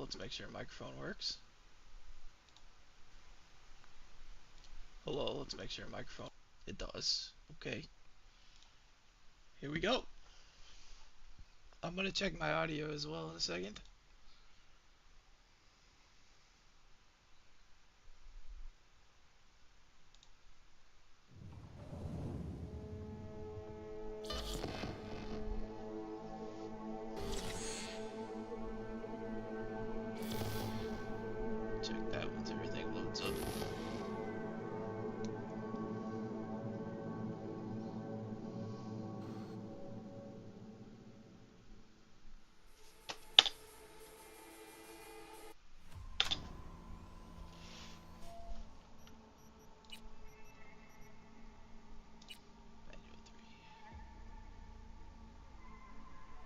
let's make sure microphone works. Hello, let's make sure microphone. It does. Okay. Here we go. I'm gonna check my audio as well in a second. Check that once everything loads up.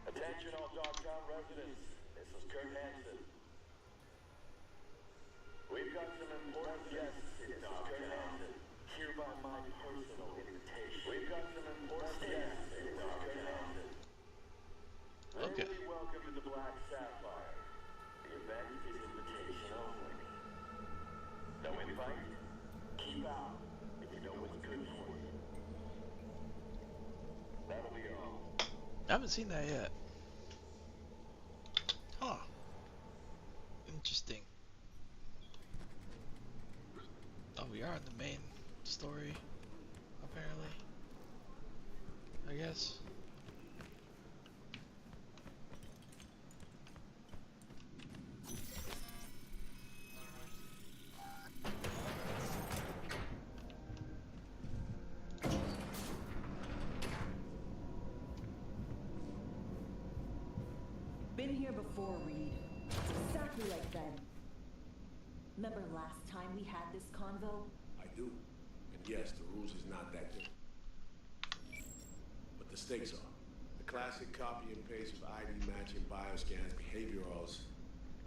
Attention all Dogtown residents, this is Kurt Hansen. We've got some important guests in Dogtown. Hereby my personal invitation. We've got some important guests in Dogtown. Okay. Really welcome to the Black Sapphire. The event is invitation only. No invite? Keep out if you know what's good for you. That'll be all. I haven't seen that yet. Huh. Interesting. Oh, we are in the main story, apparently. I guess. Been here before, Reed. Exactly like then. Remember last time we had this convo? I do. And yes, the rules is not that different. But the stakes are. The classic copy and paste of ID matching, bioscans, behaviorals,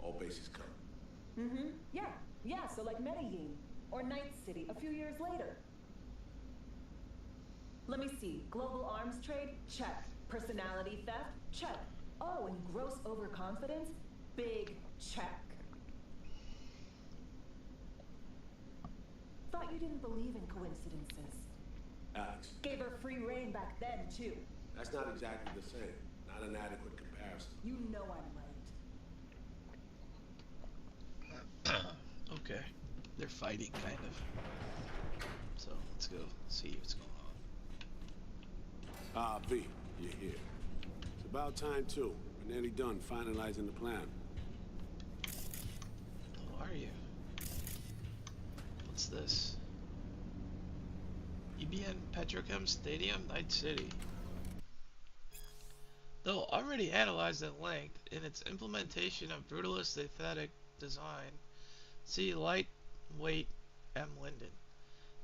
all bases covered. Mm-hmm. Yeah, so like Medellin. Or Night City a few years later. Let me see. Global arms trade? Check. Personality theft? Check. Oh, and gross overconfidence? Big check. Thought you didn't believe in coincidences. Alex, Gave her free reign back then, too. that's not exactly the same. Not an adequate comparison. You know I'm right. Okay. They're fighting, kind of. So, let's go see what's going on. Ah, V, you're here. It's about time, too. We're nearly done finalizing the plan. Who are you? What's this? EBN Petrochem Stadium, Night City. Though already analyzed at length in its implementation of brutalist aesthetic design, see Lightweight M. Linden.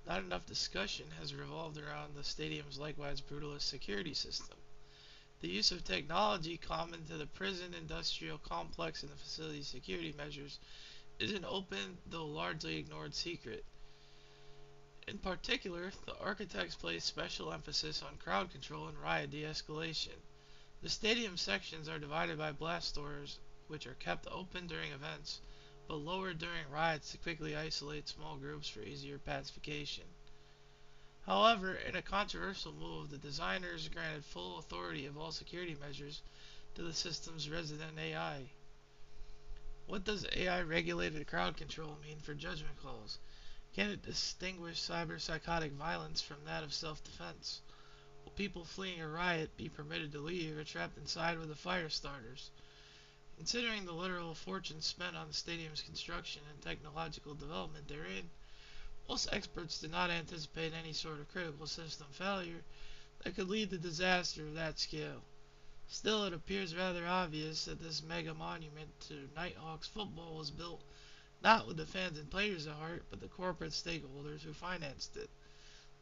Not enough discussion has revolved around the stadium's likewise brutalist security system. The use of technology common to the prison industrial complex and the facility's security measures is an open, though largely ignored secret. In particular, the architects place special emphasis on crowd control and riot de-escalation. The stadium sections are divided by blast doors, which are kept open during events, but lowered during riots to quickly isolate small groups for easier pacification. However, in a controversial move, the designers granted full authority of all security measures to the system's resident AI. What does AI-regulated crowd control mean for judgment calls? Can it distinguish cyber-psychotic violence from that of self-defense? Will people fleeing a riot be permitted to leave or trapped inside with the fire starters? Considering the literal fortune spent on the stadium's construction and technological development therein, most experts do not anticipate any sort of critical system failure that could lead to disaster of that scale. Still, it appears rather obvious that this mega monument to Nighthawks football was built not with the fans and players at heart, but the corporate stakeholders who financed it.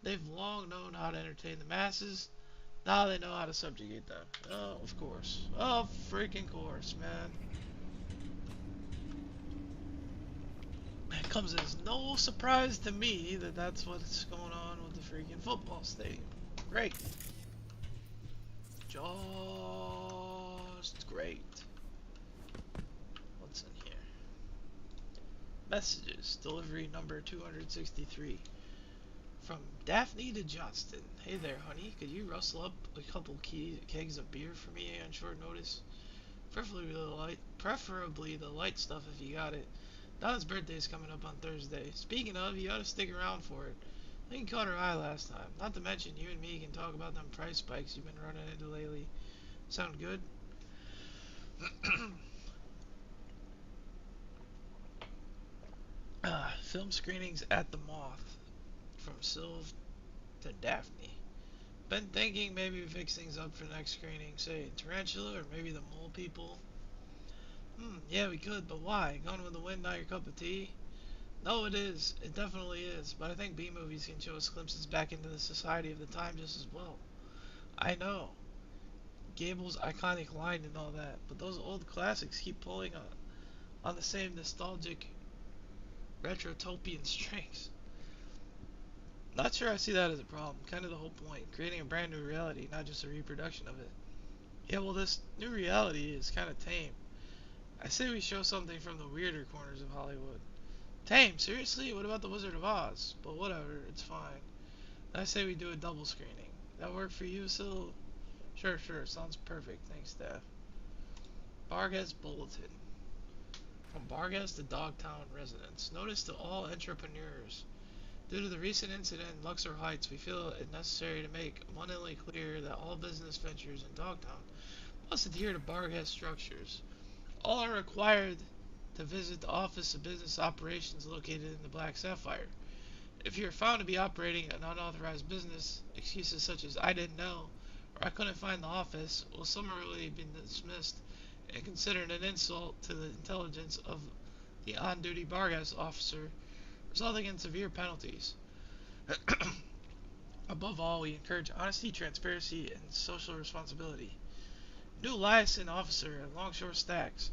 They've long known how to entertain the masses. Now they know how to subjugate them. Oh, of course. Oh, freaking course, man. It comes as no surprise to me that that's what's going on with the freaking football stadium. Great. Just great. What's in here? Messages. Delivery number 263. From Daphne to Johnston. Hey there, honey. Could you rustle up a couple kegs of beer for me on short notice? Preferably the light stuff if you got it. Don's birthday's coming up on Thursday. Speaking of, you ought to stick around for it. I think you caught her eye last time. Not to mention, you and me can talk about them price spikes you've been running into lately. Sound good? Film screenings at the Moth. From Sylv to Daphne. Been thinking maybe we fix things up for the next screening. Say, Tarantula or maybe the Mole People? Yeah, we could, but why? Gone with the Wind not your cup of tea? No, it is. It definitely is. But I think B-movies can show us glimpses back into the society of the time just as well. I know. Gable's iconic line and all that, but those old classics keep pulling on the same nostalgic retrotopian strings. Not sure I see that as a problem. Kind of the whole point. Creating a brand new reality, not just a reproduction of it. Yeah, well, this new reality is kind of tame. I say we show something from the weirder corners of Hollywood. Tame? Seriously? What about The Wizard of Oz? But whatever, it's fine. I say we do a double screening. That work for you, Sil? Sure, sounds perfect. Thanks, Steph. Bargas Bulletin. From Bargas to Dogtown residents. Notice to all entrepreneurs. Due to the recent incident in Luxor Heights, we feel it necessary to make abundantly clear that all business ventures in Dogtown must adhere to Bargas structures. All are required to visit the Office of Business Operations located in the Black Sapphire. If you are found to be operating an unauthorized business, excuses such as "I didn't know" or "I couldn't find the office" will summarily be dismissed and considered an insult to the intelligence of the on-duty Bargas officer, resulting in severe penalties. Above all, we encourage honesty, transparency, and social responsibility. New liaison officer at Longshore Stacks.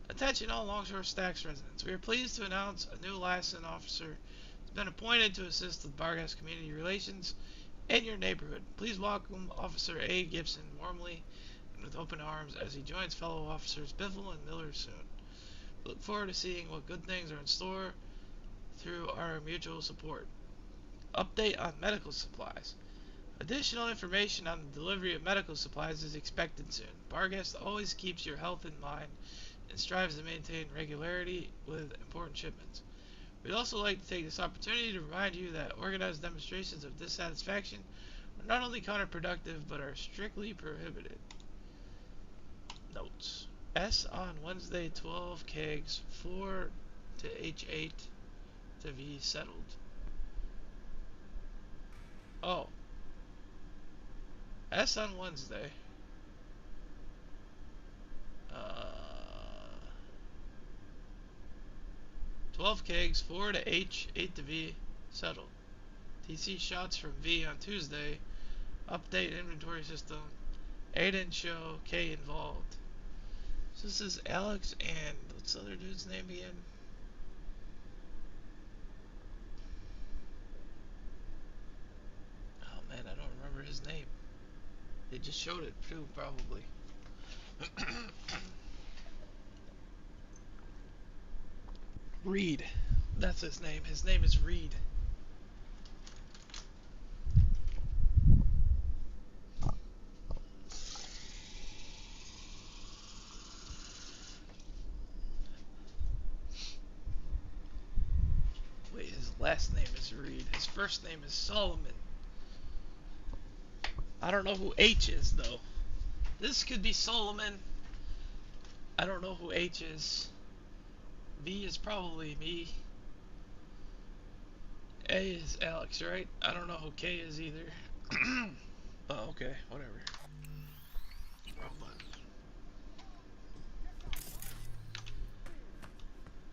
Attention all Longshore Stacks residents. We are pleased to announce a new liaison officer has been appointed to assist with Bargas community relations in your neighborhood. Please welcome Officer A. Gibson warmly and with open arms as he joins fellow officers Biffle and Miller soon. We look forward to seeing what good things are in store through our mutual support. Update on medical supplies. Additional information on the delivery of medical supplies is expected soon. Bargas always keeps your health in mind and strives to maintain regularity with important shipments. We'd also like to take this opportunity to remind you that organized demonstrations of dissatisfaction are not only counterproductive but are strictly prohibited. Notes. S on Wednesday 12 kegs 4 to H8 to V settled. Oh. S on Wednesday. 12 kegs, 4 to H, 8 to V, settled. TC shots from V on Tuesday. Update inventory system. A didn't show, K involved. So this is Alex and what's the other dude's name again? Oh man, I don't remember his name. They just showed it too, probably. Reed. That's his name. His name is Reed. Wait, his last name is Reed. His first name is Solomon. I don't know who H is, though. This could be Solomon. I don't know who H is. V is probably me. A is Alex, right? I don't know who K is either. Oh, okay, whatever. Wrong button.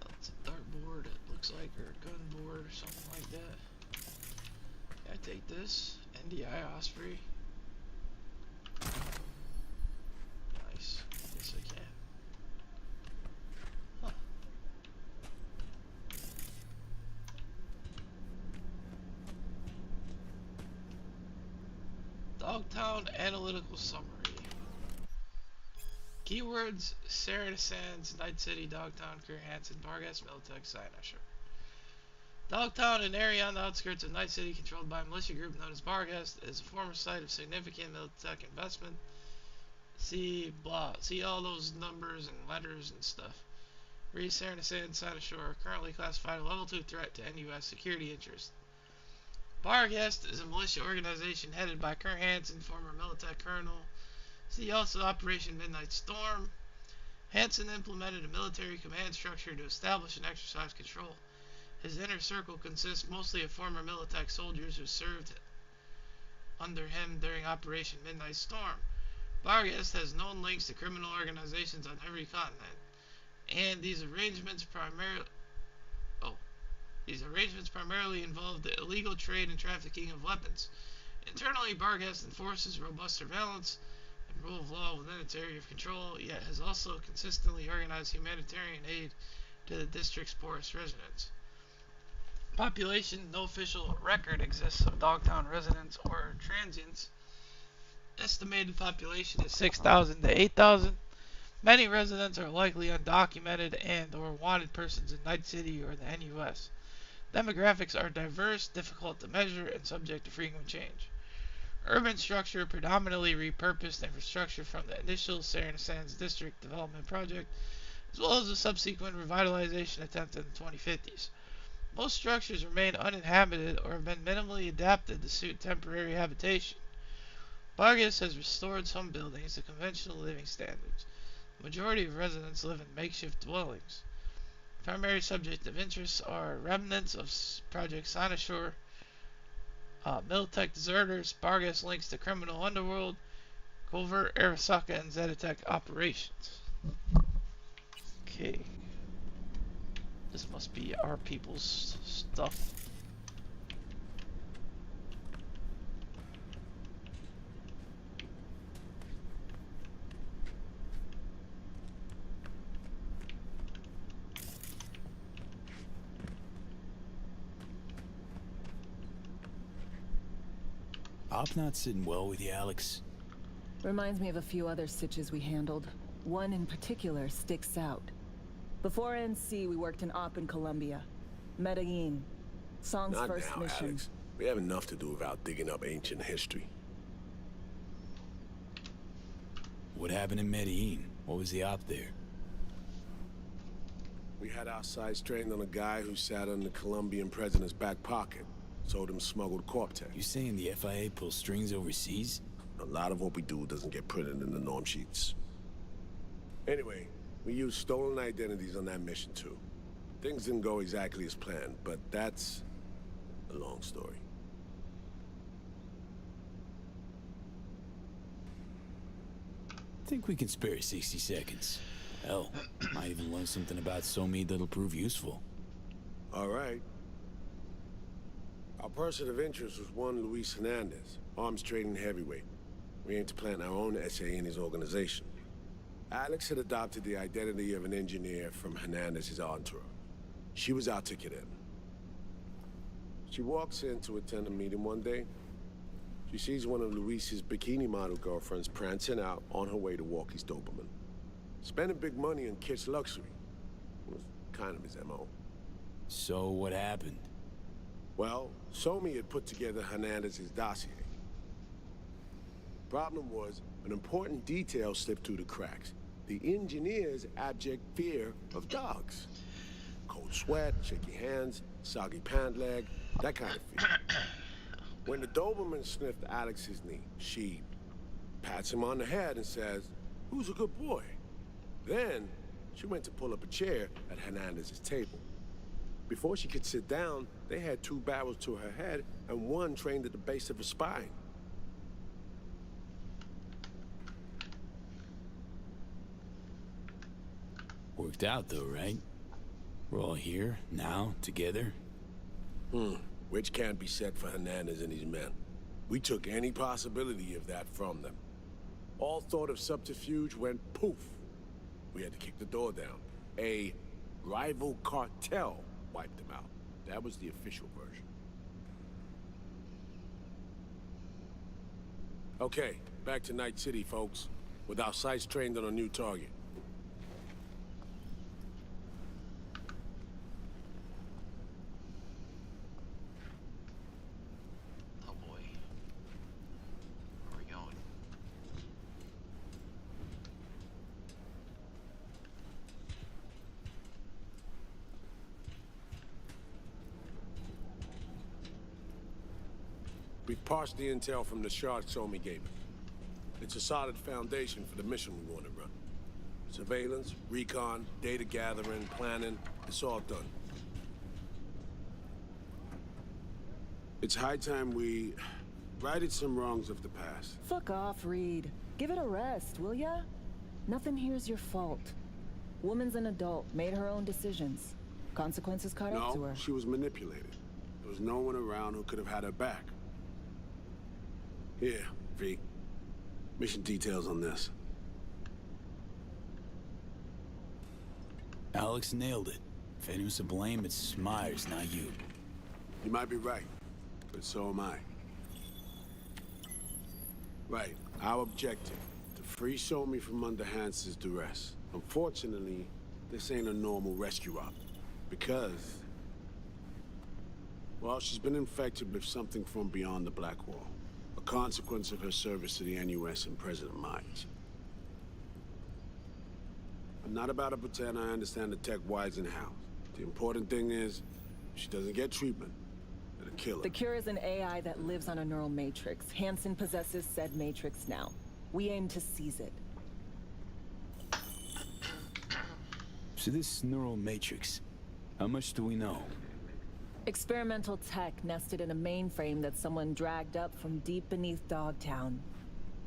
That's a dartboard, it looks like, or a gun board, or something like that. Can I take this? NDI Osprey. Nice. Yes, I can. Huh. Dogtown Analytical Summary. Keywords: Sarah Sands, Night City, Dogtown, Career Hansen, Vargas, Militech, Sinusher. Dogtown, an area on the outskirts of Night City controlled by a militia group known as Barghest, is a former site of significant Militech investment. See all those numbers and letters and stuff. Reed, Sarah Sands, and Sinusher are currently classified a level 2 threat to NUS security interests. Barghest is a militia organization headed by Kurt Hansen, former Militech colonel. See also Operation Midnight Storm. Hansen implemented a military command structure to establish and exercise control. His inner circle consists mostly of former Militech soldiers who served under him during Operation Midnight Storm. Barghest has known links to criminal organizations on every continent, and these arrangements primarily involve the illegal trade and trafficking of weapons. Internally, Barghest enforces robust surveillance and rule of law within its area of control, yet has also consistently organized humanitarian aid to the district's poorest residents. Population: no official record exists of Dogtown residents or transients. Estimated population is 6,000 to 8,000. Many residents are likely undocumented and or wanted persons in Night City or the NUS. Demographics are diverse, difficult to measure, and subject to frequent change. Urban structure: predominantly repurposed infrastructure from the initial Sarah Sands District Development Project, as well as a subsequent revitalization attempt in the 2050s. Most structures remain uninhabited or have been minimally adapted to suit temporary habitation. Barghest has restored some buildings to conventional living standards. The majority of residents live in makeshift dwellings. Primary subject of interest are remnants of Project Sinusher, Militech deserters, Barghest links to criminal underworld, covert Arasaka and Zetatech operations. Okay. This must be our people's stuff. Op not sitting well with you, Alex. Reminds me of a few other stitches we handled. One in particular sticks out. Before NC, we worked in Op in Colombia. Medellin. Song's Not first now, mission. Alex. We have enough to do without digging up ancient history. What happened in Medellin? What was the op there? We had our sights trained on a guy who sat on the Colombian president's back pocket. Sold him smuggled Corpo. You saying the FIA pulls strings overseas? A lot of what we do doesn't get printed in the norm sheets. Anyway, we used stolen identities on that mission too. Things didn't go exactly as planned, but that's a long story. Think we can spare 60 seconds. Hell, might even learn something about Somi that'll prove useful. All right. Our person of interest was one Luis Hernandez, arms trading heavyweight. We aim to plant our own SA in his organization. Alex had adopted the identity of an engineer from Hernandez's entourage. She was our ticket in. She walks in to attend a meeting one day. She sees one of Luis's bikini model girlfriends prancing out on her way to walk his Doberman. Spending big money on kids' luxury was kind of his MO. So what happened? Well, Somi had put together Hernandez's dossier. Problem was, an important detail slipped through the cracks. The engineer's abject fear of dogs. Cold sweat, shaky hands, soggy pant leg, that kind of fear. When the Doberman sniffed Alex's knee, she pats him on the head and says, "Who's a good boy?" Then, she went to pull up a chair at Hernandez's table. Before she could sit down, they had two barrels to her head and one trained at the base of her spine. Worked out though, right? We're all here, now, together. Which can't be said for Hernandez and his men. We took any possibility of that from them. All thought of subterfuge went poof. We had to kick the door down. A rival cartel wiped them out. That was the official version. Okay, back to Night City, folks. with our sights trained on a new target. Oh boy. Where are we going? We've parsed the intel from the shard Somi gave us. It's a solid foundation for the mission we want to run. Surveillance, recon, data gathering, planning, it's all done. It's high time we righted some wrongs of the past. Fuck off, Reed. Give it a rest, will ya? Nothing here's your fault. Woman's an adult, made her own decisions. Consequences caught up to No, her. she was manipulated. There was no one around who could have had her back. Here, V. Mission details on this. Alex nailed it. If anyone's to blame, it's Myers, not you. You might be right, but so am I. Right, our objective, to free Somi from under Hansen's duress. Unfortunately, this ain't a normal rescue op, because... well, she's been infected with something from beyond the Black Wall. A consequence of her service to the NUS and President Myers. I'm not about to pretend I understand the tech whys and hows. The important thing is, if she doesn't get treatment, it'll kill her. The cure is an AI that lives on a neural matrix. Hansen possesses said matrix now. We aim to seize it. So this neural matrix, how much do we know? Experimental tech nested in a mainframe that someone dragged up from deep beneath Dogtown.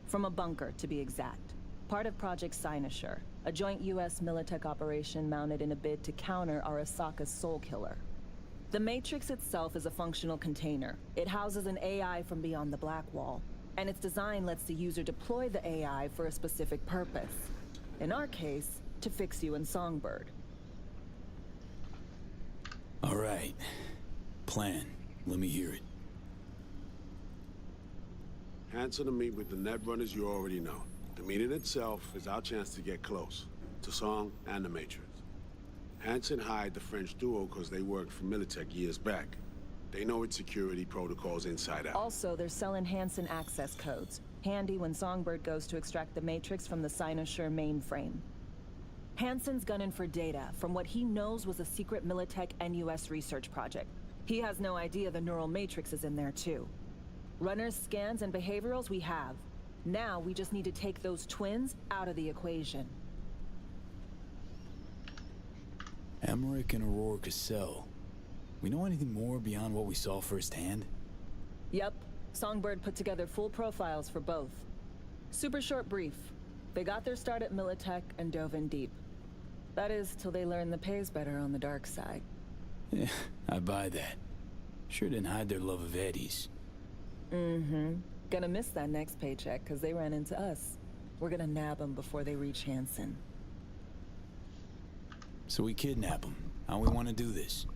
From a bunker, to be exact. Part of Project Cynosure, a joint US Militech operation mounted in a bid to counter Arasaka's soul killer. The Matrix itself is a functional container. It houses an AI from beyond the Black Wall, and its design lets the user deploy the AI for a specific purpose. In our case, to fix you and Songbird. All right. Plan. Let me hear it. Hansen to meet with the net runners you already know. The meeting itself is our chance to get close, to Song and the Matrix. Hansen hired the French duo because they worked for Militech years back. They know its security protocols inside out. Also, they're selling Hansen access codes. Handy when Songbird goes to extract the Matrix from the Cynosure mainframe. Hansen's gunning for data from what he knows was a secret Militech NUS research project. He has no idea the neural matrix is in there too. Runners, scans, and behaviorals we have. Now we just need to take those twins out of the equation. Emmerich and Aurora Cassell. We know anything more beyond what we saw firsthand? Yep. Songbird put together full profiles for both. Super short brief. They got their start at Militech and dove in deep. That is, till they learned the pay's better on the dark side. Yeah, I buy that. Sure didn't hide their love of Eddie's. Mm-hmm. Gonna miss that next paycheck, because they ran into us. We're gonna nab them before they reach Hansen. So we kidnap them. How we want to do this?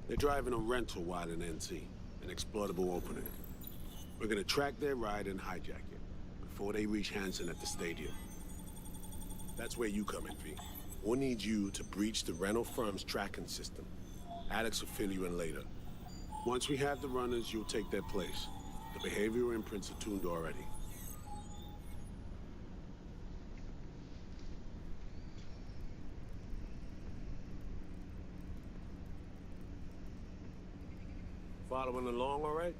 They're driving a rental while in NC, an exploitable opening. We're gonna track their ride and hijack it, before they reach Hansen at the stadium. That's where you come in, V. We'll need you to breach the rental firm's tracking system. Alex will fill you in later. Once we have the runners, you'll take their place. The behavioral imprints are tuned already. Following along all right?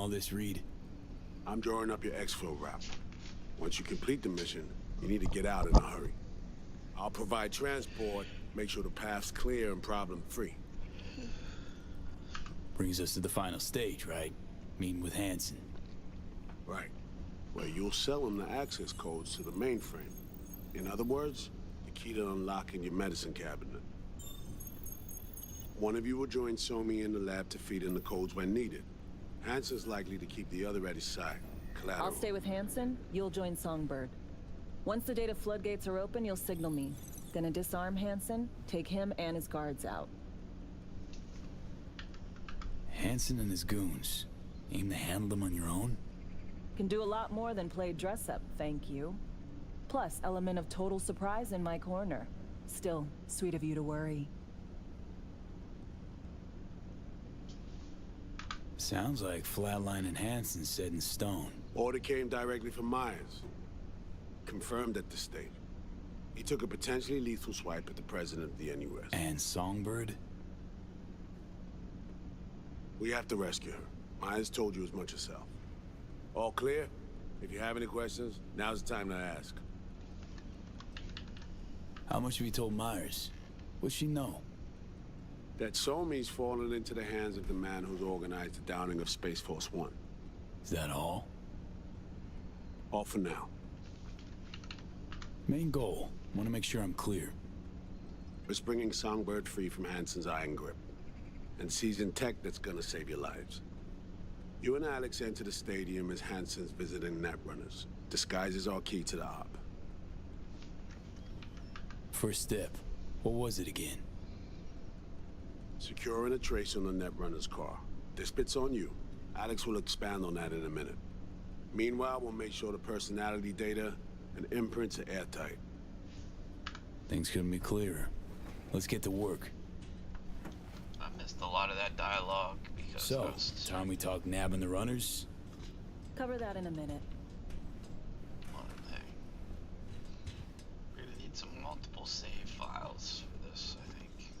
all this, Reed? I'm drawing up your exfil route. Once you complete the mission, you need to get out in a hurry. I'll provide transport, make sure the path's clear and problem-free. Brings us to the final stage, right? Meeting with Hansen. Right. Where you'll sell him the access codes to the mainframe. In other words, the key to unlocking your medicine cabinet. One of you will join Somi in the lab to feed in the codes when needed. Hansen's likely to keep the other at his side. Collateral. I'll stay with Hansen, you'll join Songbird. Once the data floodgates are open, you'll signal me. Gonna disarm Hansen, take him and his guards out. Hansen and his goons. Aim to handle them on your own? Can do a lot more than play dress-up, thank you. Plus, element of total surprise in my corner. Still, sweet of you to worry. Sounds like Flatline and Hansen set in stone. Order came directly from Myers. Confirmed at the state. He took a potentially lethal swipe at the president of the NUS. And Songbird? We have to rescue her. Myers told you as much herself. All clear? If you have any questions, now's the time to ask. How much have you told Myers? What's she know? That Somi's fallen into the hands of the man who's organized the downing of Space Force One. Is that all? All for now. Main goal. Want to make sure I'm clear. It's bringing Songbird free from Hansen's iron grip. And seizing tech that's gonna save your lives. You and Alex enter the stadium as Hansen's visiting netrunners. Disguises our key to the op. First step. What was it again? Securing a trace on the netrunner's car. This bit's on you. Alex will expand on that in a minute. Meanwhile, we'll make sure the personality data and imprints are airtight. Things couldn't be clearer. Let's get to work. I missed a lot of that dialogue because So, I was time we talk nabbing the runners? Cover that in a minute. one thing. We're gonna need some multiple save files for this, I think.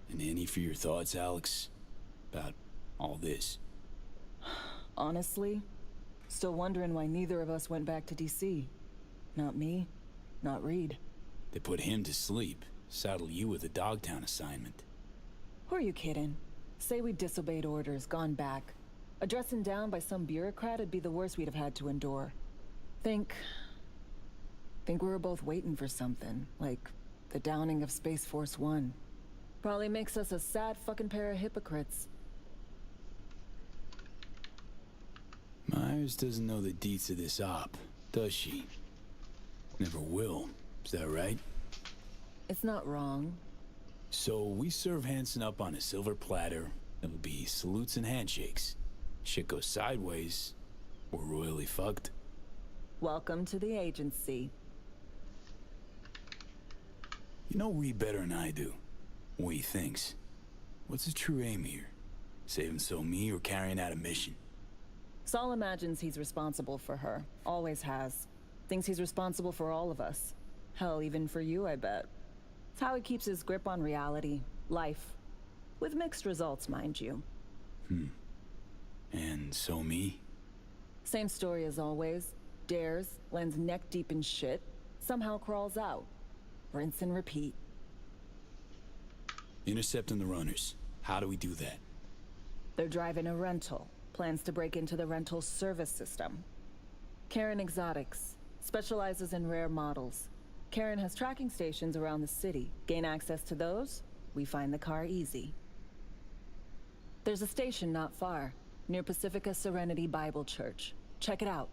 And any for your thoughts, Alex? About all this? Honestly, still wondering why neither of us went back to DC. Not me, not Reed. They put him to sleep. Saddle you with a Dogtown assignment. Who are you kidding? Say we disobeyed orders, gone back. Addressing down by some bureaucrat would be the worst we'd have had to endure. Think we were both waiting for something, like the downing of Space Force One. Probably makes us a sad fucking pair of hypocrites. Myers doesn't know the deets of this op, does she? Never will. Is that right? It's not wrong. So we serve Hansen up on a silver platter. It'll be salutes and handshakes. Shit goes sideways, we're royally fucked. Welcome to the agency. You know Reed better than I do. What he thinks. What's his true aim here? Saving Somi or carrying out a mission? Saul imagines he's responsible for her. Always has. Thinks he's responsible for all of us. Hell, even for you, I bet. It's how he keeps his grip on reality. Life. With mixed results, mind you. And Somi? Same story as always. Dares, lands neck deep in shit, somehow crawls out. Rinse and repeat. Intercepting the runners. How do we do that? They're driving a rental. Plans to break into the rental service system. Karen Exotics. Specializes in rare models. Karen has tracking stations around the city. Gain access to those, we find the car easy. There's a station not far, near Pacifica Serenity Bible Church. Check it out.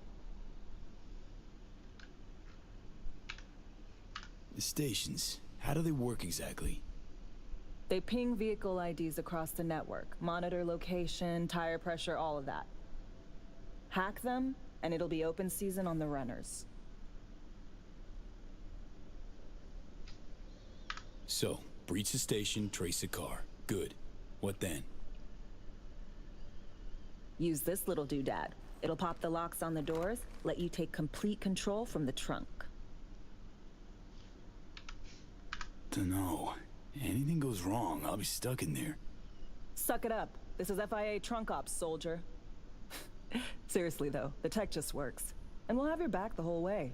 The stations. How do they work exactly? They ping vehicle IDs across the network, monitor location, tire pressure, all of that. Hack them, and it'll be open season on the runners. So, breach the station, trace the car. Good. What then? Use this little doodad. It'll pop the locks on the doors, let you take complete control from the trunk. Dunno. Anything goes wrong, I'll be stuck in there. Suck it up. This is FIA trunk ops, soldier. Seriously, though, the tech just works. And we'll have your back the whole way.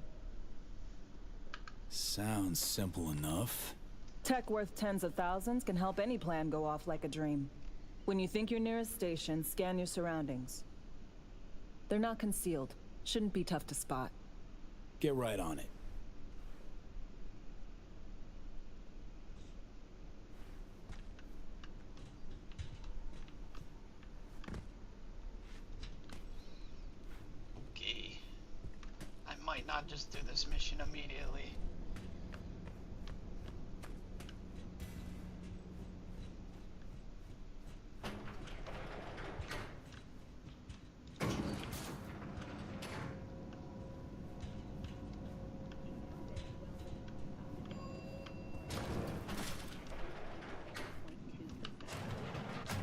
Sounds simple enough. Tech worth tens of thousands can help any plan go off like a dream. When you think your nearest station, scan your surroundings. They're not concealed. Shouldn't be tough to spot. Get right on it. Okay. I might not just do this mission immediately.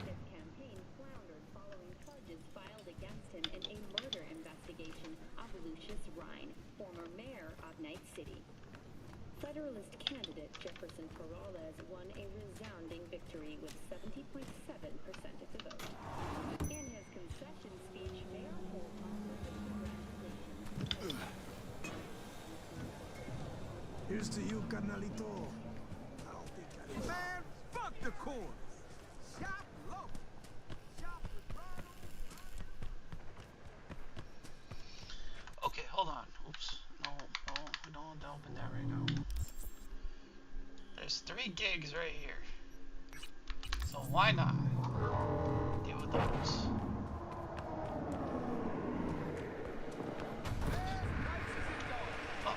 This campaign floundered following charges filed against him in a murder investigation of Lucius Rhine, former mayor of Night City. Federalist candidate Jefferson Peralez won a resounding victory with 70.7% of the vote. In his concession speech, Mayor Holt offered his congratulations. Here's to you, carnalito. I don't think I... Man, fuck the corn! Shop low! Shop with Ronald. Okay, hold on. Oops. No, we don't want to open that right now. There's 3 gigs right here. So why not deal with those? Oh.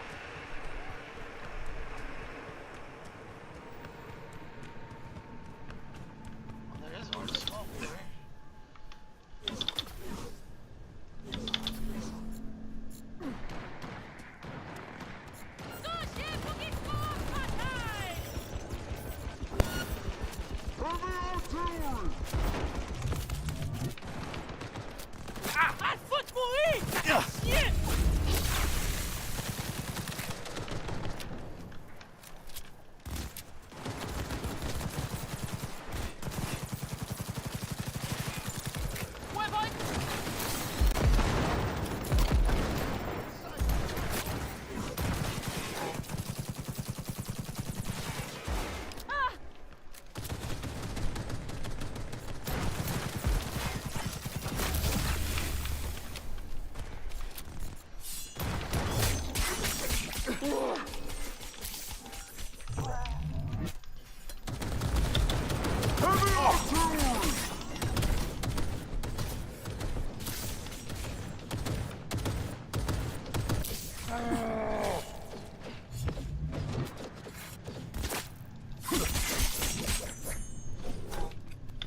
Well, there is more smoke there.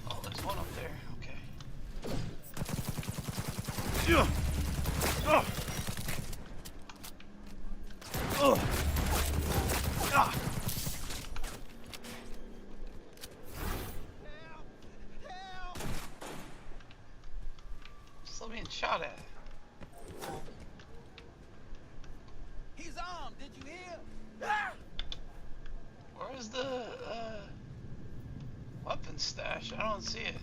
Oh, there's one up there. Okay. Still being shot at. He's armed, did you hear? Where's the weapon stash? I don't see it.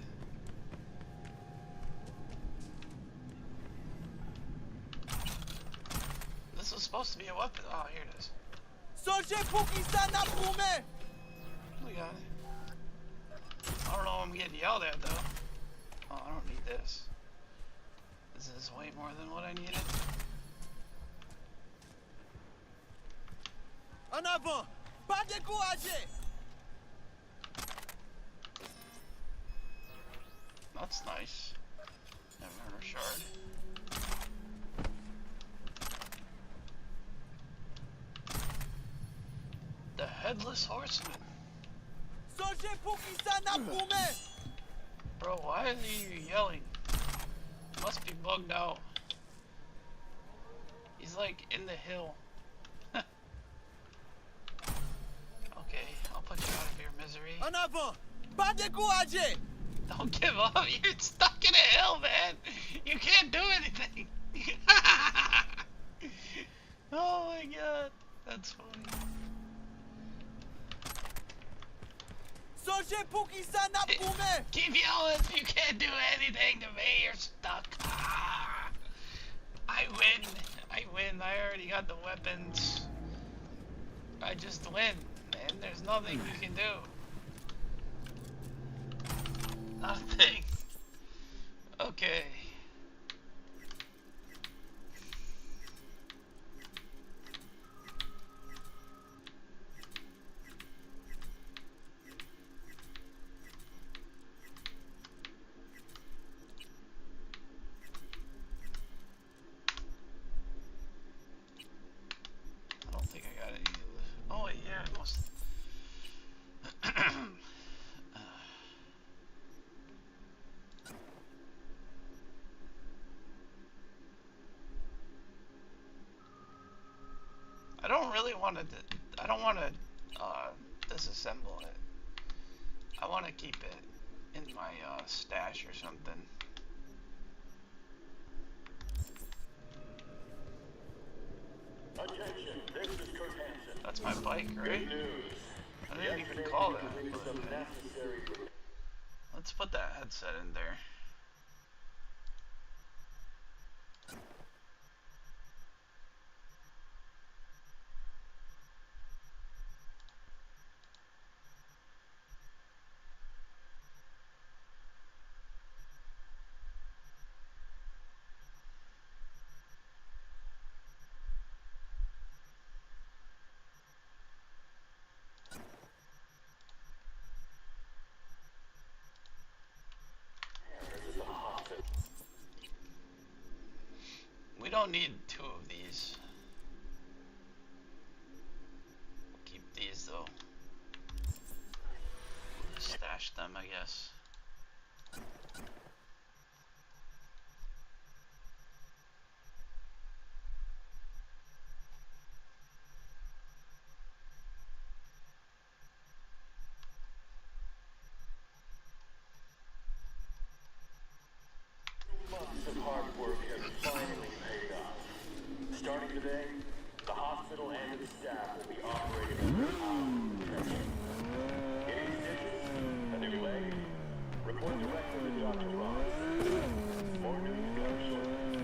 This was supposed to be a weapon. Oh, here it is. We got it. I don't know what I'm getting yelled at though. Oh, I don't need this. This is way more than what I needed. En avant! Pas découragé! That's nice. Never heard a shard. The Headless Horseman. Bro, why are you yelling? Must be bugged out. He's like in the hill. Okay, I'll put you out of your misery. En avant! Pas découragé! Don't give up. You're stuck in a hill, man. You can't do anything. Oh my god. That's funny. Keep yelling if you can't do anything to me, you're stuck. Ah, I win. I win. I already got the weapons. I just win, man. There's nothing you can do. Nothing. Okay. I don't think I got any of this. Oh, wait, yeah, I must. I don't really want to. I don't want to disassemble it. I want to keep it in my stash or something. Attention, this is Kurt Hansen. That's my bike, right? Good news. I didn't even call that. Yesterday, we completed some necessary Let's put that headset in there. We don't need two of these. Keep these though. Stash them, I guess. months of hard work have finally paid off. Starting today, the hospital and its staff will be operating under our protection. Any stitches? A new leg? Report directly to Dr. Ross. More news coming shortly.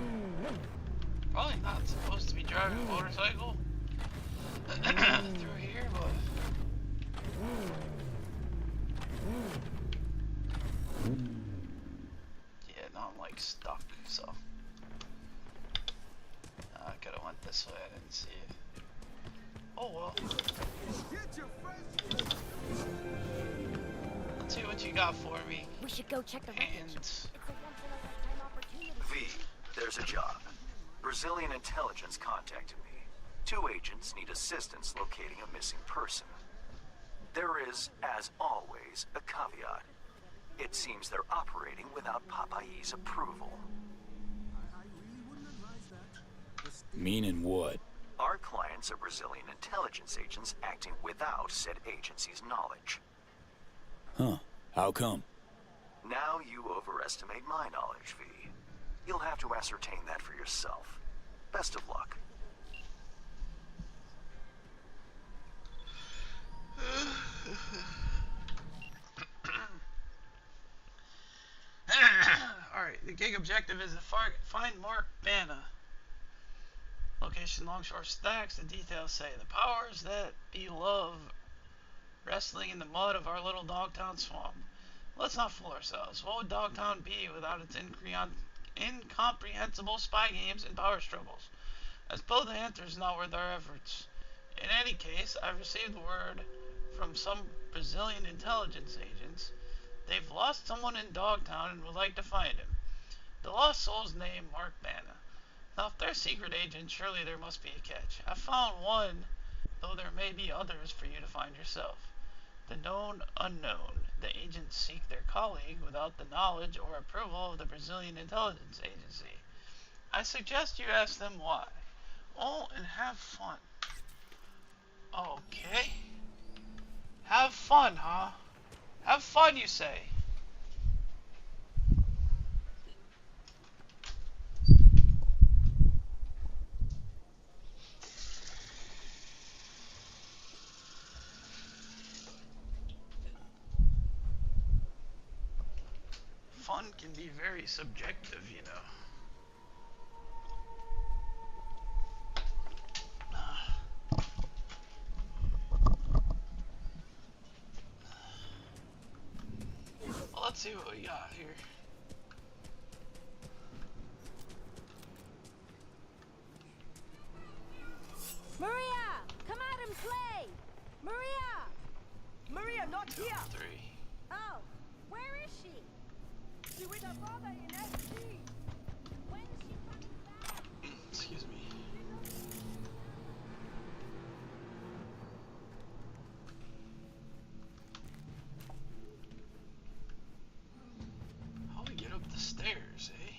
Probably not supposed to be driving a motorcycle through here, but yeah, now I'm like stuck, so I could have went this way, I didn't see it. Oh well. Let's see what you got for me. We should go check the wreckage. And It's a once-in-a-lifetime opportunity. V, there's a job. Brazilian intelligence contacted me. 2 agents need assistance locating a missing person. There is, as always, a caveat. It seems they're operating without Papayi's approval. Meaning what? Our clients are Brazilian intelligence agents acting without said agency's knowledge. Huh. How come? Now you overestimate my knowledge, V. You'll have to ascertain that for yourself. Best of luck. Alright, the gig objective is to find Mark Bana. Location Longshore Stacks. The details say the powers that be love wrestling in the mud of our little Dogtown swamp. Let's not fool ourselves. What would Dogtown be without its incomprehensible spy games and power struggles? I suppose the answer is not worth our efforts. In any case, I've received word from some Brazilian intelligence agents. They've lost someone in Dogtown and would like to find him. The lost soul's named Mark Bana. Now, if they're secret agents, surely there must be a catch. I found one, though there may be others for you to find yourself. The known unknown. The agents seek their colleague without the knowledge or approval of the Brazilian intelligence agency. I suggest you ask them why. Oh, and have fun. Okay. Have fun, huh? Have fun, you say. fun can be very subjective, you know. Well, let's see what we got here. Maria, come out and play. Maria. Maria, not here. 3. Oh, where is she? She with her father in SC. When is she coming back? Excuse me. How we get up the stairs, eh?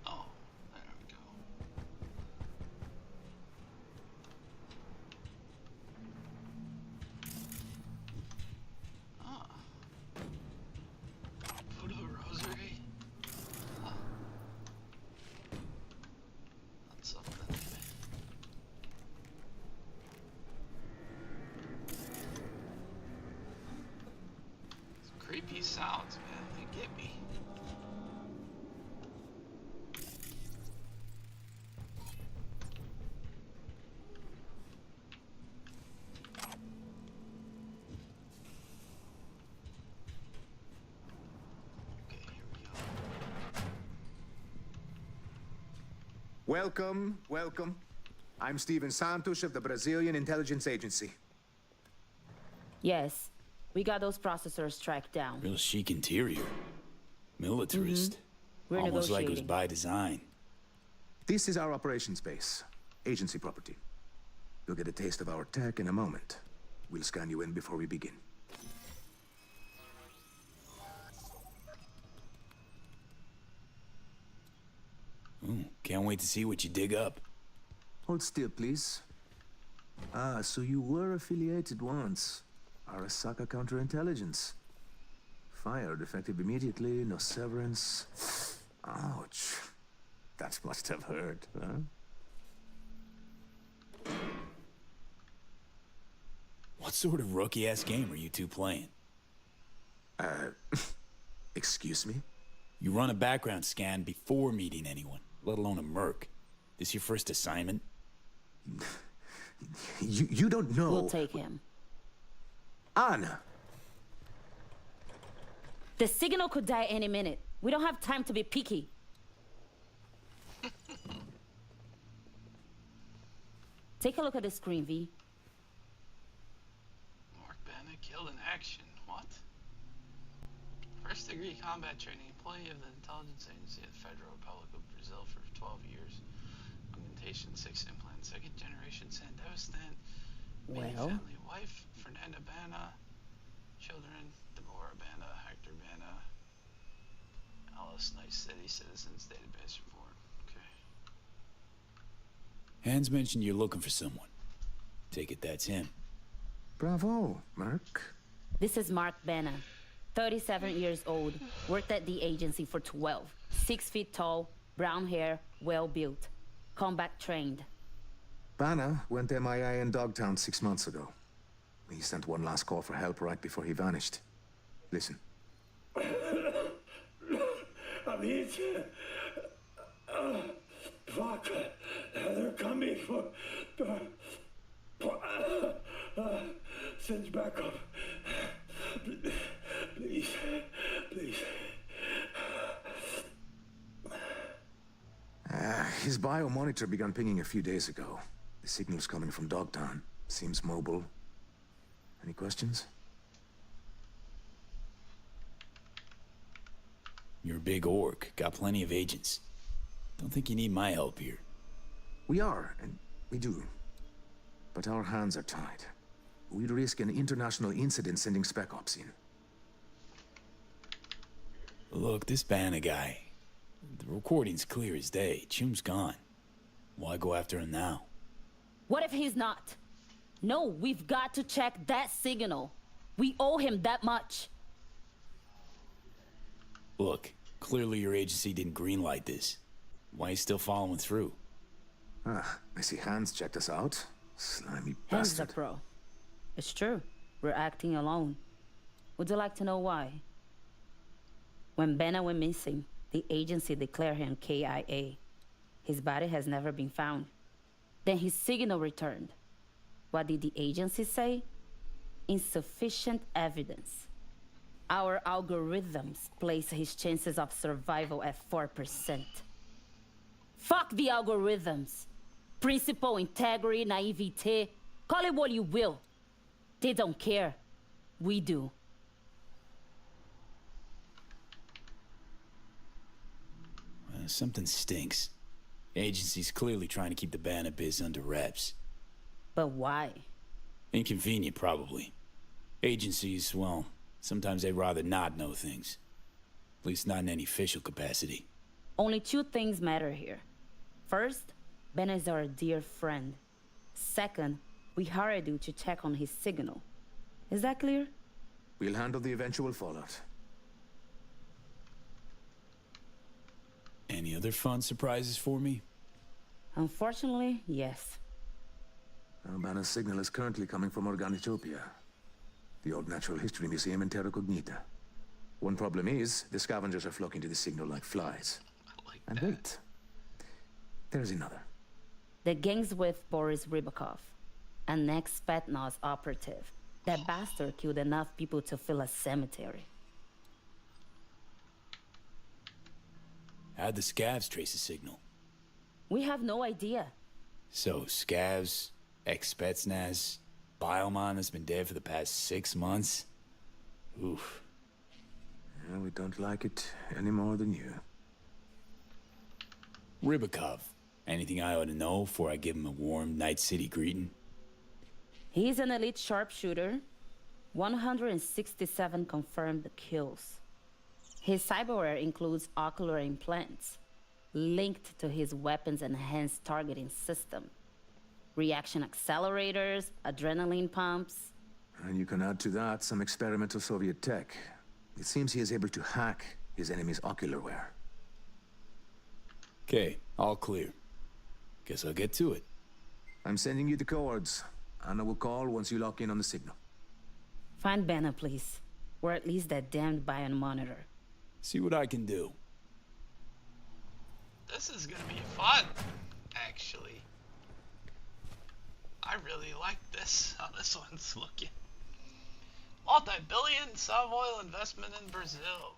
Oh, there we go. Ah. Go to the rosary. Huh. That's something. Some creepy sounds, man. They get me. Okay, here we go. Welcome, welcome. I'm Steven Santos of the Brazilian Intelligence Agency. Yes, we got those processors tracked down. Real chic interior. Militarist. We're Almost like it was negotiating. by design. This is our operations base, agency property. You'll get a taste of our tech in a moment. We'll scan you in before we begin. Ooh, can't wait to see what you dig up. Hold still, please. Ah, so you were affiliated once. Arasaka Counterintelligence. Fired effective immediately, no severance. Ouch. That must have hurt, huh? What sort of rookie-ass game are you two playing? Excuse me? You run a background scan before meeting anyone, let alone a merc. This your first assignment? You don't know. We'll take him. Anna! The signal could die any minute. We don't have time to be picky. Take a look at the screen, V. Mark Bennett killed in action. What? First degree combat training, employee of the intelligence agency of the Federal Republic of Brazil for 12 years. Augmentation 6 implant, second generation Sandevstan. Main Well? family, wife, Fernanda Bana. Children, Demora Bana, Hector Bana. Alice Nice City Citizens Database Report. Okay. Hans mentioned you're looking for someone. Take it that's him. Bravo, Mark. This is Mark Bena, 37 years old, worked at the agency for 12, 6 feet tall, brown hair, well built, combat trained. Bana went MIA in Dogtown 6 months ago. He sent one last call for help right before he vanished. Listen. Amici, fuck, they're coming for, send backup. Please, please. His biomonitor began pinging a few days ago. The signal's coming from Dogtown. Seems mobile. Any questions? You're a big orc, got plenty of agents. Don't think you need my help here. We are, and we do. But our hands are tied. We'd risk an international incident sending spec ops in. Look, this Banner guy. The recording's clear as day. Chum's gone. Why go after him now? What if he's not? No, we've got to check that signal. We owe him that much. Look, clearly your agency didn't greenlight this. Why are you still following through? I see Hans checked us out. Slimy Hans is a bastard. pro. It's true. we're acting alone. Would you like to know why? When Benna went missing, the agency declared him KIA. His body has never been found. Then his signal returned. What did the agency say? Insufficient evidence. Our algorithms place his chances of survival at 4%. Fuck the algorithms. Principle, integrity, naivete, call it what you will. They don't care. We do. Something stinks. Agency's clearly trying to keep the Banner biz under wraps. But why? Inconvenient, probably. Agencies, well, sometimes they'd rather not know things. At least not in any official capacity. Only two things matter here. First, Ben is our dear friend. Second, we hired you to check on his signal. Is that clear? We'll handle the eventual fallout. Any other fun surprises for me? Unfortunately, yes. Banner's signal is currently coming from Organitopia, the old Natural History Museum in Terra Cognita. One problem is, the scavengers are flocking to the signal like flies. And wait, there's another. The gang's with Boris Rybakov, an ex-Spetsnaz operative. That bastard killed enough people to fill a cemetery. How'd the scavs trace the signal? We have no idea. So, scavs, ex-Spetsnaz, Biomon has been dead for the past 6 months? Oof. Yeah, we don't like it any more than you. Rybakov. Anything I ought to know before I give him a warm Night City greeting? He's an elite sharpshooter. 167 confirmed kills. His cyberware includes ocular implants, linked to his weapons enhanced targeting system. Reaction accelerators, adrenaline pumps. And you can add to that some experimental Soviet tech. It seems he is able to hack his enemy's ocularware. Okay, all clear. Guess I'll get to it. I'm sending you the coords. Anna will call once you lock in on the signal. Find Benna, please. Or at least that damned Bion monitor. See what I can do. This is gonna be fun, actually. I really like this, how this one's looking. Multi-billion Savoil investment in Brazil.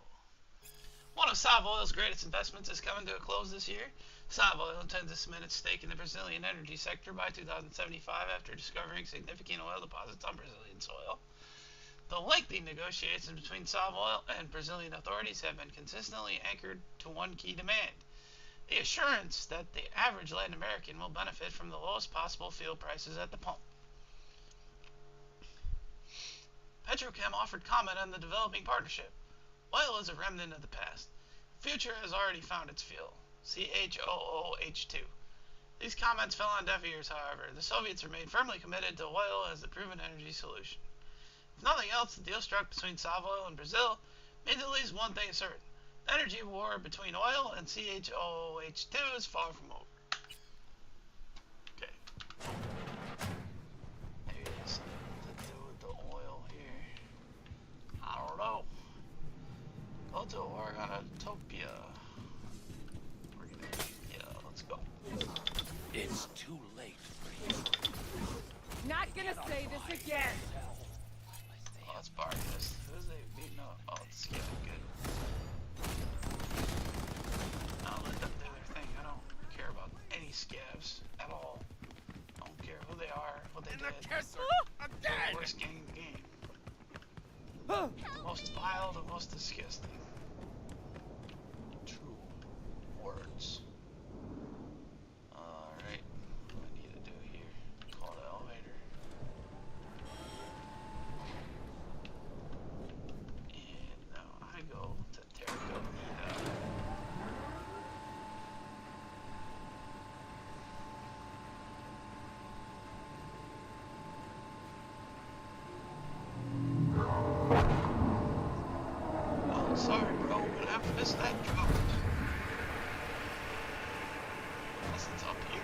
One of Savoil's greatest investments is coming to a close this year. Savoil intends to cement its stake in the Brazilian energy sector by 2075 after discovering significant oil deposits on Brazilian soil. The lengthy negotiations between Savoil and Brazilian authorities have been consistently anchored to one key demand: the assurance that the average Latin American will benefit from the lowest possible fuel prices at the pump. Petrochem offered comment on the developing partnership. Oil is a remnant of the past. The future has already found its fuel, CHOOH2. These comments fell on deaf ears, however. The Soviets remained firmly committed to oil as the proven energy solution. If nothing else, the deal struck between Savoil and Brazil made at least one thing certain: the energy war between oil and CHOOH2 is far from over. Okay. Maybe it has something to do with the oil here. I don't know. Go to Organotopia. Let's go. It's too late for you. Not gonna say this again. Oh, let's borrow this. Who's they beating up? Oh, it's getting good. I'll let them do their thing. I don't care about any scavs at all. I don't care who they are, what they did. I'm They're dead! the worst gang in the game. The most vile, the most disgusting. True words. Alright, what do I need to do here? Call the elevator. And now I go to Terra Cognita. Oh, sorry, bro, but after this, that dropped. Unless it's up here.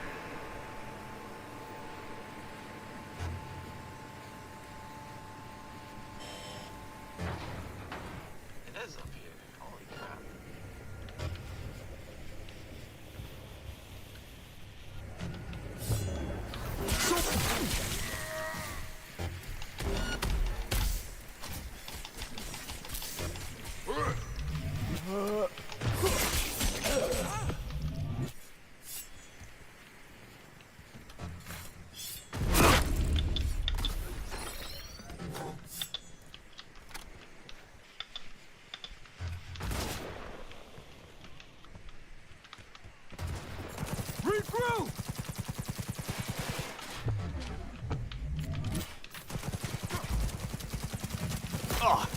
Oh,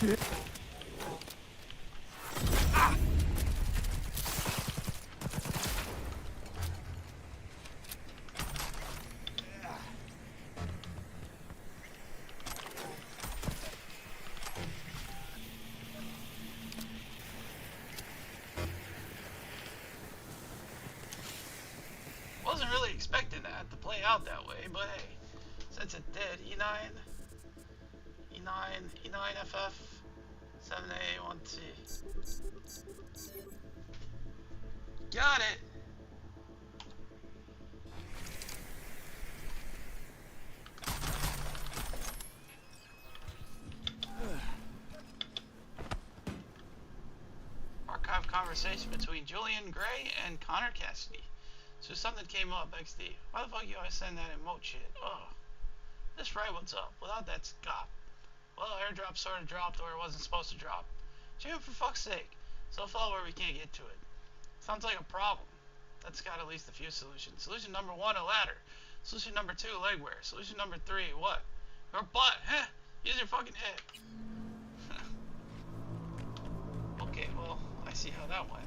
shit. Wasn't really expecting that to play out that way, but hey, since it did, E9FF, 7A1T. Got it! Archive conversation between Julian Gray and Connor Cassidy. So something came up, XD. Why the fuck you always send that emote shit? Oh. Just right, what's up? Without that scop. Well, airdrop sort of dropped where it wasn't supposed to drop. Jim, for fuck's sake. So far where we can't get to it. Sounds like a problem. That's got at least a few solutions. Solution number 1, a ladder. Solution number 2, legwear. Solution number 3, what? Your butt, huh? Use your fucking head. Okay, well, I see how that went.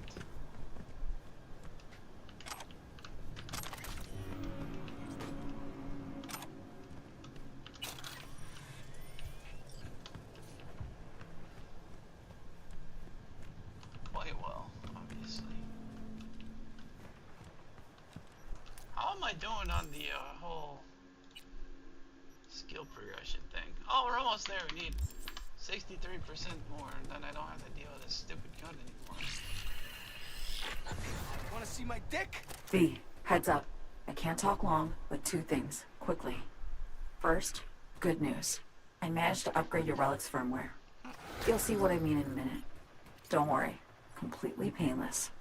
Quite well, obviously. How am I doing on the whole skill progression thing? Oh, we're almost there. We need 63% more, and then I don't have to deal with this stupid gun anymore. Wanna see my dick? V, heads up. I can't talk long, but 2 things, quickly. First, good news. I managed to upgrade your relic's firmware. You'll see what I mean in a minute. Don't worry, completely painless.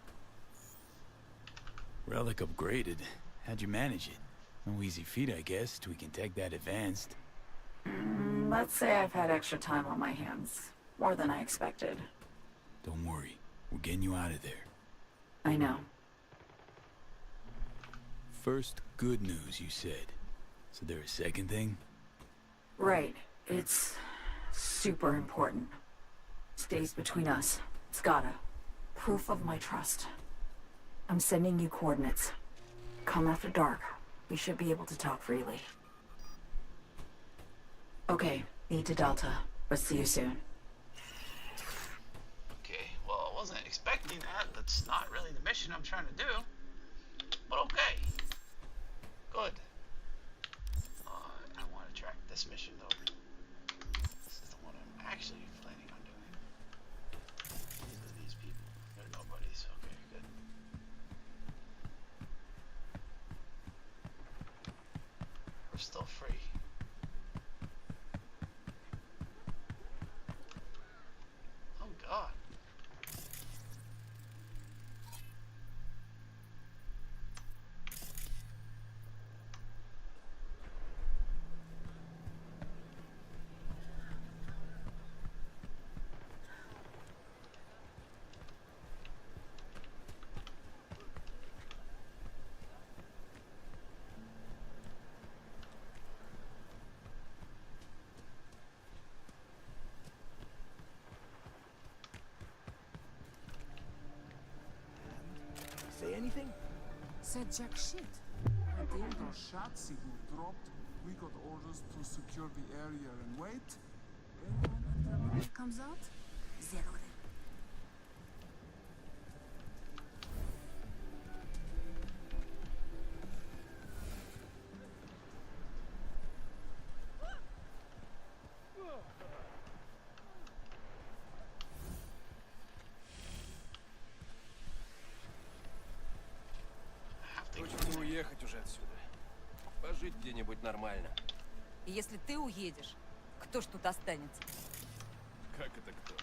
Relic upgraded. How'd you manage it? No easy feat, I guess, tweaking tech that advanced. Let's say I've had extra time on my hands. More than I expected. Don't worry. We're getting you out of there. I know. First, good news, you said. So there a second thing? Right. It's super important. Stays between us. It's gotta. Proof of my trust. I'm sending you coordinates. Come after dark. We should be able to talk freely. Okay, need to Delta, but see you soon. Okay, well, I wasn't expecting that. That's not really the mission I'm trying to do. But okay. Good. I want to track this mission, though. This is the one I'm actually planning on doing. These are these people. They're nobodies. Okay, good. We're still free. Oh, God. Say anything? Said jack shit. Until the shot signal dropped, we got orders to secure the area and wait. And when it Comes out? Zero them. Хочется уехать уже отсюда. Пожить где-нибудь нормально. И если ты уедешь, кто ж тут останется? Как это кто?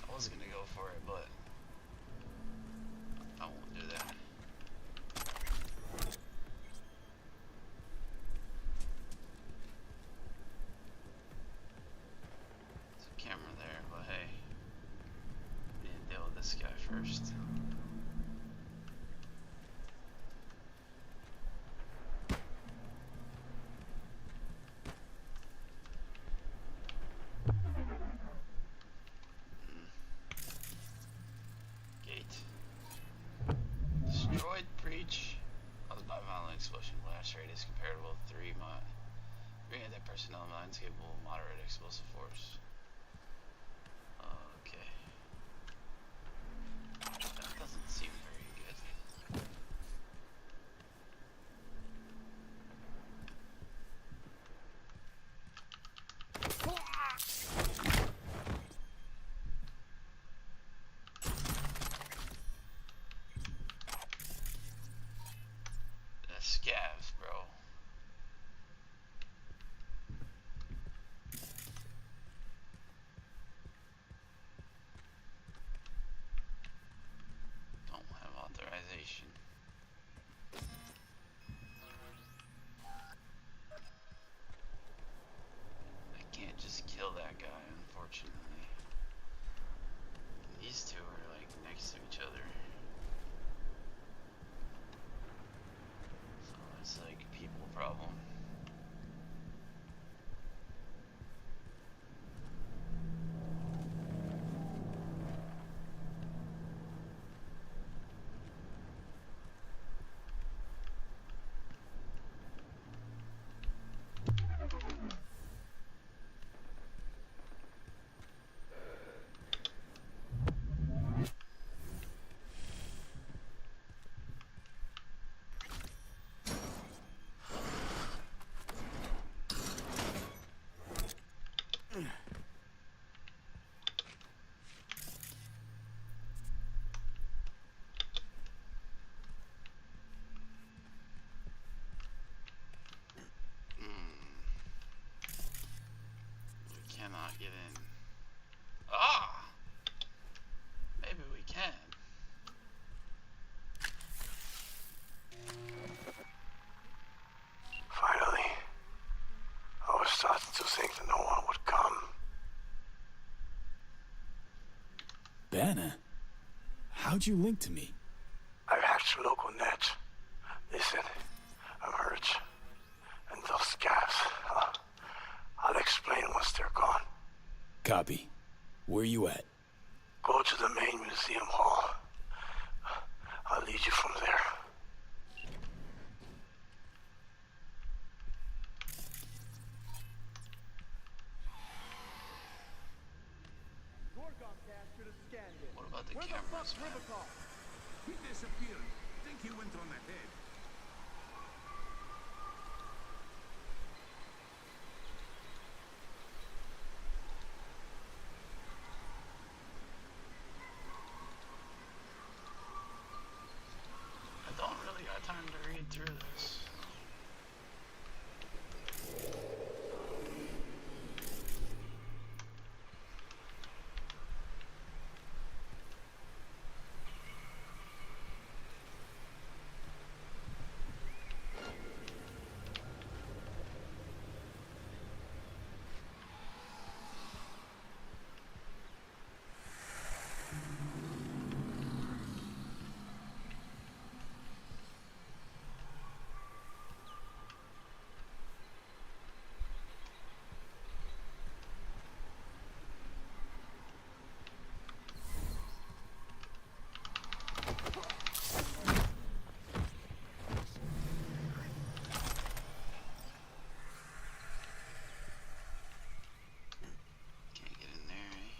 I was gonna go for it, but I won't do that. explosive force. Okay. That doesn't seem very good. The scavs, bro. Don't have authorization. I can't just kill that guy, unfortunately. These two are like next to each other. So it's like a people problem. We cannot get in. Ah! Maybe we can. Finally. I was starting to think that no one would come. Banner? How'd you link to me? I've hacked local net. Listen, I'm hurt. And those scabs, I'll explain once they're gone. Copy. Where you at? Go to the main museum hall. I'll lead you from there. What about the cameras, man? He disappeared. Think he went on ahead. I don't really got time to read through this. Can't get in there, eh?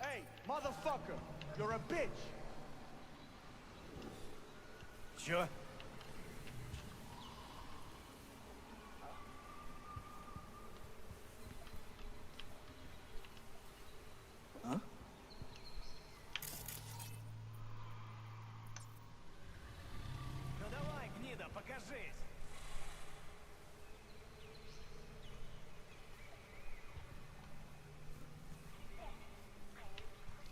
Hey, motherfucker! You're a bitch! Sure. Huh? Ну давай, гнида, покажись!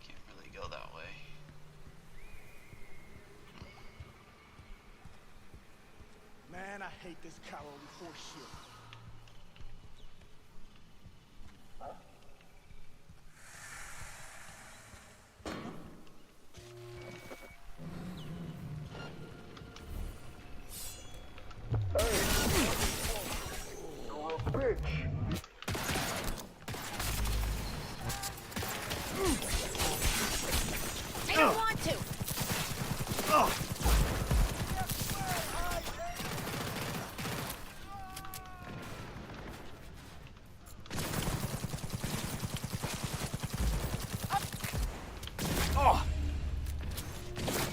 Can't really go that way. Man, I hate this cowardly horse shit. You're a bitch.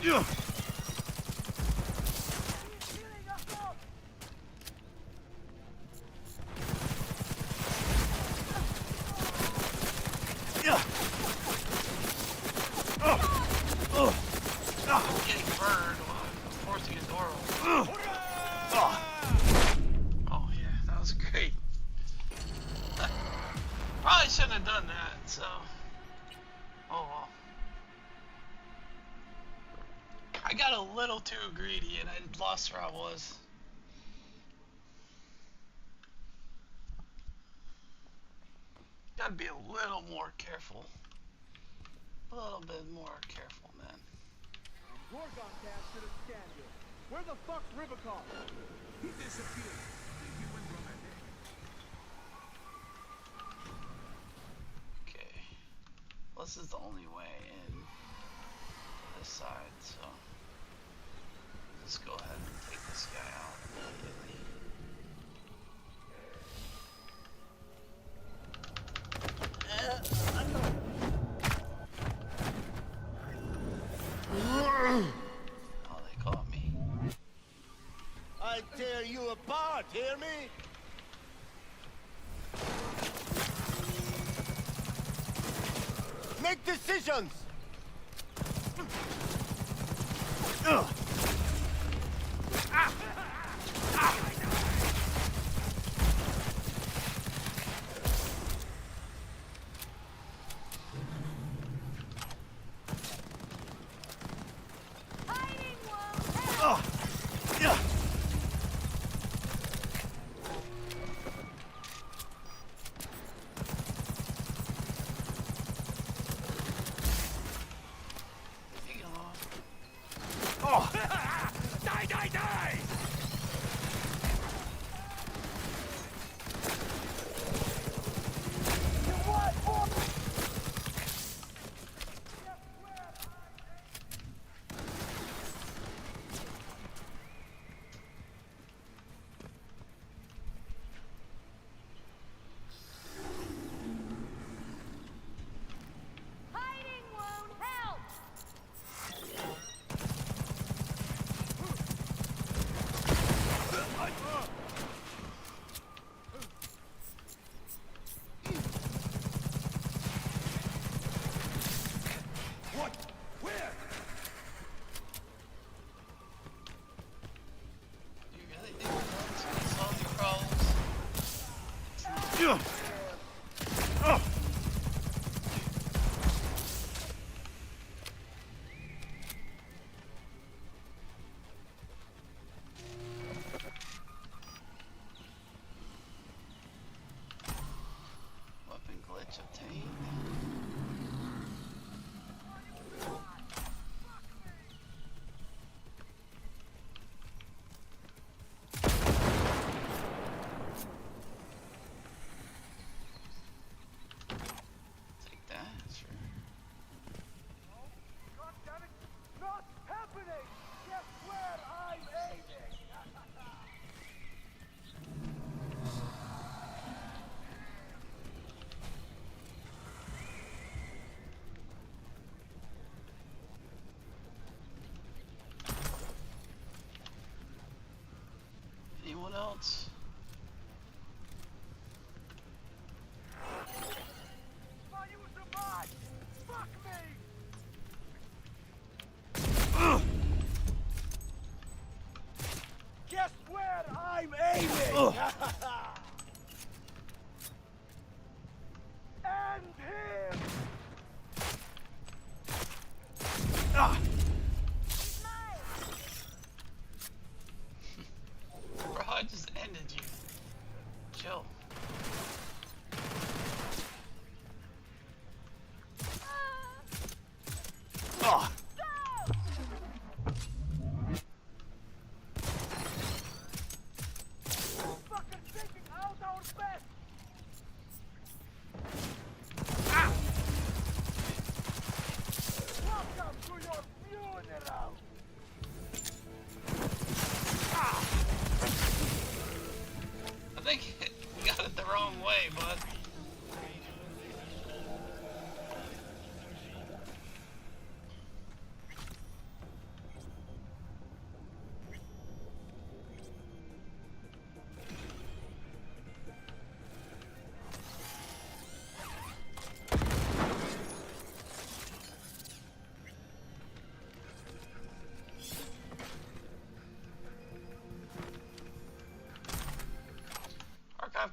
I'm getting burned while I'm forcing a door open. Oh yeah, that was great. Probably shouldn't have done that, so. Oh well. I got a little too greedy and I lost where I was. Gotta be a little more careful. A little bit more careful, man. Gorgon Cast should have scanned you. Where the fuck's Rubicon? He disappeared. Think he went romantic. Okay. Well, this is the only way in to this side, so let's go ahead and take this guy out immediately. Oh, they caught me. I tear you apart, hear me? Make decisions! Weapon glitch obtained. Take that, sure. God damn it! Not happening! Guess where I'm aiming!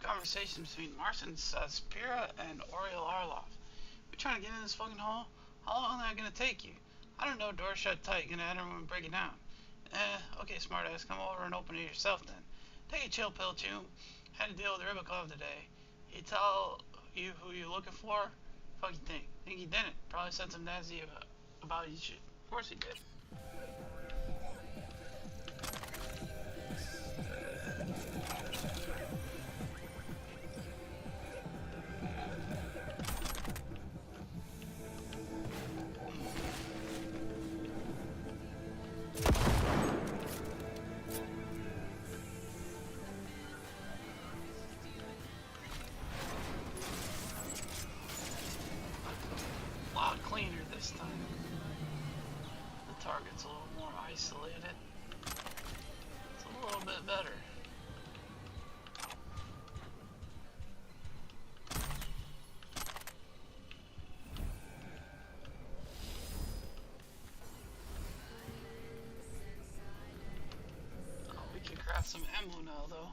conversation between Marcin Saspira and Oriel Arlov. You trying to get in this fucking hall? How long is that gonna take you? I don't know, door shut tight, gonna enter when break it down. Okay, smartass, come over and open it yourself then. Take a chill pill, Chew. Had to deal with Rybakov today. He tell you who you're looking for? Fuck you think? Think he didn't. Probably said some nasty about you shit. Of course he did. Cleaner this time. The target's a little more isolated. It's a little bit better. Oh, we can craft some ammo now though.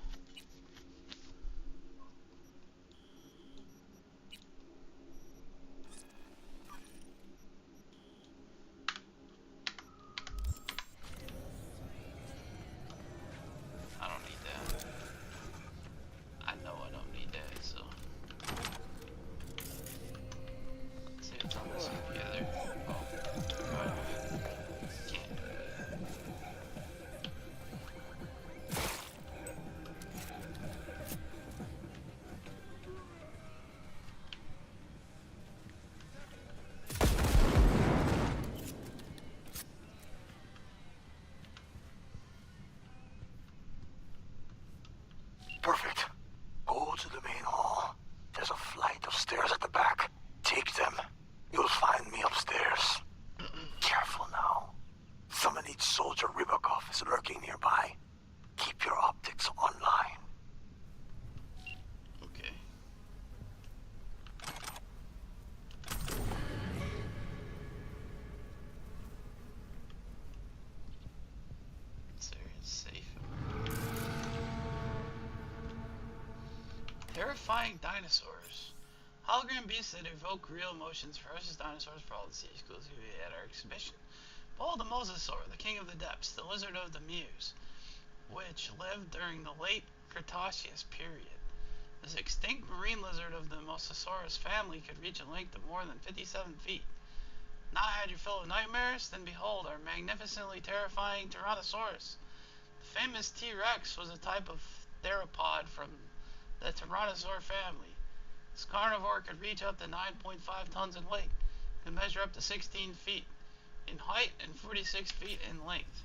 Perfect. Go to the main hall. There's a flight of stairs at the back. Take them. You'll find me upstairs. Careful now. Summon each soldier Rybakov is lurking nearby. Keep your optics online. Okay. This area's safe. Terrifying dinosaurs. Hologram beasts that evoke real emotions, ferocious dinosaurs for all to see exclusively at our exhibition. Behold the Mosasaur, the king of the depths, the lizard of the Meuse, which lived during the late Cretaceous period. This extinct marine lizard of the Mosasaurus family could reach a length of more than 57 feet. Not had your fill of nightmares? Then behold our magnificently terrifying Tyrannosaurus. The famous T-Rex was a type of theropod from the Tyrannosaur family. This carnivore could reach up to 9.5 tons in weight, could measure up to 16 feet in height and 46 feet in length.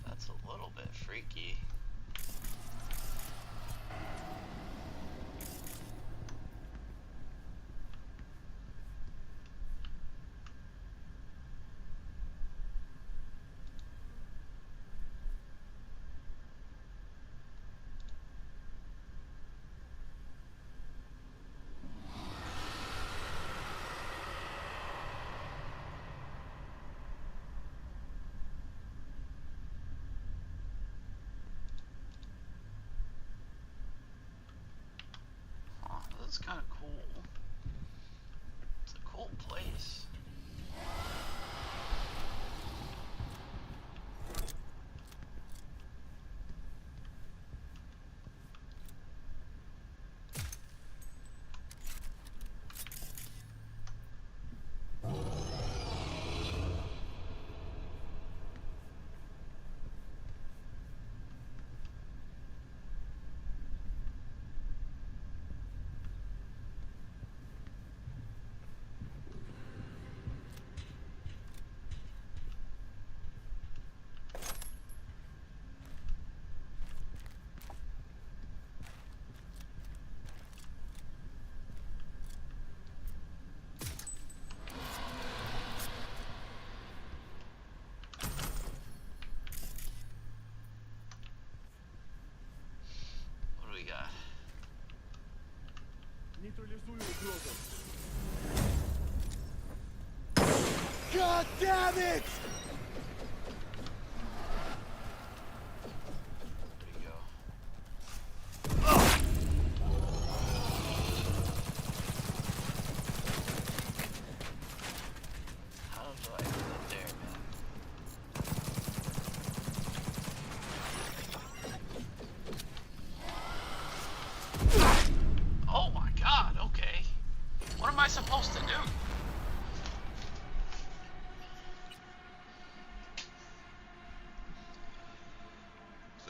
That's a little bit freaky. That's kind of cool. It's a cool place. God damn it! Oh my god, okay. What am I supposed to do?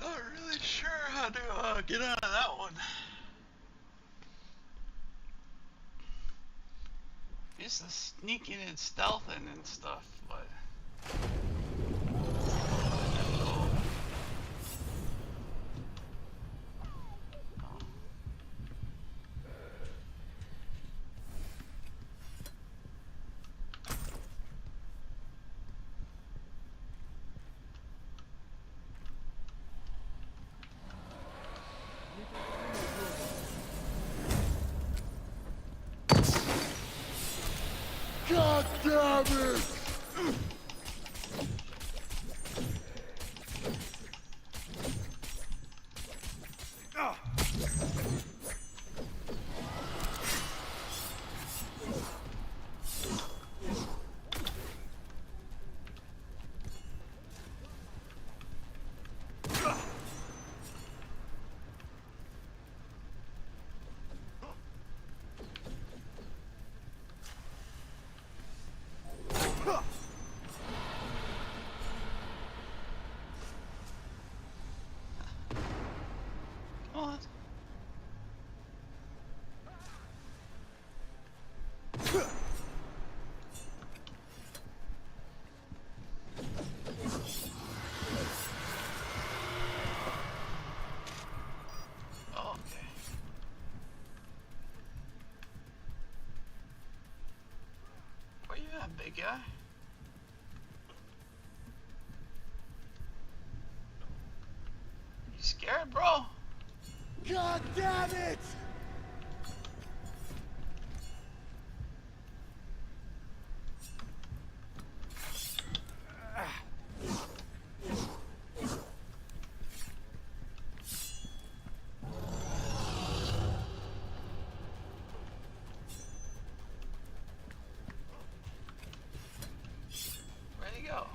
Not really sure how to get out of that one. Used to sneaking and stealthing and stuff, but God damn it! what? Okay. Where you at, big guy? You scared, bro? God damn it! Where'd he go?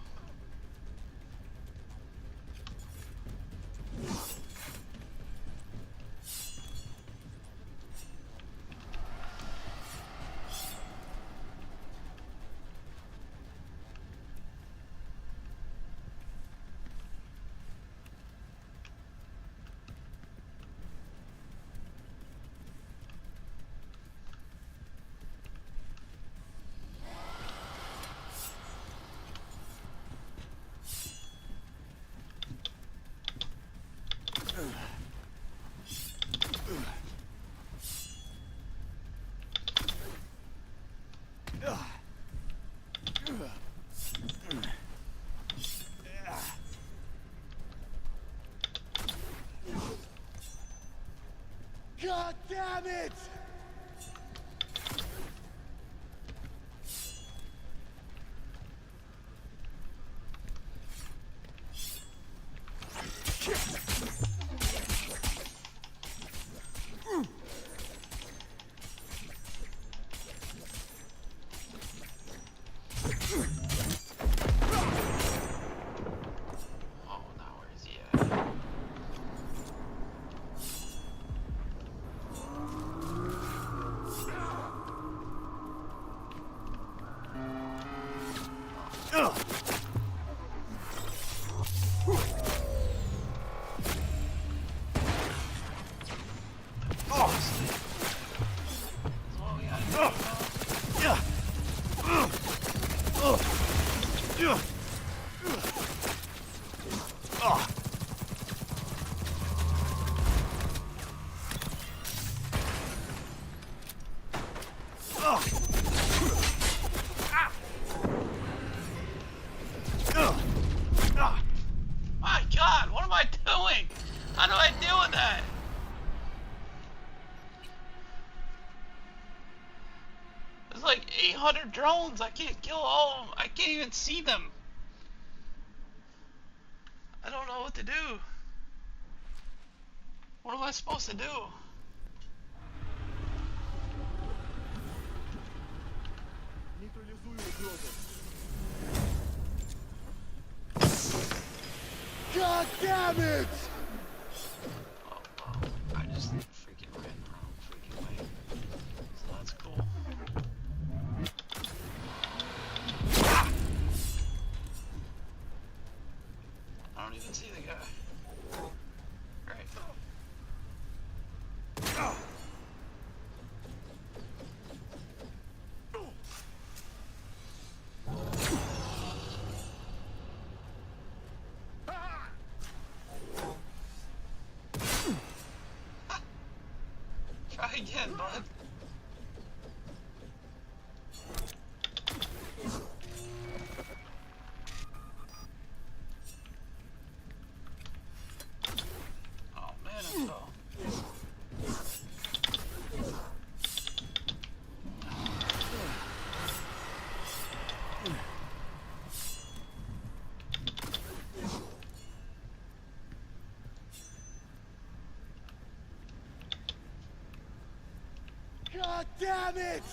God damn it! Oh, now where is he at? My God, what am I doing? How do I deal with that? like 800 drones. I can't kill all of them. I can't even see them. I don't know what to do. What am I supposed to do? God damn it! Oh, well, I just freaking ran the wrong freaking way. So that's cool. I don't even see the guy. Right. Try again, bud. Oh man, I fell. God damn it!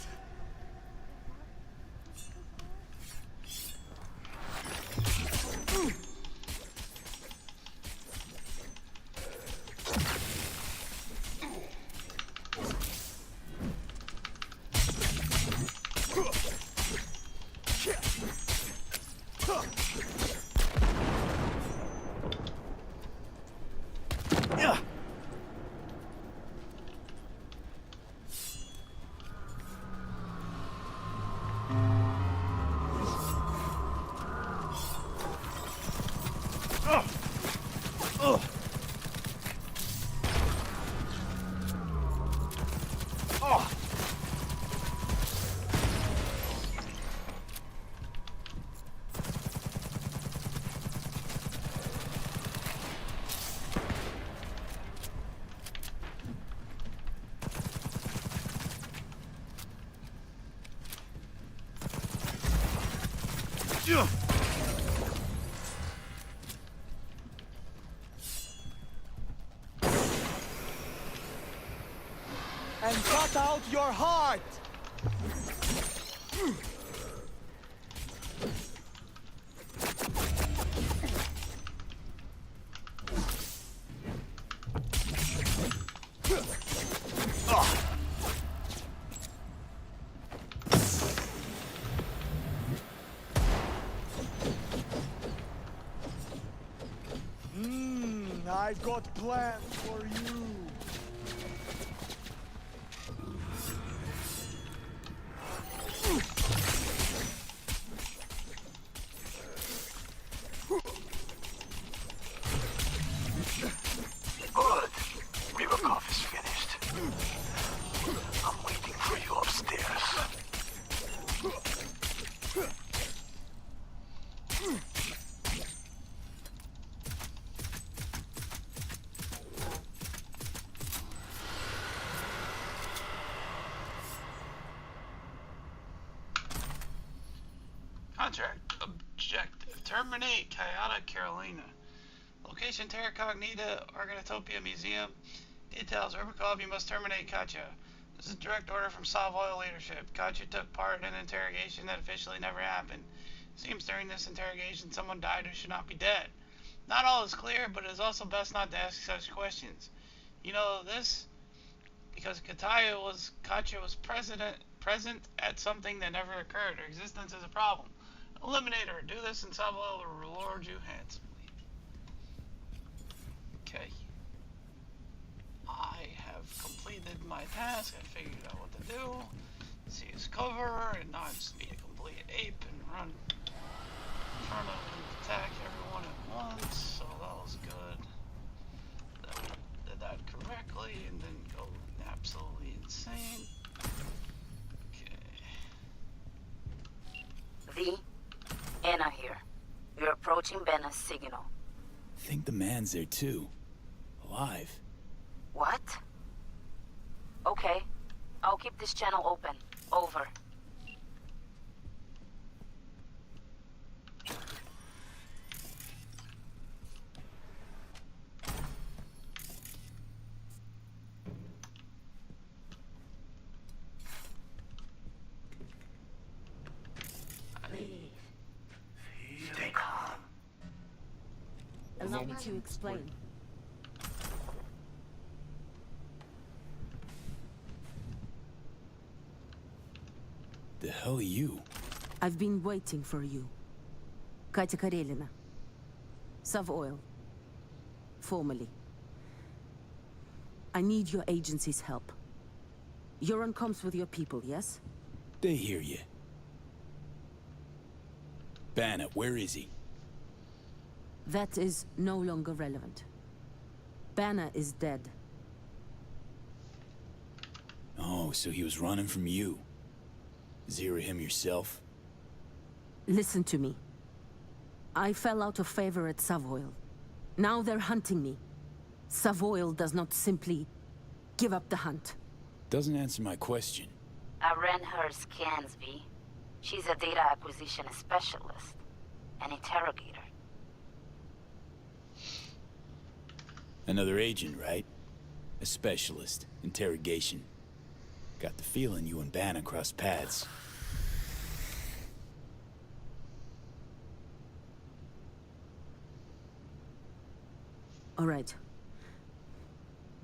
And cut out your heart! I've got plans for you. Good. Rivakov is finished. I'm waiting for you upstairs. Contract objective. Terminate Kayata, Carolina. Location Terra Cognita, Organotopia Museum. Details. Rubikov, you must terminate Katya. This is a direct order from Savoy leadership. Katya took part in an interrogation that officially never happened. Seems during this interrogation someone died who should not be dead. Not all is clear, but it is also best not to ask such questions. You know this because Katya was present at something that never occurred. Her existence is a problem. Eliminate her. Do this and Savoy will reward you handsomely. Okay. I have completed my task. I figured out what to do. See his cover, and now I just need to complete ape and run in front of and attack everyone at once. So that was good. That we did that correctly and didn't go absolutely insane. V, Anna here. You're approaching Benna's signal. Think the man's there too. Alive. What? Okay. I'll keep this channel open. Over. you explain? The hell are you? I've been waiting for you. Katya Karelina. Sav Oil. Formally. I need your agency's help. You're on comms with your people, yes? They hear you. Banner, where is he? That is no longer relevant. Banner is dead. Oh, so he was running from you. Zero him yourself? Listen to me. I fell out of favor at Savoil. Now they're hunting me. Savoil does not simply give up the hunt. Doesn't answer my question. I ran her scans, V. She's a data acquisition specialist. An interrogator. Another agent, right? A specialist. Interrogation. Got the feeling you and Banner crossed paths. All right.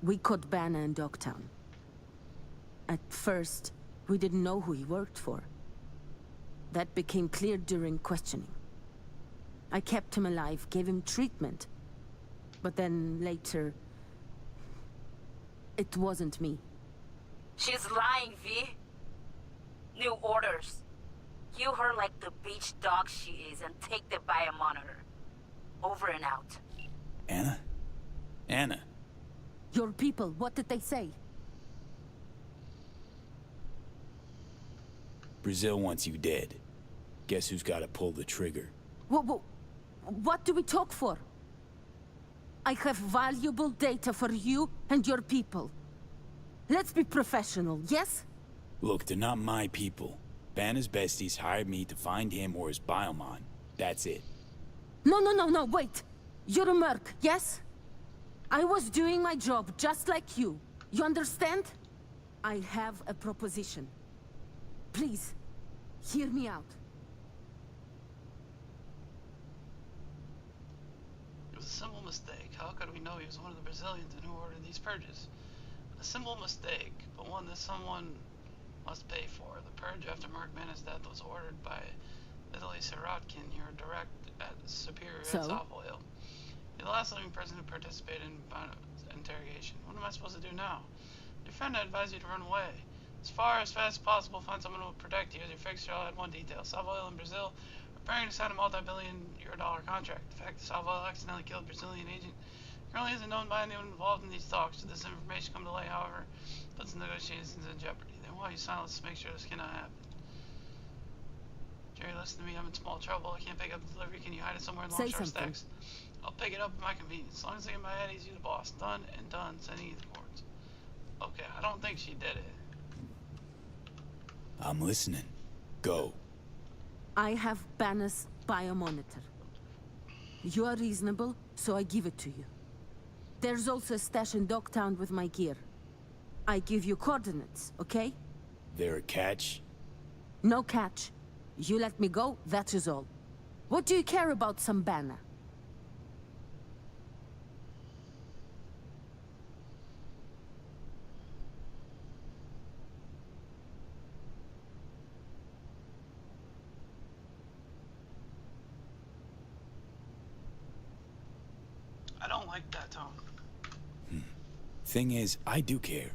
We caught Banner in Dogtown. At first, we didn't know who he worked for. That became clear during questioning. I kept him alive, gave him treatment. But then later... it wasn't me. She's lying, V. New orders. Cue her like the beach dog she is and take the biomonitor. Over and out. Anna? Anna. Your people, what did they say? Brazil wants you dead. Guess who's gotta pull the trigger? What do we talk for? I have valuable data for you and your people. Let's be professional, yes? Look, they're not my people. Banner's besties hired me to find him or his biomon. That's it. No, wait. You're a merc, yes? I was doing my job just like you. You understand? I have a proposition. Please, hear me out. It was a simple mistake. How could we know he was one of the Brazilians and who ordered these purges? A simple mistake, but one that someone must pay for. The purge after Mark Banner's death was ordered by Vitaly Sirotkin, your direct superior at Savoil. You're the last living person who participated in interrogation. What am I supposed to do now? Your friend advised you to run away. As fast as possible, find someone who will protect you. As your fixture, I'll add one detail. Savoil and Brazil are preparing to sign a multi-billion-euro contract. The fact that Savoil accidentally killed a Brazilian agent currently isn't known by anyone involved in these talks. Should this information come to light, however, puts the negotiations in jeopardy. Then why are you silent to make sure this cannot happen? Jerry, listen to me. I'm in small trouble. I can't pick up the delivery. Can you hide it somewhere in Longshore Stacks? I'll pick it up at my convenience. As long as I get my head, he's you the boss. Done and done. Sending you the cords. Okay, I don't think she did it. I'm listening. Go. I have Banner's biomonitor. You are reasonable, so I give it to you. There's also a stash in Dogtown with my gear. I give you coordinates, okay? There a catch? No catch. You let me go, that is all. What do you care about some Banner? I don't like that tone. Thing is, I do care.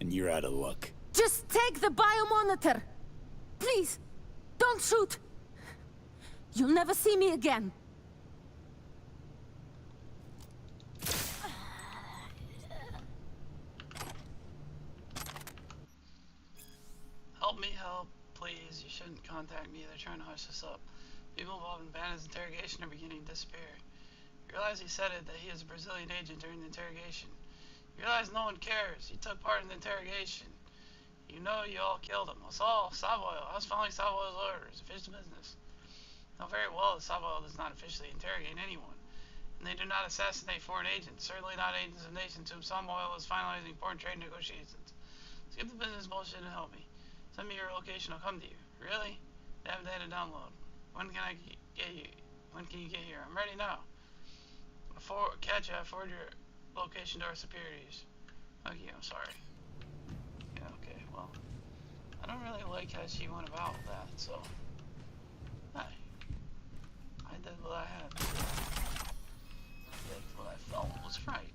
And you're out of luck. Just take the biomonitor! Please, don't shoot! You'll never see me again. Help me help, please. You shouldn't contact me. They're trying to hush us up. People involved in Banner's interrogation are beginning to disappear. You realize he said it, that he is a Brazilian agent during the interrogation. You realize no one cares. He took part in the interrogation. You know you all killed him. Us all. Savoil. I was following Savoil's orders. Official business. Know very well that Savoil does not officially interrogate anyone. And they do not assassinate foreign agents. Certainly not agents of nations whom Savoil is finalizing important trade negotiations. Skip the business bullshit and help me. Send me your location. I'll come to you. Really? They have data download. When can I get you? When can you get here? I'm ready now. Catch, I forward your location to our superiors. Okay, I'm sorry. Yeah, okay, well. I don't really like how she went about that, so. Hey. I did what I had to do. I did what I felt was right.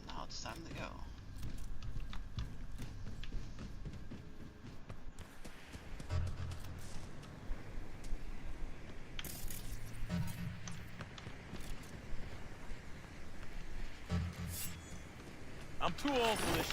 Now it's time to go. I'm too old for this.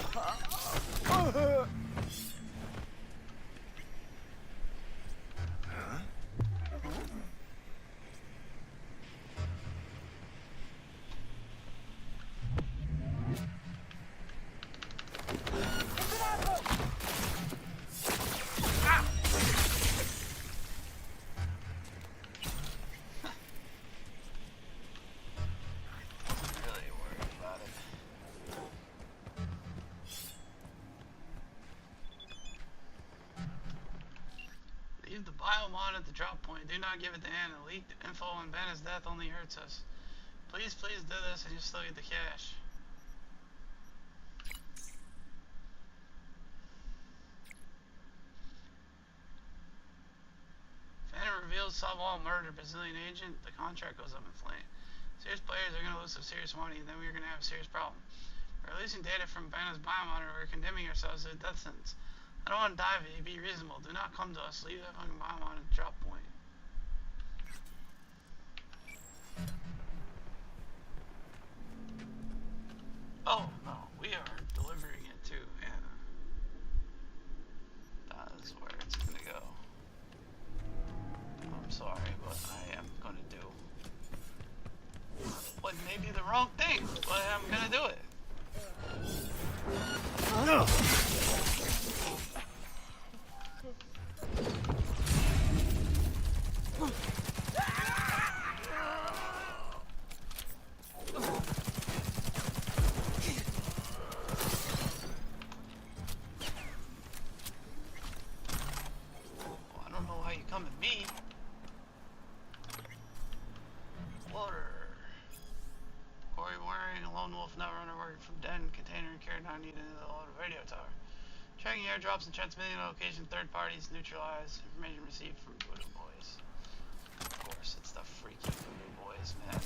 Really worried about it. Leave the biomod at the drop point. Do not give it to Anna. Leaked info on Ben's death only hurts us. Please do this and you still get the cash. Phantom reveals Sabal murder Brazilian agent. The contract goes up in flame. Serious players are going to lose some serious money, and then we're going to have a serious problem. We're releasing data from Banner's biomonitor. We're condemning ourselves to a death sentence. I don't want to die, but be reasonable. Do not come to us. Leave that fucking biomonitor at the drop point. Oh, no. We are delivering it to Anna. That is where it's going to go. I'm sorry, but I am going to do what may be the wrong thing, but I'm going to do it. Well, I don't know how you come at me. Water. Corey wearing a lone wolf never runner working from den container and carried on needed into the old radio tower. Tracking airdrops and transmitting location third parties neutralized. Information received from Voodoo Boys. Of course, it's the freaky Voodoo Boys, man.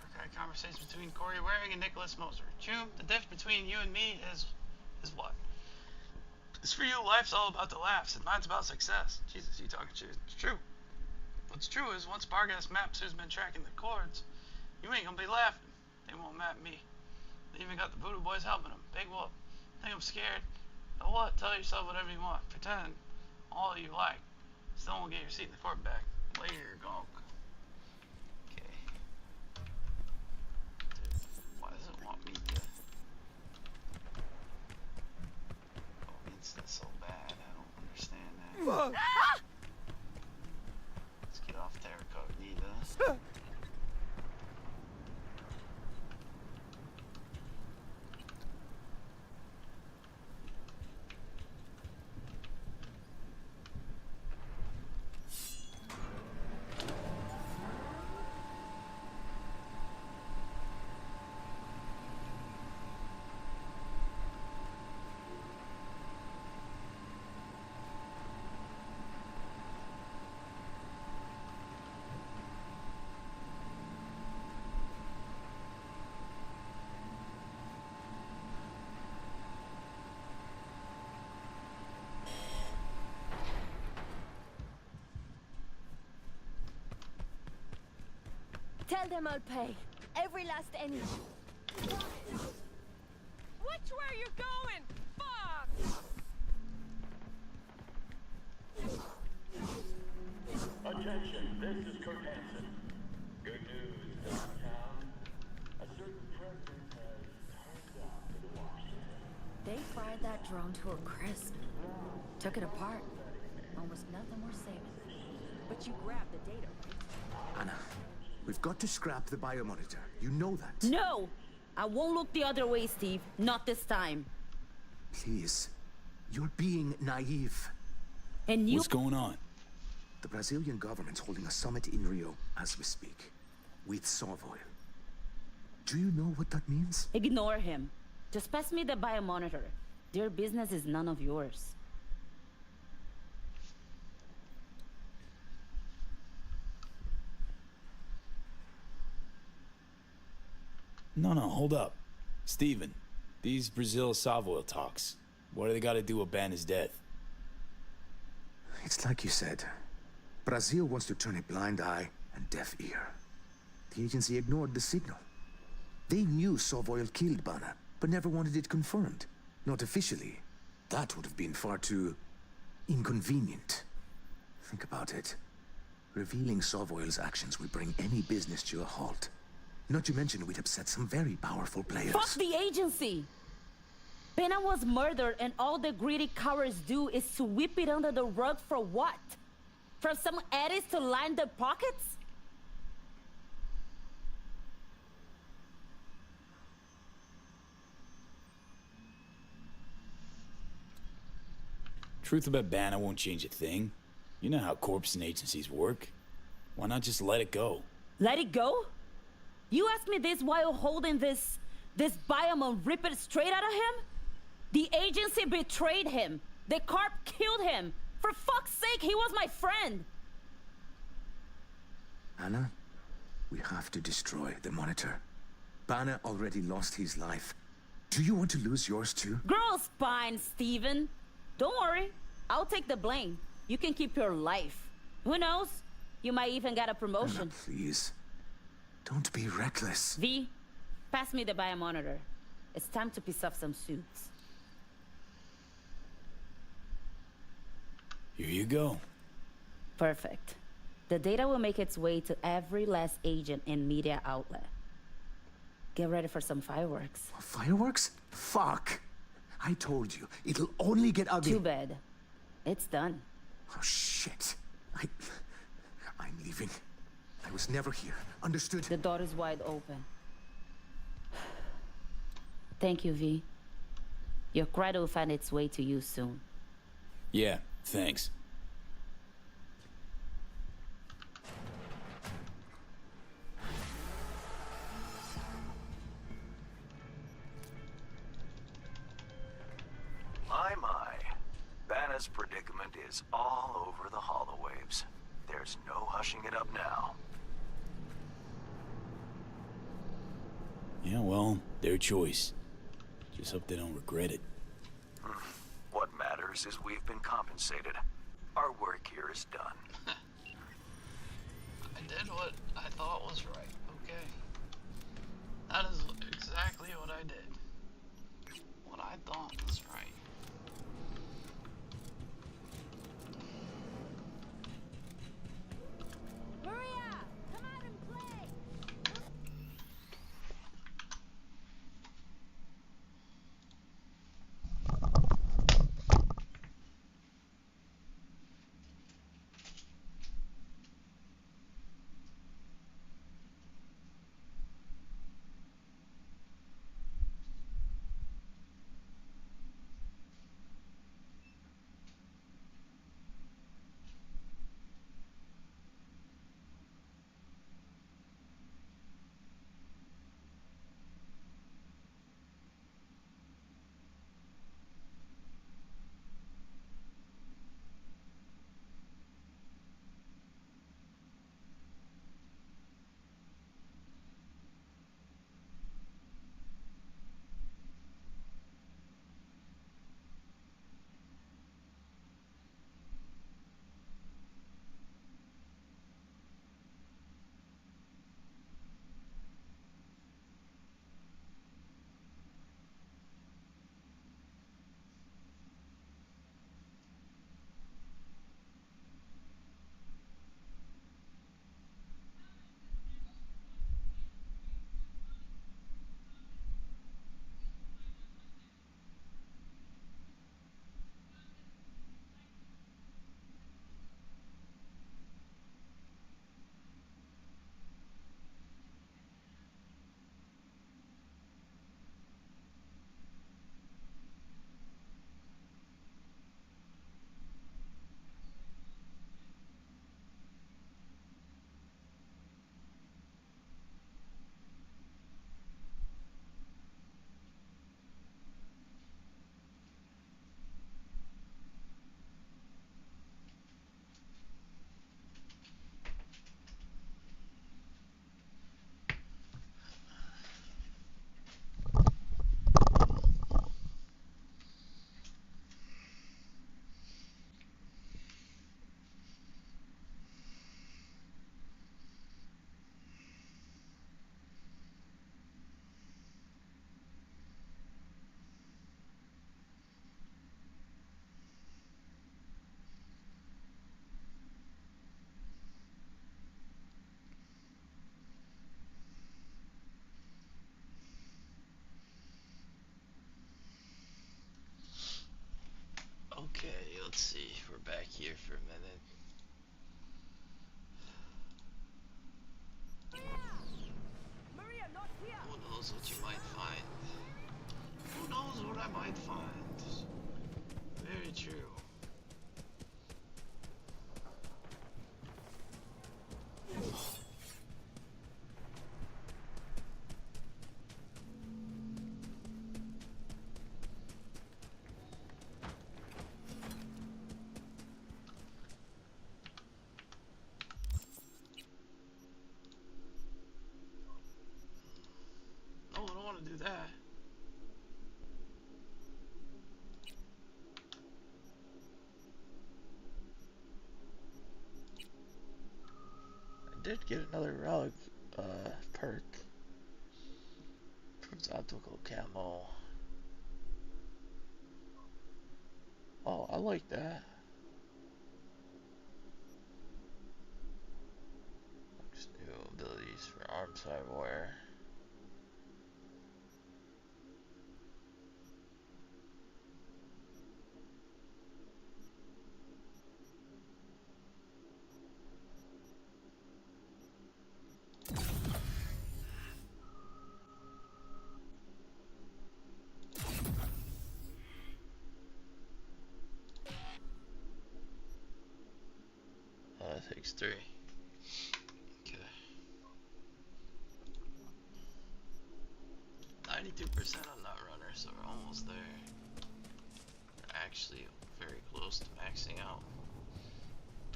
Archive conversation between Corey Waring and Nicholas Moser. Choom, the diff between you and me is what? It's for you, life's all about the laughs, and mine's about success. Jesus, you talking shit. It's true. What's true is once Bargas maps who's been tracking the chords, you ain't gonna be laughing. They won't map me. They even got the Voodoo Boys helping them. Big whoop. Think I'm scared? Know what? Tell yourself whatever you want. Pretend all you like. Still won't get your seat in the court back. Later, gonk. Okay. Dude, why does it want me to... Oh, it's that so bad. I don't understand that. Let's get off Terra Cognita. Tell them I'll pay. Every last penny. Watch where you're going! Fuck! Attention, this is Kurt Hansen. Good news, Dogtown. A certain president has turned up in Washington. They fried that drone to a crisp. Took it apart. Almost nothing worth saving. But you grabbed the data, right? Anna, we've got to scrap the biomonitor. You know that. No! I won't look the other way, Steve. Not this time. Please. You're being naive. And you— What's going on? The Brazilian government's holding a summit in Rio as we speak. With Savoy. Do you know what that means? Ignore him. Just pass me the biomonitor. Their business is none of yours. No, hold up. Steven, these Brazil-Savoy talks, what do they got to do with Banner's death? It's like you said. Brazil wants to turn a blind eye and deaf ear. The agency ignored the signal. They knew Savoy killed Banner, but never wanted it confirmed. Not officially. That would have been far too inconvenient. Think about it. Revealing Savoy's actions will bring any business to a halt. Not to mention we'd upset some very powerful players. Fuck the agency! Pena was murdered and all the greedy cowards do is sweep it under the rug for what? For some eddies to line their pockets? Truth about Banner won't change a thing. You know how corps and agencies work. Why not just let it go? Let it go? You asked me this while holding this biome and rip it straight out of him? The agency betrayed him. The Corp killed him. For fuck's sake, he was my friend. Anna, we have to destroy the monitor. Banner already lost his life. Do you want to lose yours too? Girl's fine, Steven. Don't worry. I'll take the blame. You can keep your life. Who knows? You might even get a promotion. Anna, please. Don't be reckless. V, pass me the biomonitor. It's time to piece off some suits. Here you go. Perfect. The data will make its way to every last agent and media outlet. Get ready for some fireworks. Fireworks? Fuck! I told you, it'll only get ugly. Too bad. It's done. Oh, shit. I'm leaving. I was never here. Understood? The door is wide open. Thank you, V. Your credit will find its way to you soon. Yeah, thanks. My. Banner's predicament is all over the holowaves. There's no hushing it up now. Yeah, well, their choice. Just hope they don't regret it. What matters is we've been compensated. Our work here is done. I did what I thought was right, okay? That is exactly what I did. What I thought was right. Maria, come out and play. let's see. We're back here for a minute. Maria, not here. Who knows what you might find? Who knows what I might find? Very true. No, I don't want to do that. I did get another relic perk. Proves optical camo. Oh, I like that. Looks new abilities for arm cyberware. That takes 3. Okay. 92% on that runner, so we're almost there. We're actually very close to maxing out.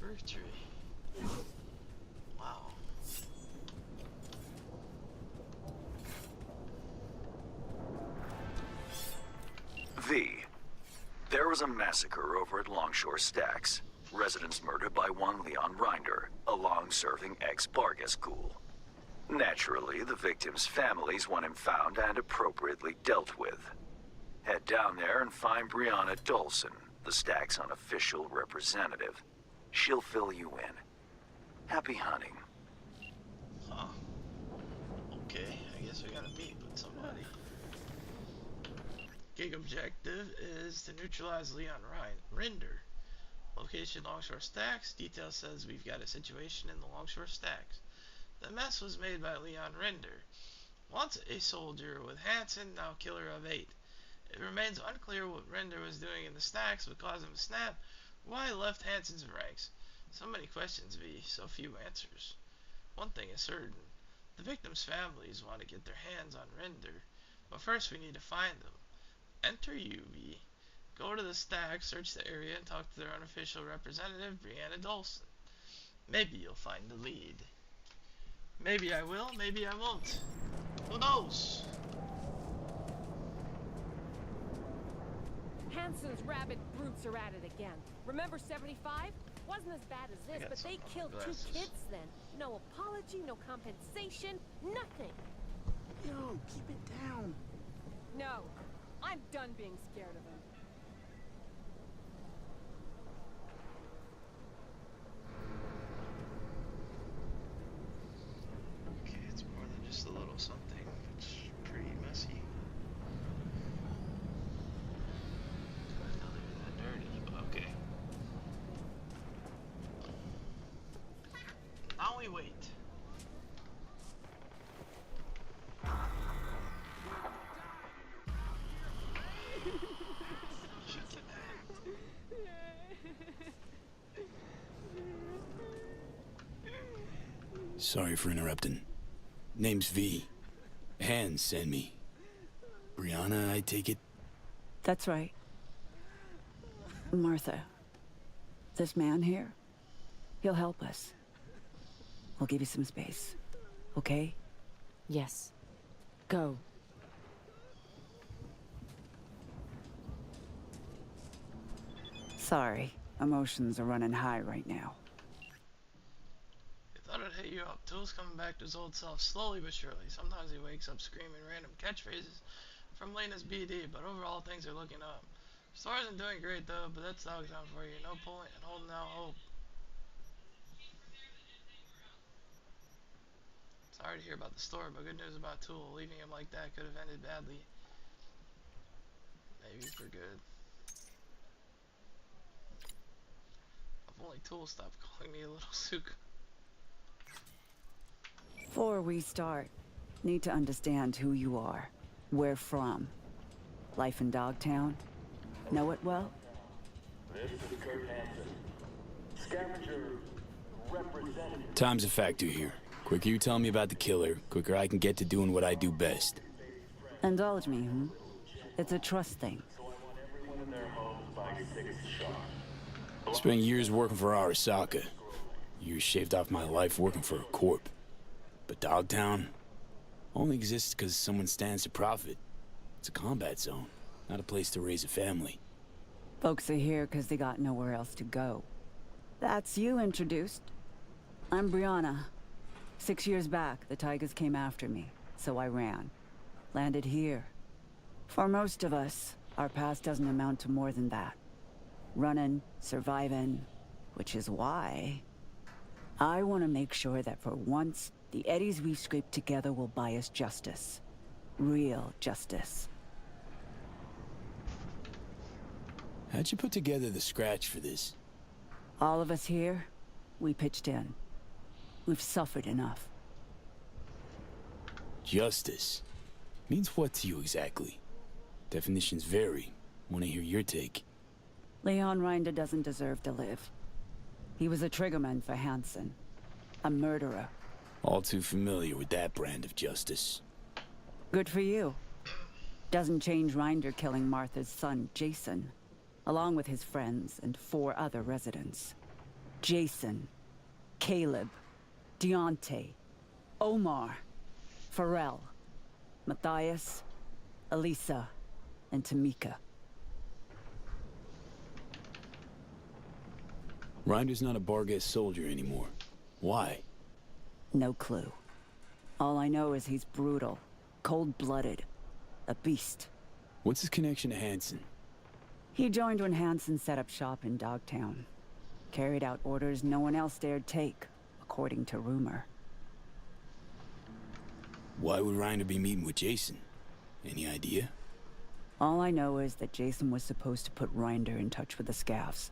Birth tree. Wow. V. There was a massacre over at Longshore Stacks. Residents murdered by one Leon Rinder, a long-serving ex-Bargas ghoul. Naturally, the victims' families want him found and appropriately dealt with. Head down there and find Brianna Dolson, the Stacks' unofficial representative. She'll fill you in. Happy hunting. Huh. Okay, I guess we gotta meet with somebody. Gig objective is to neutralize Leon Rinder. Location Longshore Stacks. Detail says we've got a situation in the Longshore Stacks. The mess was made by Leon Rinder. Once a soldier with Hansen, now killer of 8. It remains unclear what Rinder was doing in the Stacks would cause him to snap, or why he left Hansen's ranks. So many questions, V, so few answers. One thing is certain. The victims' families want to get their hands on Rinder, but first we need to find them. Enter UV. Go to the stack, search the area, and talk to their unofficial representative, Brianna Dolson. Maybe you'll find the lead. Maybe I will, maybe I won't. Who knows? Hansen's rabid brutes are at it again. Remember 75? Wasn't as bad as this, but they killed 2 kids then. No apology, no compensation, nothing. Yo, keep it down. No, I'm done being scared of him. Okay, it's more than just a little something. It's pretty messy. I didn't know they were that dirty, but okay. Now we wait. Sorry for interrupting. Name's V. Hans sent me. Brianna, I take it? That's right. Martha, this man here, he'll help us. We'll give you some space, okay? Yes. Go. Sorry, emotions are running high right now. Thought it'd hit you up. Tool's coming back to his old self slowly but surely. Sometimes he wakes up screaming random catchphrases from Lena's BD, but overall things are looking up. Store isn't doing great though, but that's Dogtown for you. No point in holding out hope. Sorry to hear about the store, but good news about Tool. Leaving him like that could have ended badly. Maybe for good. If only Tool stopped calling me a little sook. Before we start, need to understand who you are, where from. Life in Dogtown? Know it well? This is Kurt Hansen, scavenger representative. Time's a factor here. Quicker you tell me about the killer, quicker I can get to doing what I do best. Indulge me, It's a trust thing. So I want everyone in their homes by 6 sharp. Spent years working for Arasaka. Years shaved off my life working for a corp. But Dogtown only exists because someone stands to profit. It's a combat zone, not a place to raise a family. Folks are here because they got nowhere else to go. That's you introduced. I'm Brianna. 6 years back, the Tigers came after me, so I ran. Landed here. For most of us, our past doesn't amount to more than that. Running, surviving, which is why I want to make sure that for once, the eddies we've scraped together will buy us justice. Real justice. How'd you put together the scratch for this? All of us here, we pitched in. We've suffered enough. Justice. Means what to you exactly? Definitions vary. Want to hear your take. Leon Rinder doesn't deserve to live. He was a triggerman for Hansen. A murderer. All too familiar with that brand of justice. Good for you. Doesn't change Rinder killing Martha's son, Jason, along with his friends and 4 other residents. Jason, Caleb, Deontay, Omar, Pharrell, Matthias, Elisa, and Tamika. Rinder's not a Barghest soldier anymore. Why? No clue. All I know is he's brutal, cold-blooded, a beast. What's his connection to Hansen? He joined when Hansen set up shop in Dogtown. Carried out orders no one else dared take, according to rumor. Why would Rinder be meeting with Jason? Any idea? All I know is that Jason was supposed to put Rinder in touch with the scavs.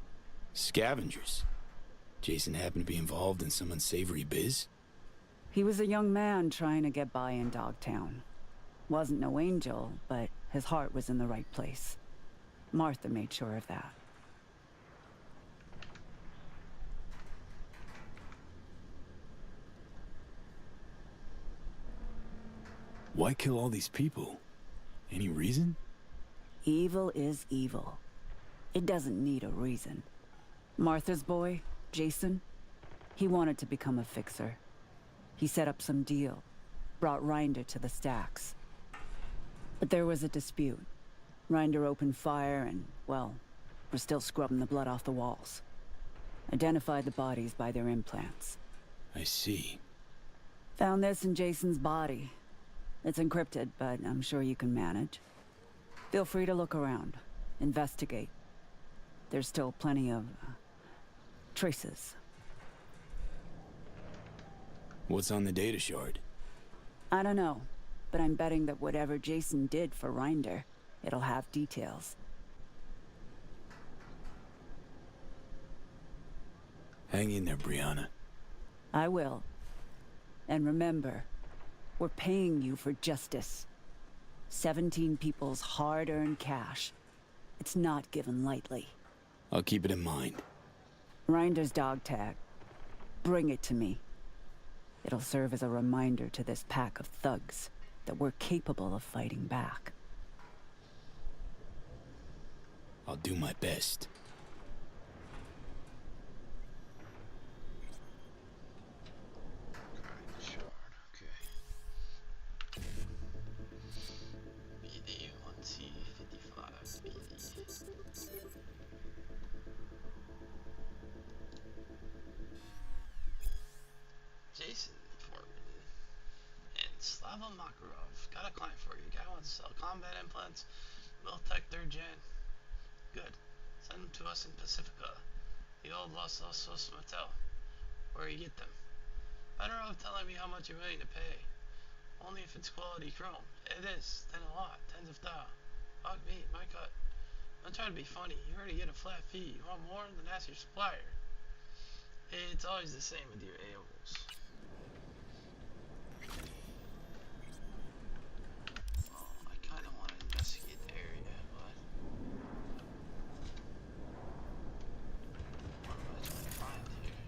Scavengers? Jason happened to be involved in some unsavory biz? He was a young man trying to get by in Dogtown. Wasn't no angel, but his heart was in the right place. Martha made sure of that. Why kill all these people? Any reason? Evil is evil. It doesn't need a reason. Martha's boy, Jason, he wanted to become a fixer. He set up some deal, brought Rinder to the stacks. But there was a dispute. Rinder opened fire and, well, we're still scrubbing the blood off the walls. Identified the bodies by their implants. I see. Found this in Jason's body. It's encrypted, but I'm sure you can manage. Feel free to look around. Investigate. There's still plenty of traces. What's on the data shard? I don't know, but I'm betting that whatever Jason did for Rinder, it'll have details. Hang in there, Brianna. I will. And remember, we're paying you for justice. 17 people's hard-earned cash. It's not given lightly. I'll keep it in mind. Rinder's dog tag. Bring it to me. It'll serve as a reminder to this pack of thugs that we're capable of fighting back. I'll do my best. Jason Foreman and Slava Makarov. Got a client for you. Guy wants to sell combat implants. Miltech 3rd gen. Good. Send them to us in Pacifica. The old Los Osos Motel. Where you get them. Better off telling me how much you're willing to pay. Only if it's quality chrome. It is. Then a lot. Tens of thou. Fuck me. My cut. Don't try to be funny. You already get a flat fee. You want more? Then ask your supplier. It's always the same with your AOs. Oh, I kind of want to investigate the area, but what am I trying to find here?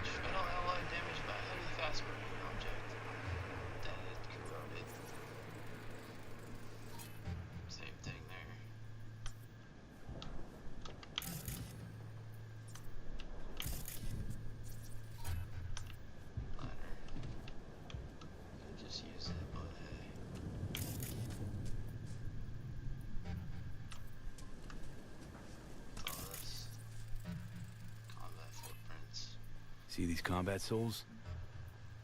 Shuttle alloy damaged by a heavy fast-moving object. Dented, corroded. Same thing there. Ladder. Could just use it, but hey. Oh, that's combat footprints. See these combat souls?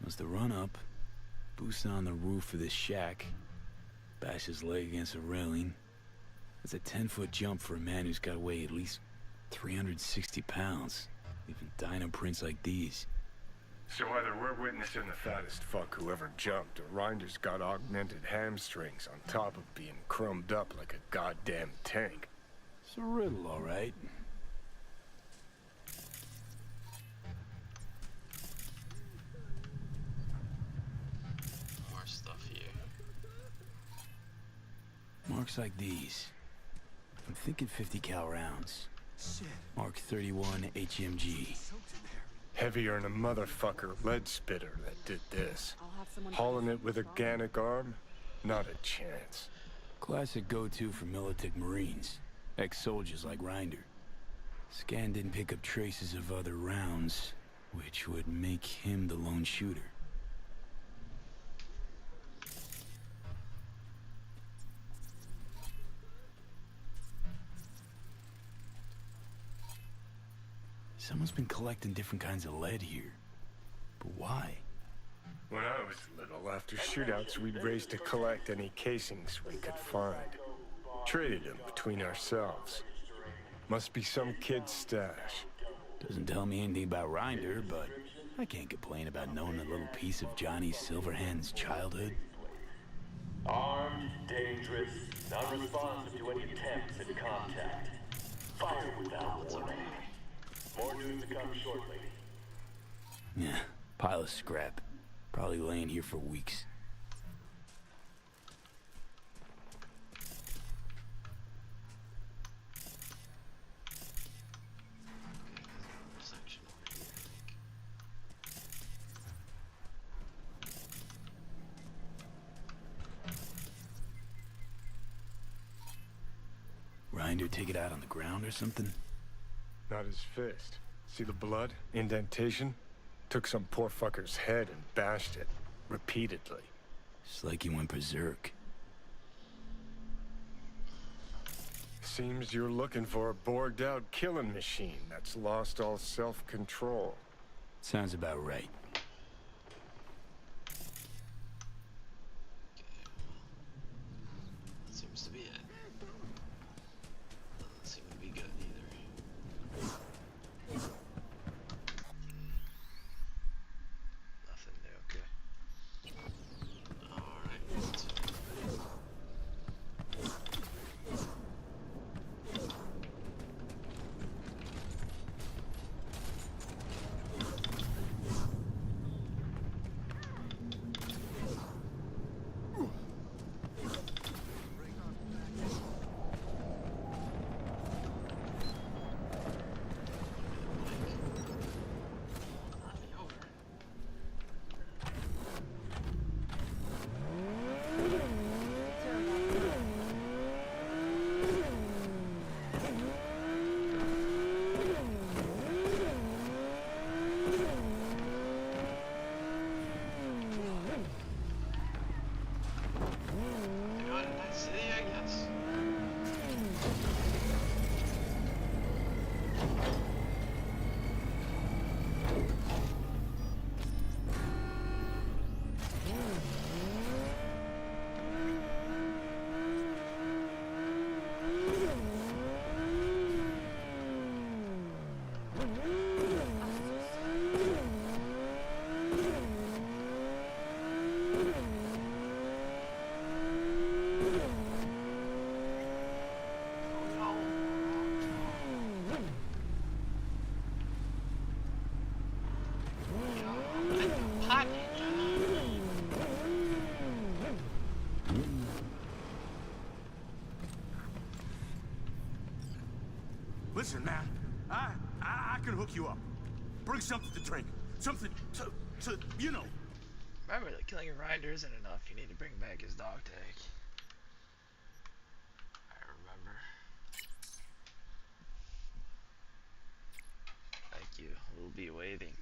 Must have run up, boosted on the roof of this shack, bash his leg against a railing. That's a 10-foot jump for a man who's got to weigh at least 360 pounds. Even dino prints like these. So either we're witnessing the fattest fuck who ever jumped, or Rinder's got augmented hamstrings on top of being crumbed up like a goddamn tank. It's a riddle, all right. More stuff here. Marks like these. I'm thinking 50 cal rounds. Shit. Mark 31 HMG. Heavier than a motherfucker lead spitter that did this. I'll have someone Hauling it with a Ganic arm? Not a chance. Classic go-to for Militic Marines. Ex-soldiers like Rinder. Scan didn't pick up traces of other rounds, which would make him the lone shooter. Someone's been collecting different kinds of lead here. But why? When I was little, after shootouts, we'd race to collect any casings we could find. Traded them between ourselves. Must be some kid's stash. Doesn't tell me anything about Rinder, but I can't complain about knowing a little piece of Johnny Silverhand's childhood. Armed, dangerous, non-responsive to any attempts at contact. Fire without warning. More news to come shortly. Yeah, pile of scrap. Probably laying here for weeks. Section over here, I think. Rinder take it out on the ground or something? Not his fist. See the blood? Indentation? Took some poor fucker's head and bashed it. Repeatedly. It's like he went berserk. Seems you're looking for a bored-out killing machine that's lost all self-control. Sounds about right. That seems to be it. Doesn't seem to be good either. Nothing there, okay. Alright. Listen, man. I can hook you up. Bring something to drink. Something to you know. Remember that killing a rider isn't enough. You need to bring back his dog tag. I remember. Thank you. We'll be waiting.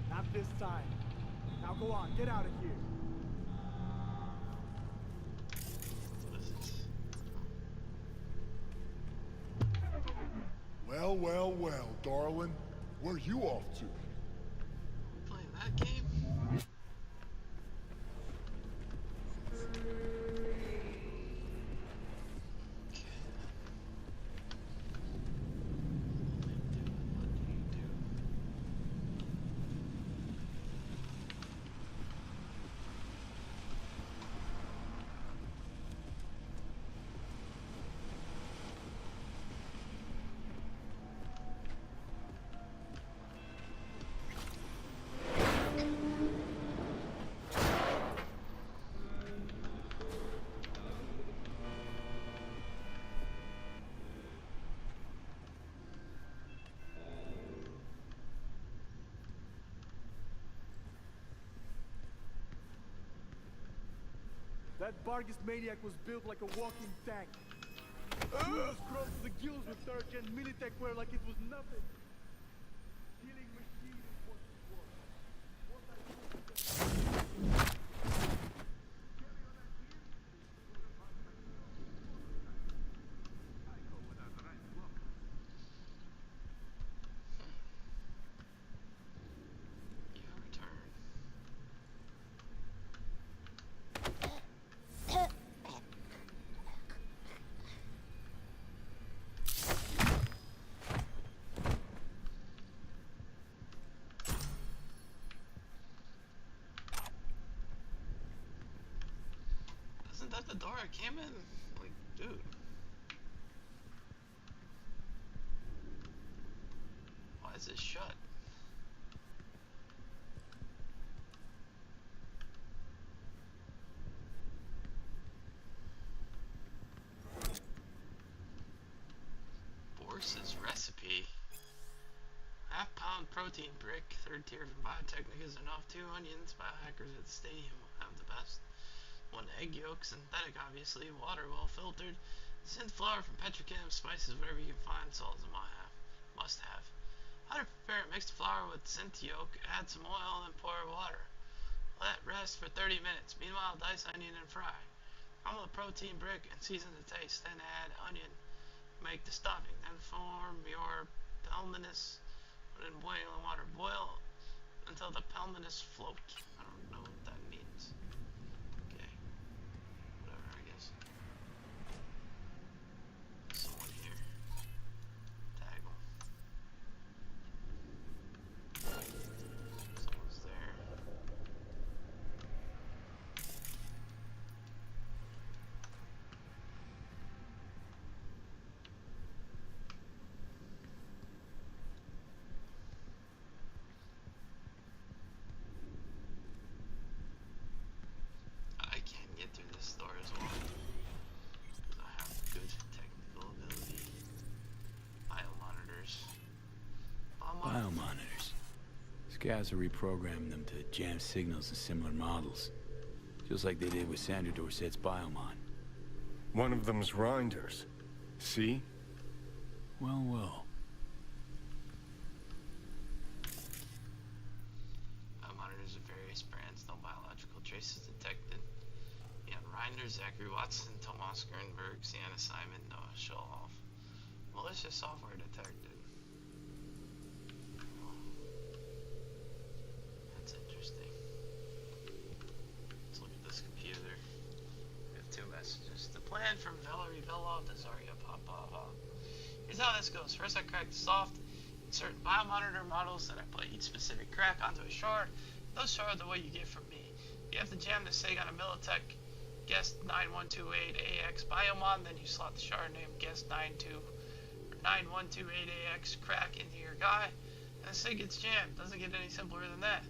Not this time. Now go on, get out of here. Well, well, well, darling. Where you off to? Playing that game? That Vargas maniac was built like a walking tank. Scrubbed to the gills with Turk and Militech wear like it was nothing. Killing machine is what it was. Isn't that the door I came in? Like, dude. Why is it shut? Boris's recipe. Half-pound protein brick, third tier from Biotechnica is enough. 2 onions, biohackers at the stadium will have the best. 1 egg yolk, synthetic obviously, water well filtered, synth flour from petrochem, spices, whatever you can find, salt is a must have. How to prepare it: mix the flour with synth yolk, add some oil, and pour water. Let rest for 30 minutes. Meanwhile, dice onion and fry. Crumble the protein brick and season to taste, then add onion. Make the stuffing, then form your pelmenis. Put in boiling water. Boil until the pelmenis float. I don't know what that means. Okay. Whatever, I guess. Someone here. Tag him. Someone's there. I can't get through this door as well. I have good technical ability. Biomonitors. Biomonitors. These guys are reprogramming them to jam signals in similar models. Just like they did with Sandra Dorsett's Biomon. One of them's Reinders. See? Well, well. Biomonitors of various brands, no biological traces detected. Ian Reiner, Zachary Watson, Tomas Gernberg, Sienna Simon, Noah Schulhoff. Malicious software detected. That's interesting. Let's look at this computer. We have 2 messages. The plan from Valerie Belov to Zarya Popova. Here's how this goes. First I crack the soft in certain biomonitor models, then I put each specific crack onto a shard. Those shards are what you get from me. You have to jam the SIG on a Militech Guest 9128AX Biomon, then you slot the shard name Guest 9128AX crack into your guy, And SIG gets jammed. Doesn't get any simpler than that.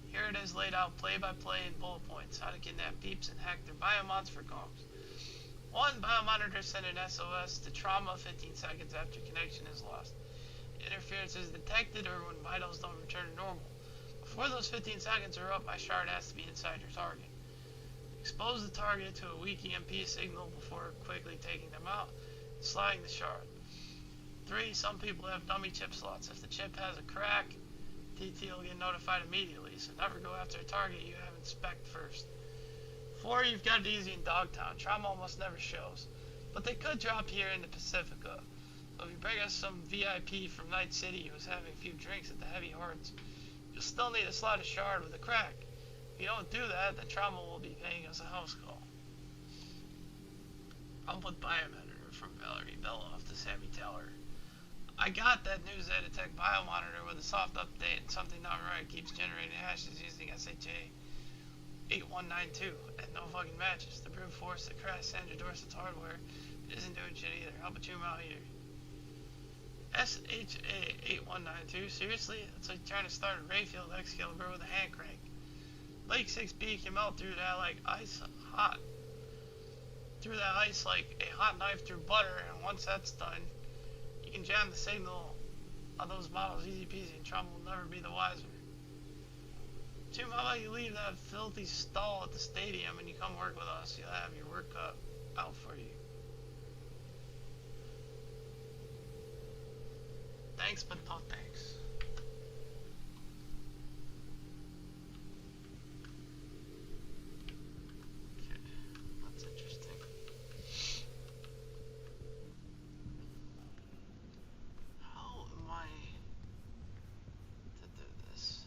Here it is laid out play by play in bullet points. How to kidnap peeps and hack their biomods for comms. One biomonitor sent an SOS to trauma 15 seconds after connection is lost. Interference is detected or when vitals don't return to normal. Before those 15 seconds are up, my shard has to be inside your target. Expose the target to a weak EMP signal before quickly taking them out and sliding the shard. 3. Some people have dummy chip slots. If the chip has a crack, TT will get notified immediately, so never go after a target you haven't spec'd first. 4. You've got it easy in Dogtown. Trauma almost never shows, but they could drop here in the Pacifica. So if you bring us some VIP from Night City who's having a few drinks at the Heavy Hordes, you'll still need to slide a shard with a crack. If you don't do that, then Trauma will be paying us a house call. I'll put Biomonitor from Valerie Beloff to Sammy Taylor. I got that new Zetatech Biomonitor with a soft update and something not right keeps generating hashes using SHA 8192 and no fucking matches. The brute force that crashed Sandra Dorsett's hardware isn't doing shit either. How about you out here? SHA 8192? Seriously? It's like trying to start a Rayfield Excalibur with a hand crank. Lake 6B can melt through that like ice hot. Through that ice like a hot knife through butter, and once that's done, you can jam the signal of those models easy peasy and Trauma will never be the wiser. 2, how about you leave that filthy stall at the stadium and you come work with us? You'll have your work cut out for you. Thanks, but no thanks. Okay, that's interesting. How am I to do this?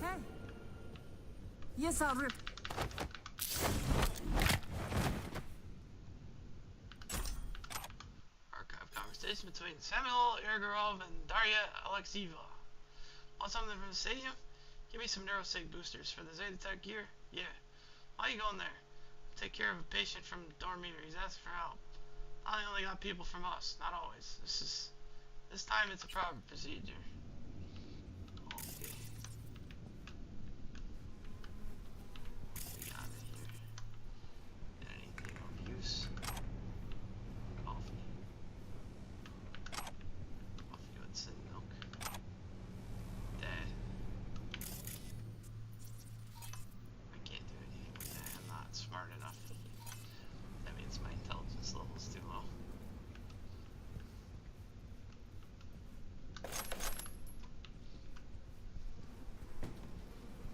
Hey. Yes, I'll rip. Archive conversation between Samuel Irgorov and Darya Alexieva. Want something from the stadium? Give me some neurosig boosters for the Zetatech gear? Yeah. Why are you going there? Take care of a patient from Dormir. He's asking for help. I only got people from us, not always. This time it's a proper procedure. Okay. What we got in here? Anything of use? Coffee. Coffee with some milk. Dad. I can't do anything with that. I'm not smart enough. That means my intelligence level is too low.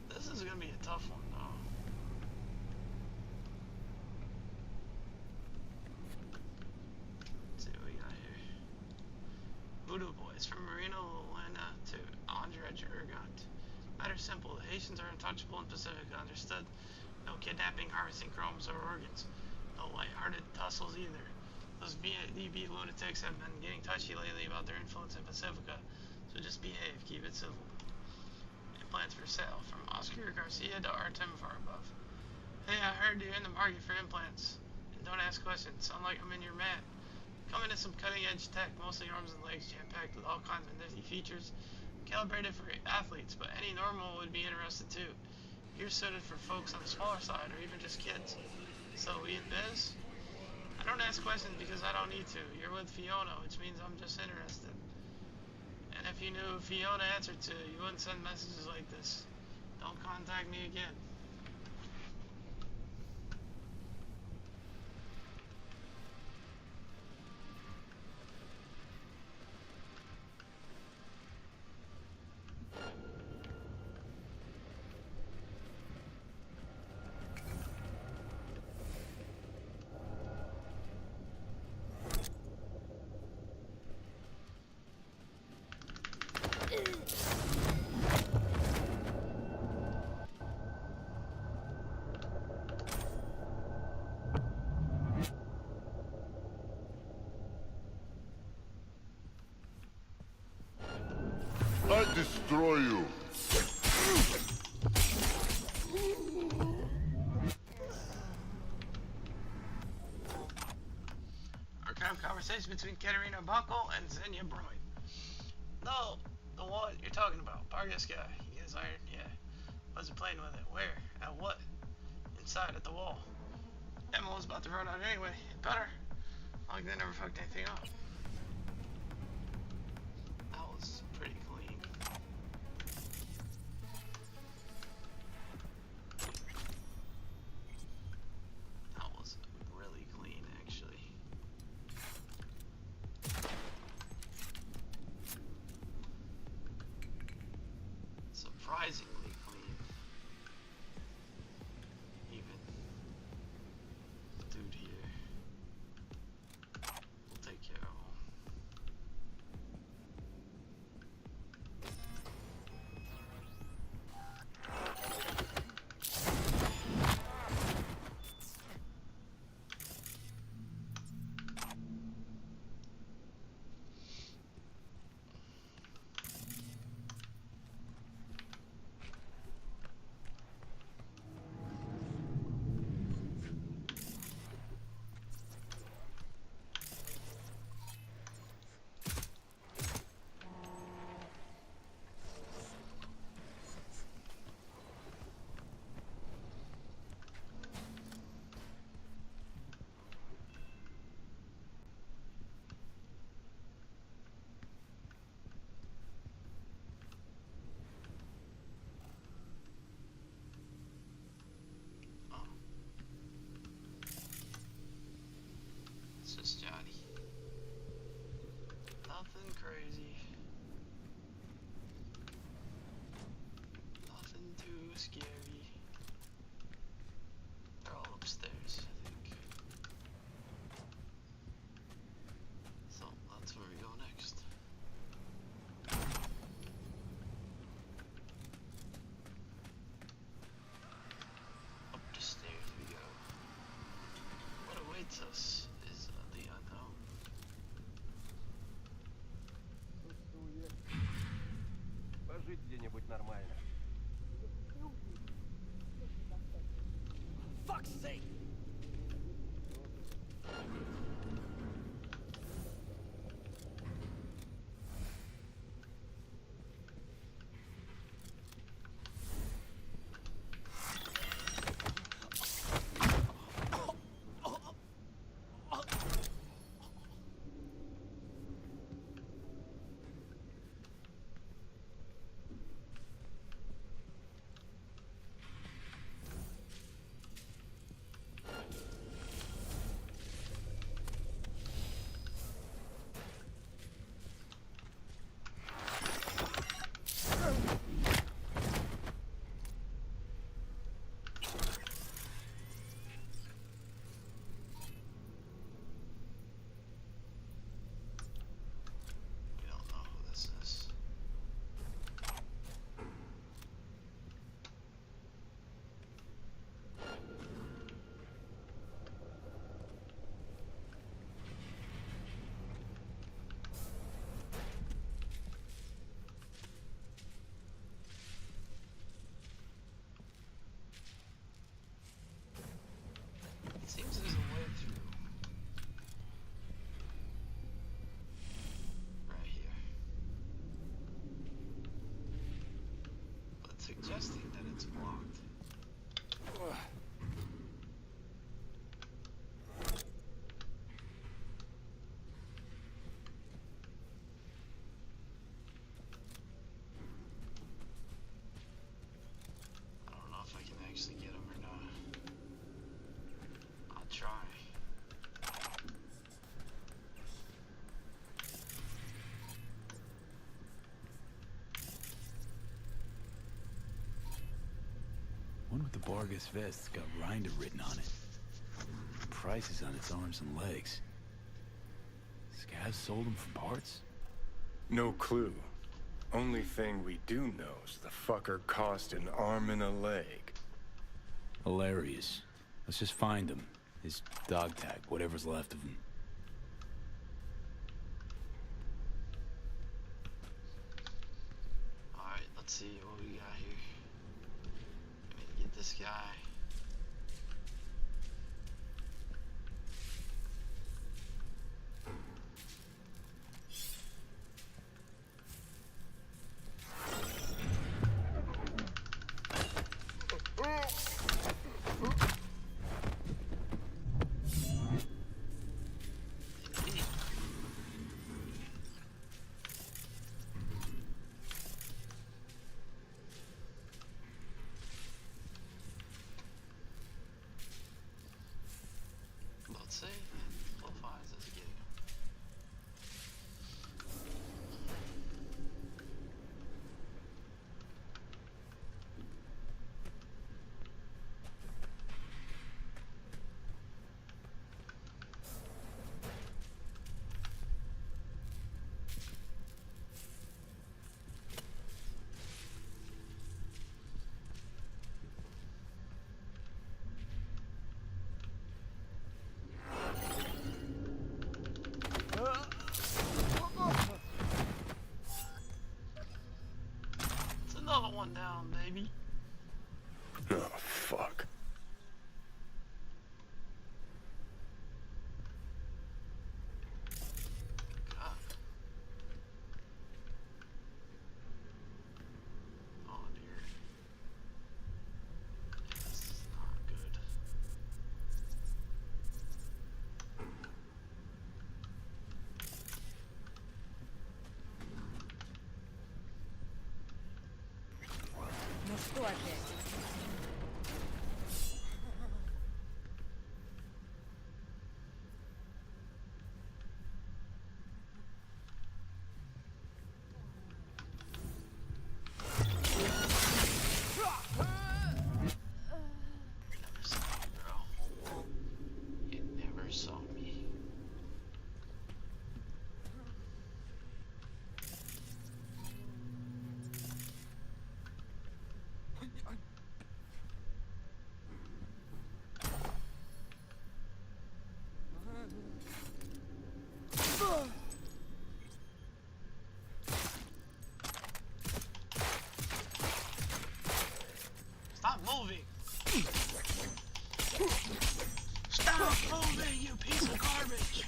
This is gonna be a tough one, though. Let's see what we got here. Voodoo Boys from Marina Luna to Andrej Urgant. Matter simple. The Haitians are untouchable in Pacifica. Understood? No kidnapping, harvesting chromes or organs. No light-hearted tussles either. Those VDB lunatics have been getting touchy lately about their influence in Pacifica, so just behave. Keep it civil. Implants for sale, from Oscar Garcia to Artem Varbov. Hey, I heard you're in the market for implants. And don't ask questions. Sound like I'm in your man. Come into some cutting-edge tech, mostly arms and legs, jam-packed with all kinds of nifty features. Calibrated for athletes, but any normal would be interested too. You're suited for folks on the smaller side, or even just kids. So, we in biz? I don't ask questions because I don't need to. You're with Fiona, which means I'm just interested. And if you knew Fiona answered to, you wouldn't send messages like this. Don't contact me again. I destroy you. Archive conversation between Katerina Buckle and Xenia Broyd. No, the one you're talking about. Vargas guy. He has iron, yeah. Was it playing with it? Where? At what? Inside at the wall. Emma was about to run out anyway. Better. Like they never fucked anything up. That was pretty clean. That was really clean, actually. Surprisingly clean. Even. Dude here. We'll take care of him. It's just Johnny. Nothing crazy. Nothing too scary. They're all upstairs, I think. So that's where we go next. Up the stairs we go. What awaits us is the unknown. Пожить где-нибудь нормально. Fuck's sake! We don't know who this is. It seems there's a way through. Right here. But suggesting that it's blocked. I don't know if I can actually get him or not. I'll try. One with the Vargas vest's got Rinder written on it. Prices on its arms and legs. Scavs sold them for parts? No clue. Only thing we do know is the fucker cost an arm and a leg. Hilarious. Let's just find him. His dog tag, whatever's left of him. Alright, let's see what we got here. I'm gonna get this guy. going down, baby. Oh, fuck. God. Oh dear. This is not good. Ну что опять? Never saw me, bro. You never saw me. Stop moving! Stop moving, you piece of garbage!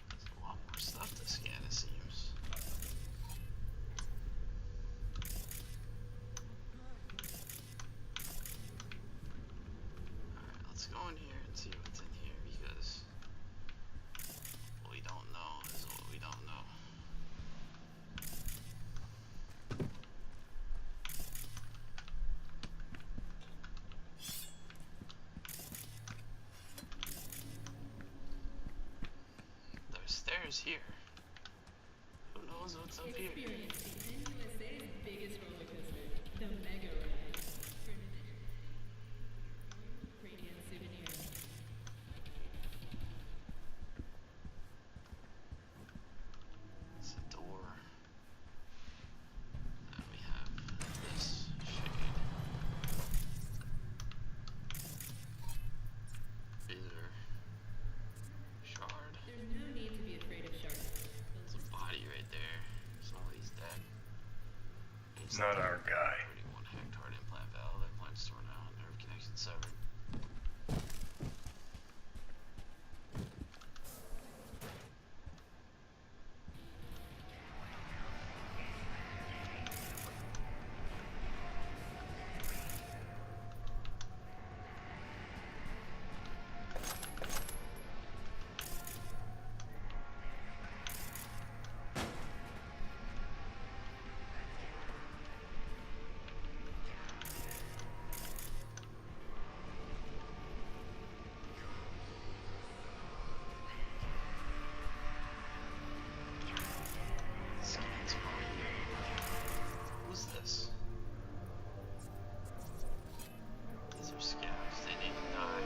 There's a lot more stuff to scan, it seems. Alright, let's go in here and see what's in here, because what we don't know is what we don't know. There's stairs here. Who knows what's up here? It's a door. And we have this shade. These are shard. There's no need to be afraid of sharks. There's a body right there. Somebody's dead. He's Not our guy. 31 hacked heart implant valve, implants torn out, nerve connection severed. Scans who's this? These are scabs, they need to die.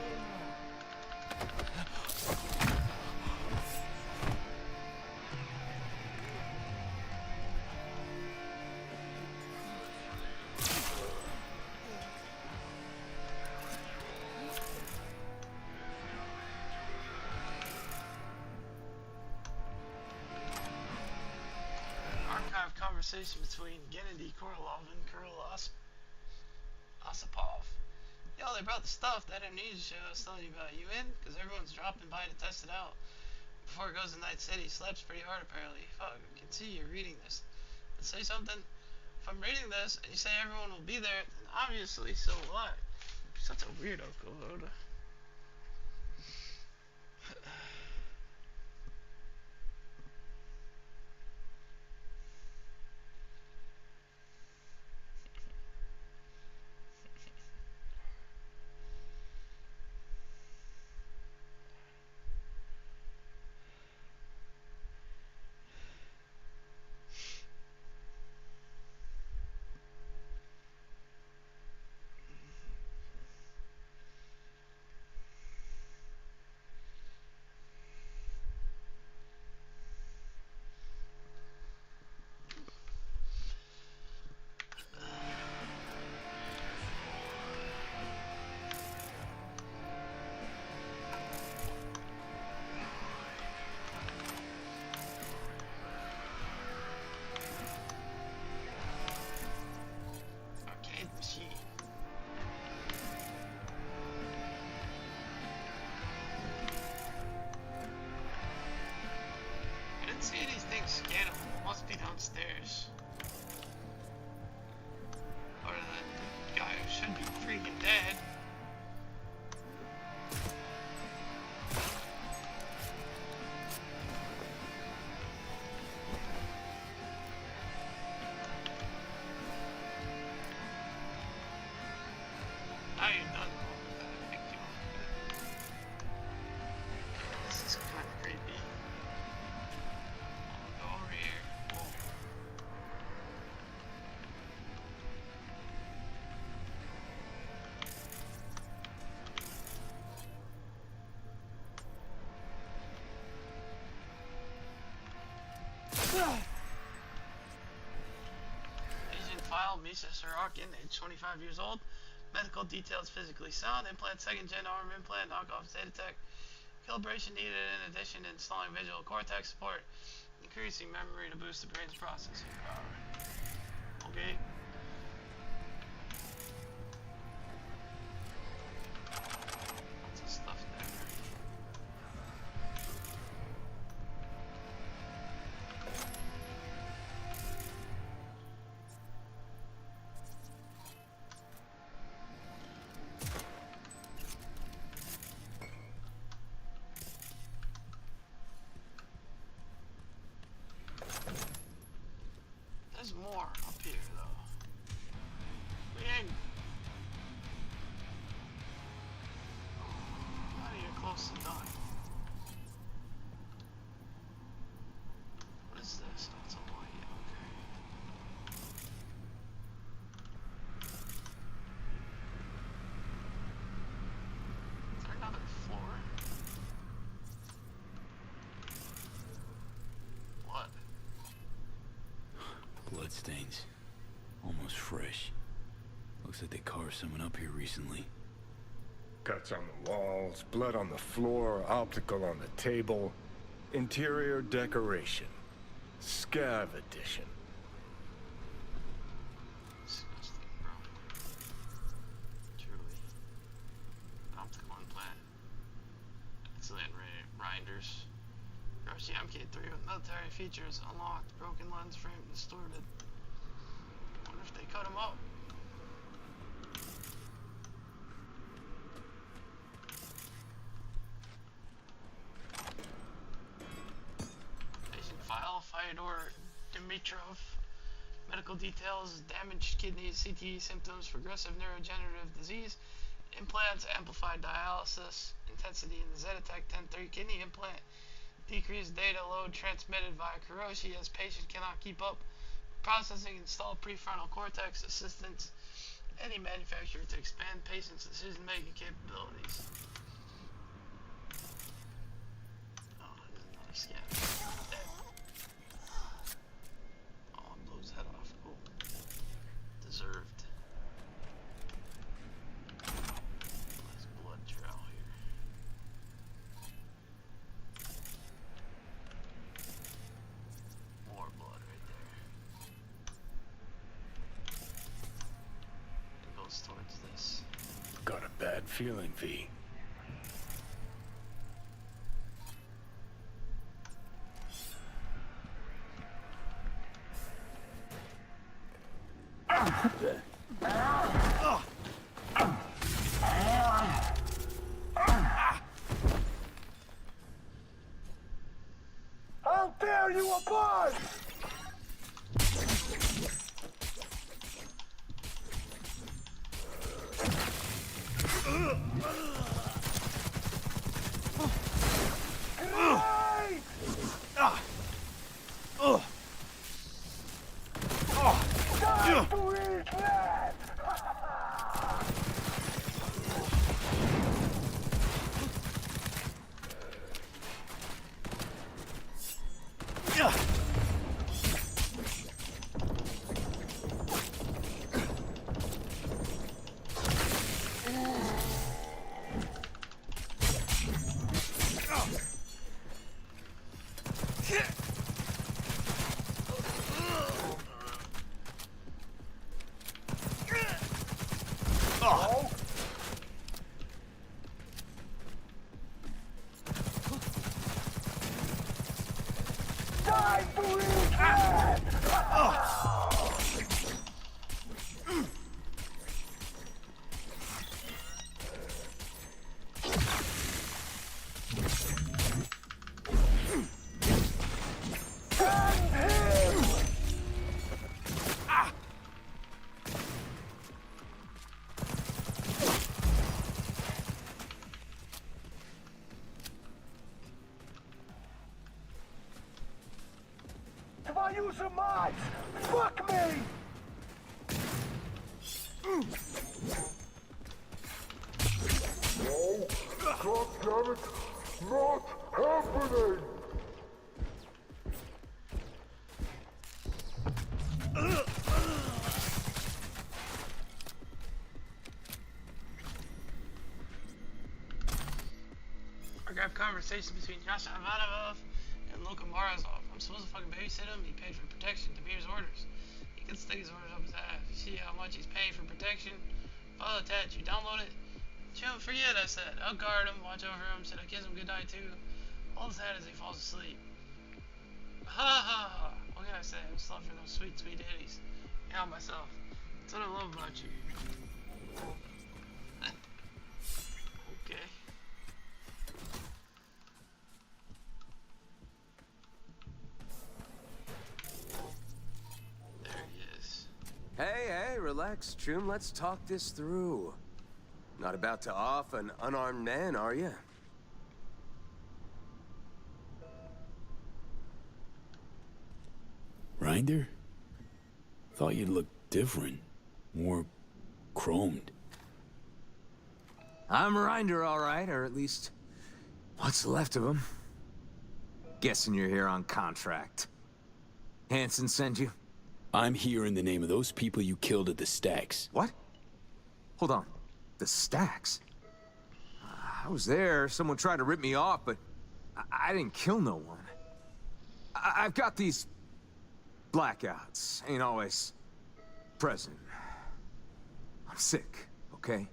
Archive conversation between Gennady Korolov and Kirill Osipov. Yo, they brought the stuff, that amnesia show I was telling you about. You in? Because everyone's dropping by to test it out. Before it goes to Night City, slaps pretty hard apparently. Fuck, I can see you're reading this. Let's say something. If I'm reading this and you say everyone will be there, then obviously so what? You're such a weirdo, Kuroda. downstairs. Or the guy who should be freaking dead. Now you're done. This is kind of creepy. I'll go over here. Whoa. Agent File, Misa Sorokin, age 25 years old. Medical details physically sound. Implant second-gen arm implant. Knockoff data tech. Calibration needed in addition to installing visual cortex support. Increasing memory to boost the brain's processing power. Okay. Lots of stuff there. There's more up here, though. We ain't... Not even close to done. What is this? Oh, it's a light. Okay. Is there another floor? What? Bloodstains. Almost fresh. Looks like they carved someone up here recently. Cuts on the walls, blood on the floor, optical on the table. Interior decoration. Scav edition. Disgusting, bro. Truly. Optical implant. Excellent grinders. Gross MK3 with military features. Unlocked. Broken lens frame distorted. Wonder if they cut him up. Patient file. Fyodor Dimitrov. Medical details. Damaged kidneys. CTE symptoms. Progressive neurodegenerative disease. Implants. Amplified dialysis. Intensity in the Zetatech 10-3 kidney implant. Decreased data load transmitted via Kuroshi as patient cannot keep up. Processing install prefrontal cortex assistance. Any manufacturer to expand patient's decision-making capabilities. Oh, there's another scan. Dead. Oh, it blows his head off. Cool. Deserved. Nice blood trail here. More blood right there. It goes towards this. Got a bad feeling, V. I'll tear you apart! Time to regret! If I use your mods, fuck me! No, God damn it, not happening! Archive conversation between Yasha Ivanov and Luka Morozov. I'm supposed to fucking babysit him. He paid for protection to meet his orders. He can stick his orders up his ass. You see how much he's paying for protection? Follow attached. You download it. Chill, forget I said. I'll guard him, watch over him, said I'll kiss him goodnight too. All sad as he falls asleep. Ha ha ha. What can I say? I'm sluffing those sweet, sweet ditties. Yeah, myself. That's what I love about you. Okay. There he is. Hey, relax, Chum. Let's talk this through. Not about to off an unarmed man, are you? Rinder? Thought you'd look different. More chromed. I'm Rinder, all right, or at least what's left of him. Guessing you're here on contract. Hanson sent you? I'm here in the name of those people you killed at the stacks. What? Hold on. The stacks? I was there. Someone tried to rip me off, but I didn't kill no one. I've got these blackouts. Ain't always present. I'm sick, okay?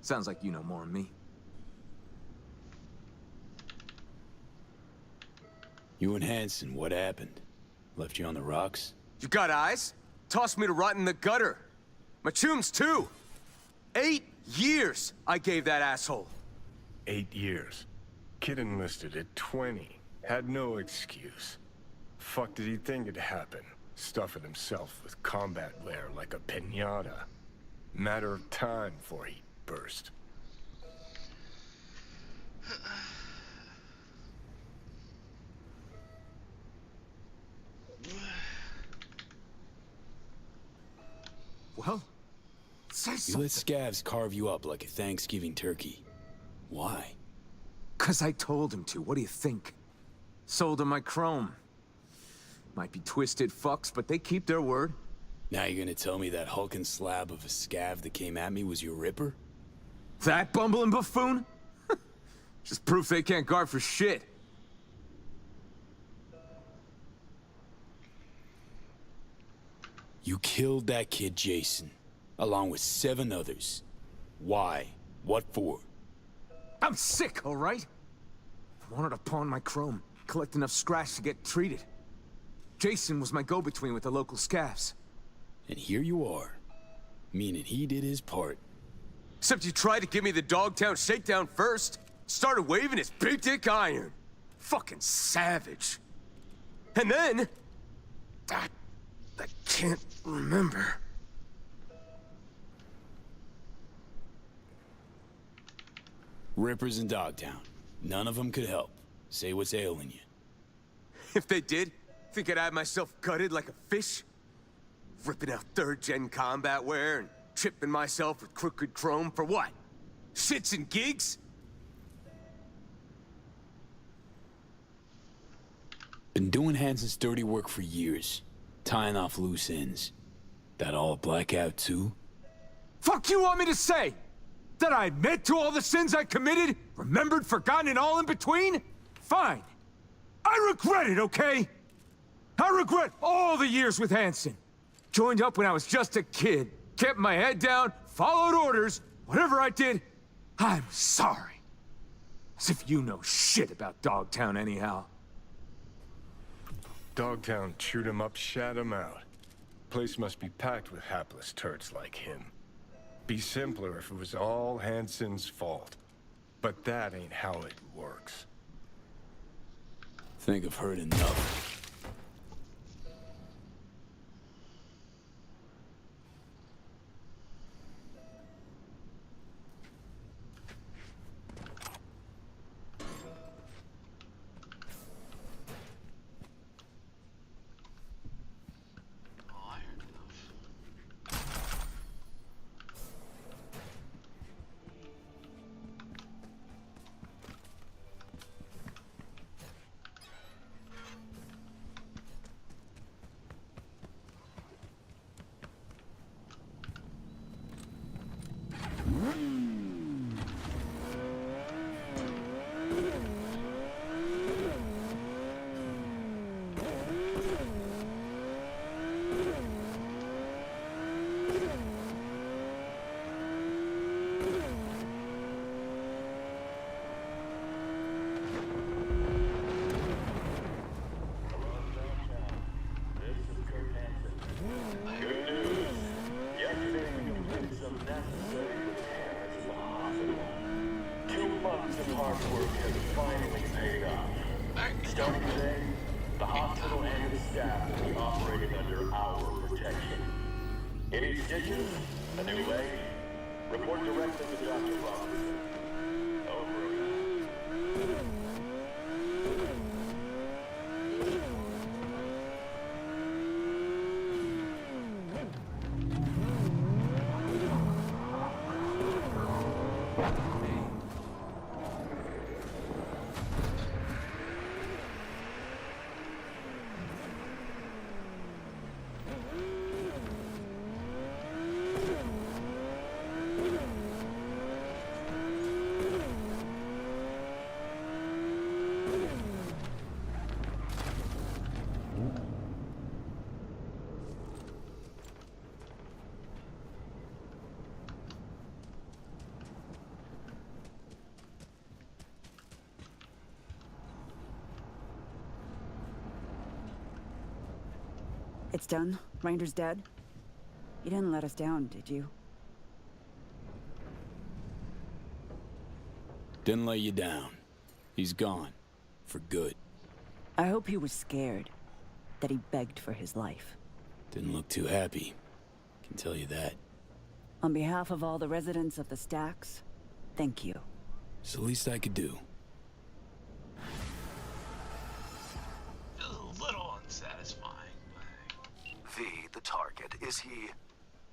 Sounds like you know more than me. You and Hanson, what happened? Left you on the rocks? You got eyes? Tossed me to rot in the gutter. My chums, too. 8 years I gave that asshole. 8 years. Kid enlisted at 20. Had no excuse. Fuck did he think it'd happen? Stuffing himself with combat lair like a piñata. Matter of time before he'd burst. Well, say You something. let scavs carve you up like a Thanksgiving turkey. Why? 'Cause I told him to. What do you think? Sold him my chrome. Might be twisted fucks, but they keep their word. Now you're gonna tell me that hulking slab of a scav that came at me was your ripper? That bumbling buffoon? Just proof they can't guard for shit. You killed that kid Jason, along with 7 others. Why? What for? I'm sick, all right? I wanted to pawn my chrome, collect enough scratch to get treated. Jason was my go-between with the local scavs. And here you are, meaning he did his part. Except you tried to give me the Dogtown shakedown first. Started waving his big dick iron. Fucking savage. And then... I can't remember. Rippers in Dogtown. None of them could help. Say what's ailing you. If they did, think I'd have myself gutted like a fish? Ripping out 3rd-gen combat wear and tripping myself with crooked chrome for what? Shits and gigs? Been doing Hanson's dirty work for years. Tying off loose ends. That all a blackout too? Fuck you want me to say? That I admit to all the sins I committed? Remembered, forgotten, and all in between? Fine. I regret it, okay? I regret all the years with Hanson. Joined up when I was just a kid. Kept my head down, followed orders. Whatever I did, I'm sorry. As if you know shit about Dogtown anyhow. Dogtown chewed him up, shat him out. Place must be packed with hapless turds like him. Be simpler if it was all Hansen's fault. But that ain't how it works. Think I've heard enough. Starting today, the hospital and its staff will be operating under our protection. Any stitches? A new leg? Report directly to Dr. Robinson. Over. It's done? Reinder's dead? You didn't let us down, did you? Didn't let you down. He's gone. For good. I hope he was scared. That he begged for his life. Didn't look too happy. Can tell you that. On behalf of all the residents of the Stacks, thank you. It's the least I could do. Feels a little unsatisfying. V, the target, is he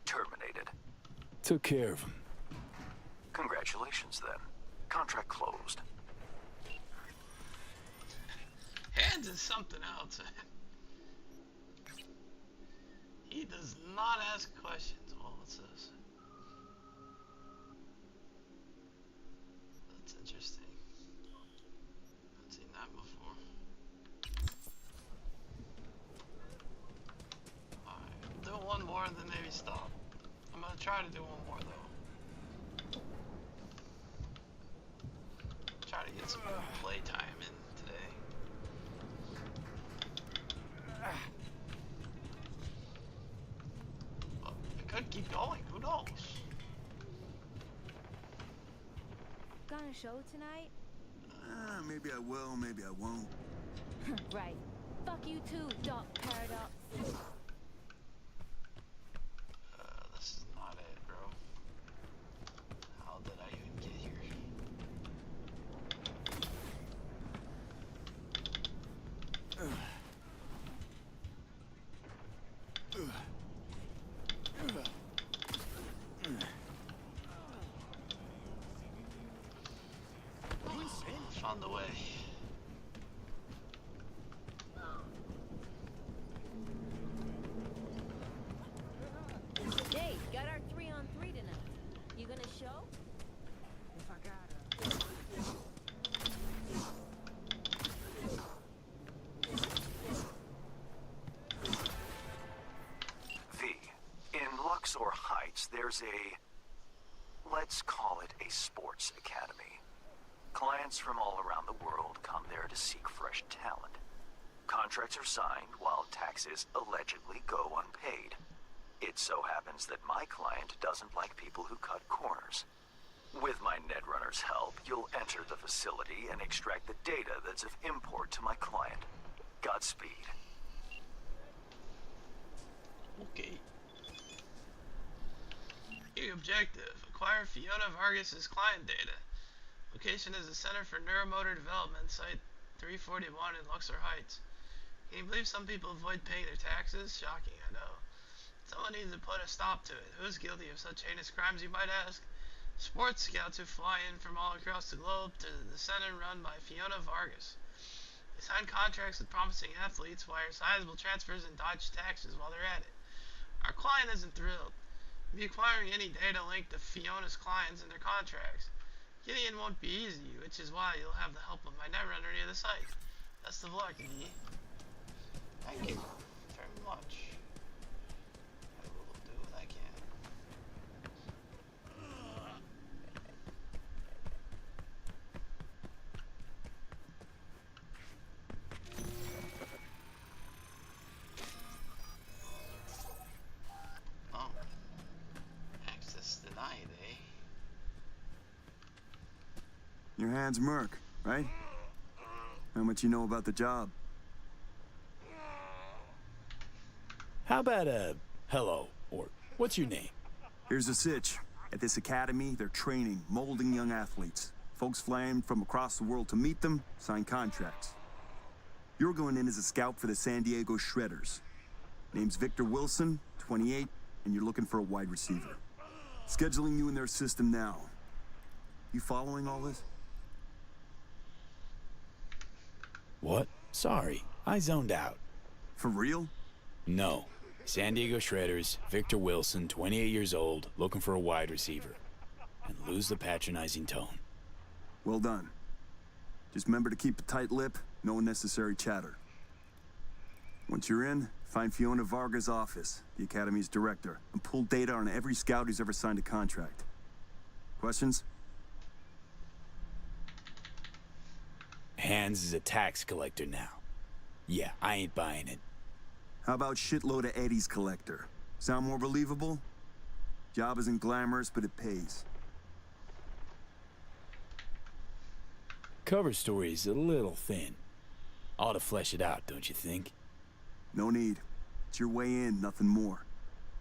terminated? Took care of him. Congratulations, then. Contract closed. Hands is something else. He does not ask questions, all it says. That's interesting. I've seen that before. Alright, do one more and then maybe stop. I'm gonna try to do one more though. Try to get some playtime in today. Well, I could keep going, who knows? Gonna show tonight? Maybe I will, maybe I won't. Right. Fuck you too, Doc Paradox. This is not it, bro. How did I even get here? Found the way. Hey, got our 3-on-3 tonight. You gonna show? If I gotta. V, in Luxor Heights, there's a, let's call it a sports academy. Clients from all around the world come there to seek fresh talent. Contracts are signed while taxes allegedly go unpaid. It so happens that my client doesn't like people who cut corners. With my Netrunner's help, you'll enter the facility and extract the data that's of import to my client. Godspeed. Okay. Key objective. Acquire Fiona Vargas's client data. Location is the Center for Neuromotor Development, Site 341 in Luxor Heights. Can you believe some people avoid paying their taxes? Shocking, I know. Someone needs to put a stop to it. Who's guilty of such heinous crimes, you might ask? Sports scouts who fly in from all across the globe to the center run by Fiona Vargas. They sign contracts with promising athletes, wire sizable transfers, and dodge taxes while they're at it. Our client isn't thrilled. We'll be acquiring any data linked to Fiona's clients and their contracts. Getting in won't be easy, which is why you'll have the help of my Netrunner near the site. Best of luck, V. Thank you very much. I will do what I can. Oh. Access denied, eh? Your hand's Merc, right? How much you know about the job? How about hello, or what's your name? Here's the sitch. At this academy, they're training, molding young athletes. Folks flying from across the world to meet them, sign contracts. You're going in as a scout for the San Diego Shredders. Name's Victor Wilson, 28, and you're looking for a wide receiver. Scheduling you in their system now. You following all this? What? Sorry, I zoned out. For real? No. San Diego Shredders, Victor Wilson, 28 years old, looking for a wide receiver. And lose the patronizing tone. Well done. Just remember to keep a tight lip, no unnecessary chatter. Once you're in, find Fiona Vargas' office, the Academy's director, and pull data on every scout who's ever signed a contract. Questions? Hans is a tax collector now. Yeah, I ain't buying it. How about shitload of Eddie's collector? Sound more believable? Job isn't glamorous, but it pays. Cover story's a little thin. Ought to flesh it out, don't you think? No need. It's your way in, nothing more.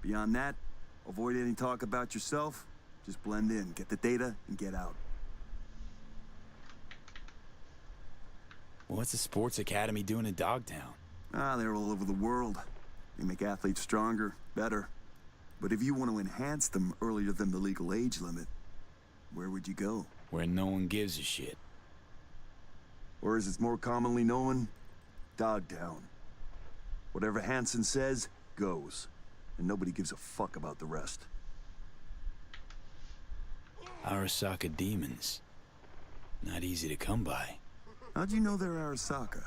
Beyond that, avoid any talk about yourself. Just blend in, get the data, and get out. What's the sports academy doing in Dogtown? They're all over the world. They make athletes stronger, better. But if you want to enhance them earlier than the legal age limit, where would you go? Where no one gives a shit. Or as it's more commonly known, Dogtown. Whatever Hansen says, goes. And nobody gives a fuck about the rest. Arasaka demons. Not easy to come by. How'd you know they're Arasaka?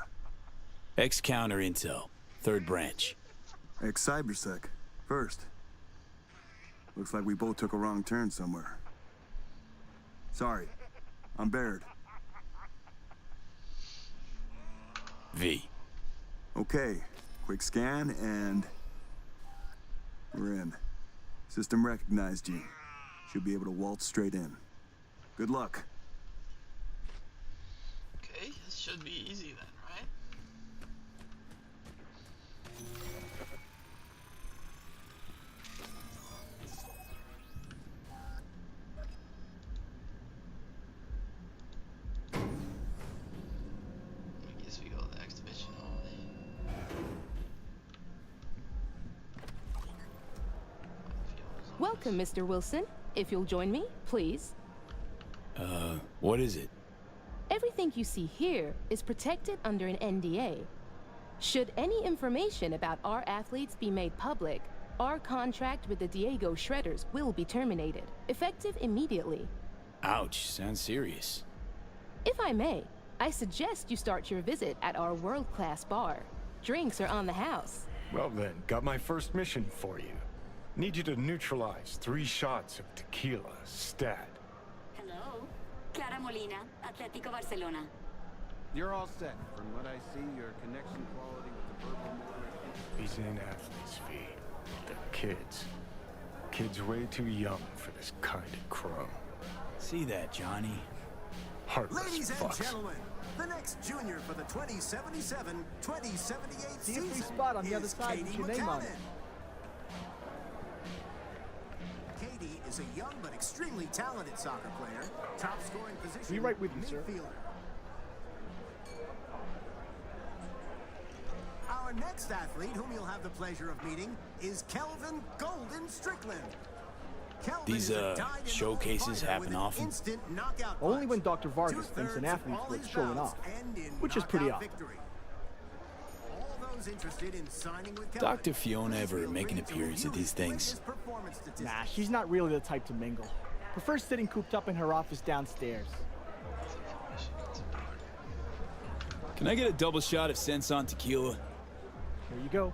Ex-counter intel. Third branch. Ex-Cybersec. First. Looks like we both took a wrong turn somewhere. Sorry. I'm Baird. V. Okay. Quick scan and... we're in. System recognized you. Should be able to waltz straight in. Good luck. Okay, this should be easy then, right? I guess we go to the exhibition hall. Welcome, Mr. Wilson. If you'll join me, please. What is it? Everything you see here is protected under an NDA. Should any information about our athletes be made public, our contract with the Diego Shredders will be terminated, effective immediately. Ouch, sounds serious. If I may, I suggest you start your visit at our world-class bar. Drinks are on the house. Well then, got my first mission for you. Need you to neutralize 3 shots of tequila, stat. Hello? Clara Molina, Atlético Barcelona. You're all set. From what I see, your connection quality These ain't athletes, V. They're kids. Kids way too young for this kind of crumb. See that, Johnny? Heartless Ladies and fucks. gentlemen, the next junior for the 2077-2078 See a free season spot on the other is side Katie with your name on it. McCannon. Katie is a young but extremely talented soccer player, top scoring position Be right with you, sir. midfielder. Our next athlete, whom you'll have the pleasure of meeting, is Kelvin Golden Strickland. Kelvin These is a dyed-in-the-wool showcases fighter happen with an often? instant knockout Only punch. when Dr. Vargas thinks an 2/3 of athlete's all worth his showing bouts off, end in which is pretty knockout often. victory. All those interested in signing with Kelvin, Dr. Fiona ever make an appearance at these things? Nah, she's not really the type to mingle. Prefers sitting cooped up in her office downstairs. Can I get a double shot of Senson tequila? Here you go.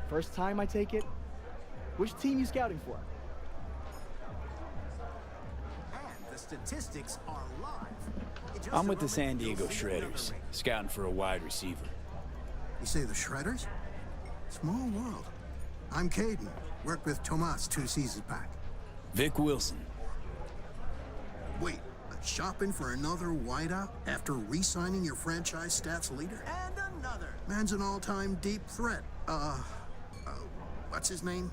First time I take it. Which team you scouting for? And the statistics are live. In just I'm a with the moment, San Diego you'll see another Shredders, ring. scouting for a wide receiver. You say the Shredders? Small world. I'm Caden. Worked with Tomas 2 seasons back. Vic Wilson. Wait, shopping for another wideout after re-signing your franchise stats leader? And another. Man's an all-time deep threat. What's his name?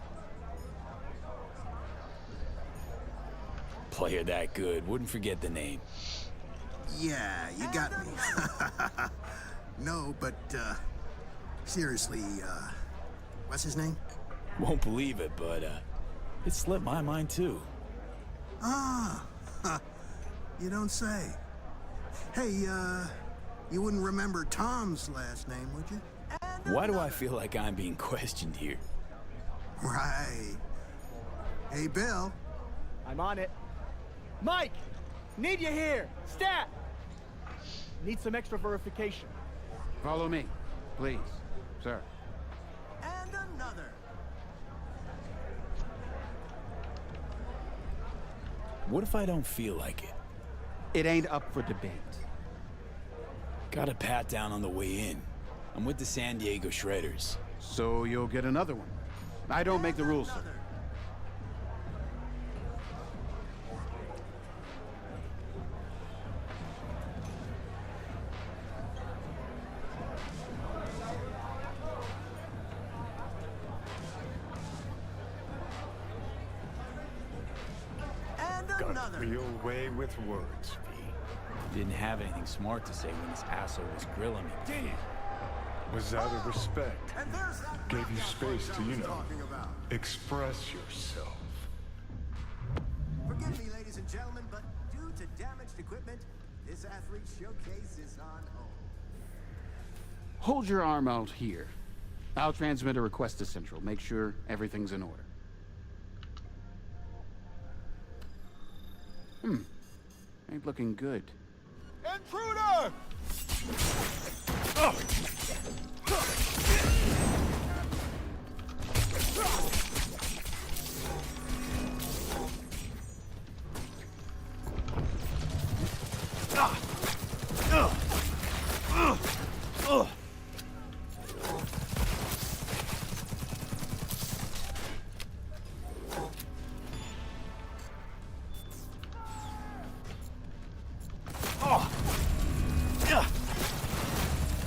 Player that good, wouldn't forget the name. Yeah, you got me. No, but, seriously, what's his name? Won't believe it, but, it slipped my mind too. Ah, you don't say. Hey, you wouldn't remember Tom's last name, would you? Why do I feel like I'm being questioned here? Right. Hey, Bill. I'm on it. Mike! Need you here! Stat! Need some extra verification. Follow me, please, sir. And another. What if I don't feel like it? It ain't up for debate. Got a pat down on the way in. I'm with the San Diego Shredders. So you'll get another one. I don't make the rules, sir. And Got another. a real way with words, V. Didn't have anything smart to say when this asshole was grilling me. Damn. Was out of respect. And there's that Gave you knockout space punch to, I you was know, talking about. express yourself. Forgive me, ladies and gentlemen, but due to damaged equipment, this athlete showcase is on hold. Hold your arm out here. I'll transmit a request to Central. Make sure everything's in order. Ain't looking good. Intruder!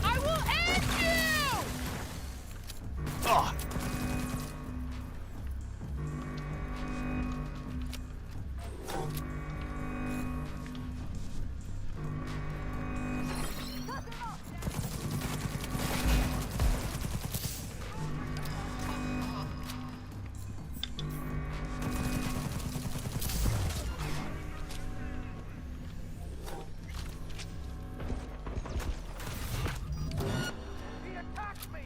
I will end you! He attacked me!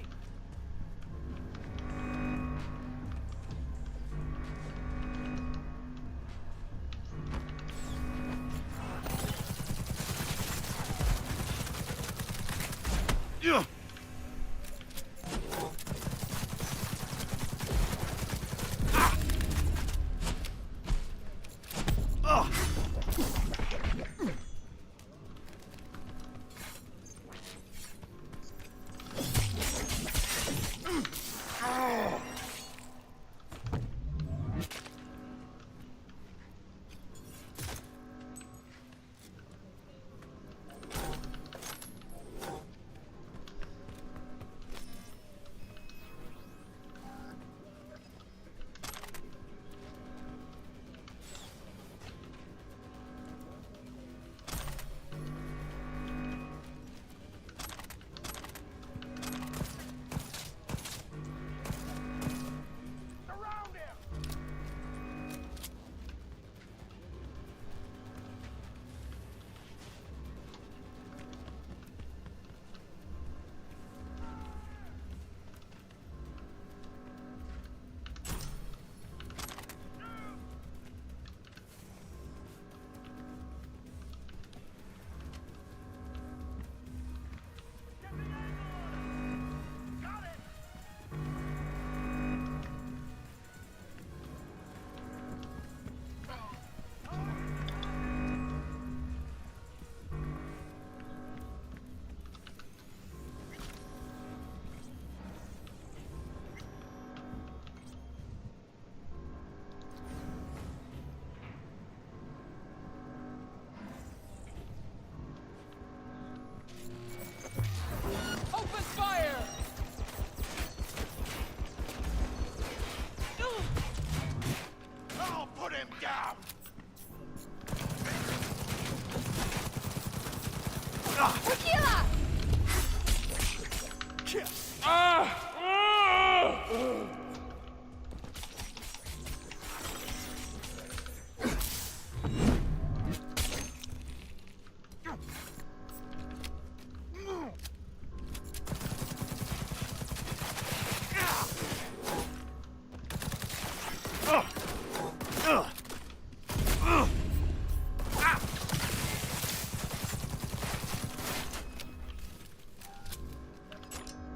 Tequila!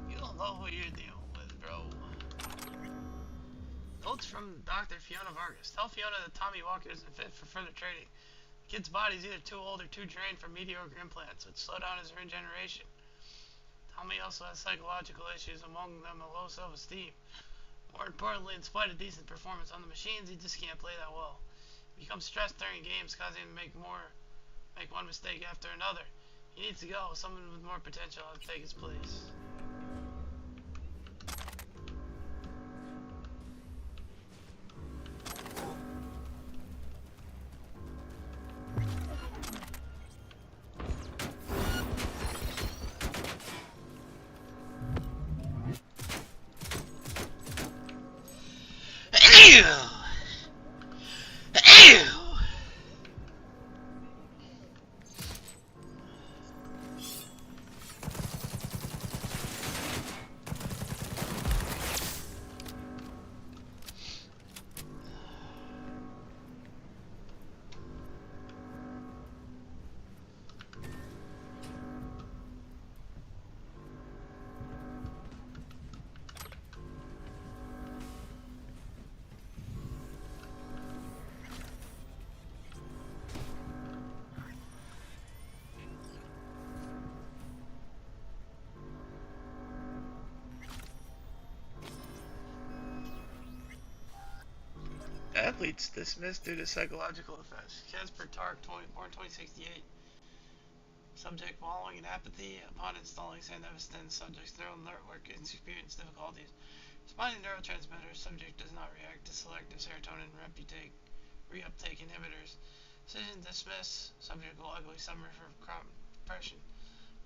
You don't know who you're dealing with, bro. Notes from Dr. Fiona Vargas. Tell Fiona that Tommy Walker isn't fit for further training. The kid's body's either too old or too drained from mediocre implants, which slow down his regeneration. Tommy also has psychological issues, among them a low self-esteem. More importantly, in spite of decent performance on the machines, he just can't play that well. He becomes stressed during games, causing him to make one mistake after another. He needs to go. Someone with more potential to take his place. Athletes dismissed due to psychological effects. Casper Tark, born 2068. Subject following an apathy upon installing Sandevistan. Subject's neural network experienced difficulties. Responding to neurotransmitters, subject does not react to selective serotonin reuptake inhibitors. Decision dismiss. Subject will likely suffer from depression.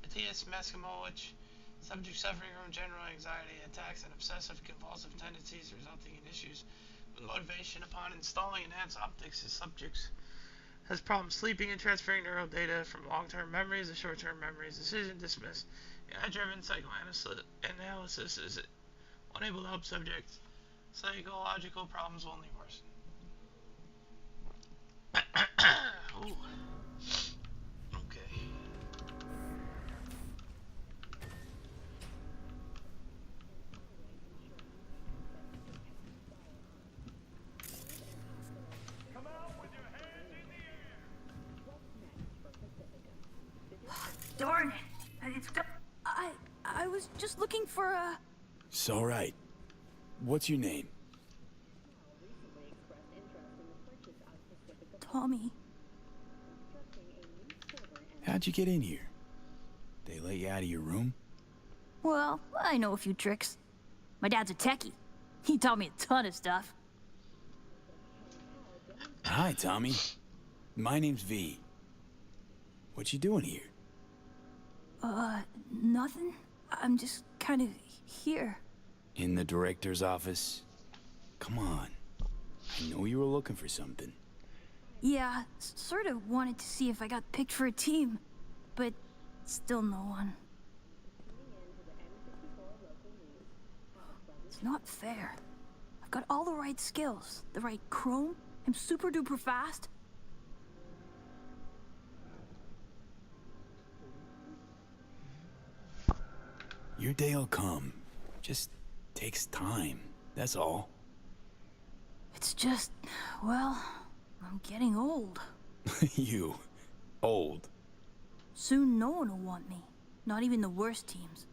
Matthias Maskimowicz. Subject suffering from general anxiety attacks and obsessive compulsive tendencies resulting in issues with motivation upon installing enhanced optics. The subject has problems sleeping and transferring neural data from long-term memories to short-term memories. Decision dismissed. AI-driven psychoanalysis is unable to help subjects. Psychological problems will only worsen. Ooh. Okay. Darn it. I was just looking for a... It's all right. What's your name? Tommy. How'd you get in here? They let you out of your room? Well, I know a few tricks. My dad's a techie. He taught me a ton of stuff. Hi, Tommy. My name's V. What you doing here? Nothing. I'm just kind of here. In the director's office? Come on. I know you were looking for something. Yeah, sort of wanted to see if I got picked for a team, but still no one. It's not fair. I've got all the right skills, the right chrome, I'm super duper fast. Your day'll come. Just takes time, that's all. It's just, well, I'm getting old. You. Old. Soon no one will want me. Not even the worst teams.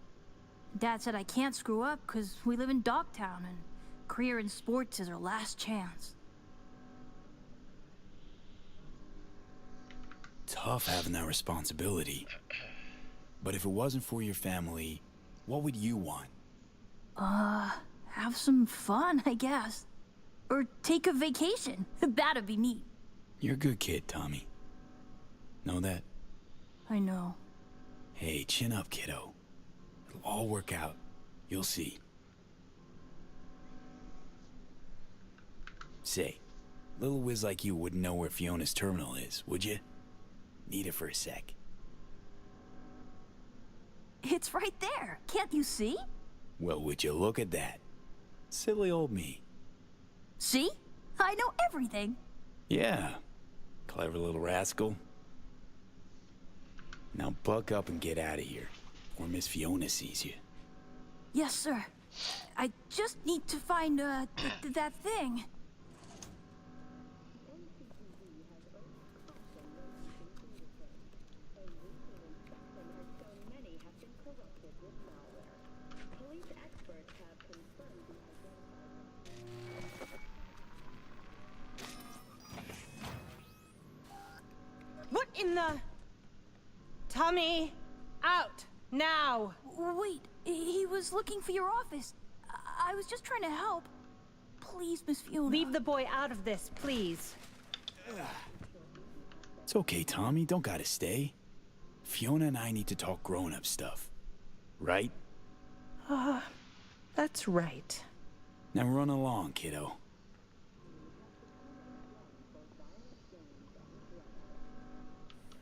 Dad said I can't screw up because we live in Dogtown and career in sports is our last chance. Tough having that responsibility. But if it wasn't for your family, what would you want? Have some fun, I guess. Or take a vacation. That'd be neat. You're a good kid, Tommy. Know that? I know. Hey, chin up, kiddo. It'll all work out. You'll see. Say, little whiz like you wouldn't know where Fiona's terminal is, would you? Need it for a sec. It's right there. Can't you see? Well, would you look at that? Silly old me. See? I know everything. Yeah. Clever little rascal. Now buck up and get out of here, or Miss Fiona sees you. Yes, sir. I just need to find, that thing. What in the... Tommy, out, now! Wait, he was looking for your office. I was just trying to help. Please, Miss Fiona. Leave the boy out of this, please. It's okay, Tommy. Don't gotta stay. Fiona and I need to talk grown-up stuff. Right? That's right. Now run along, kiddo.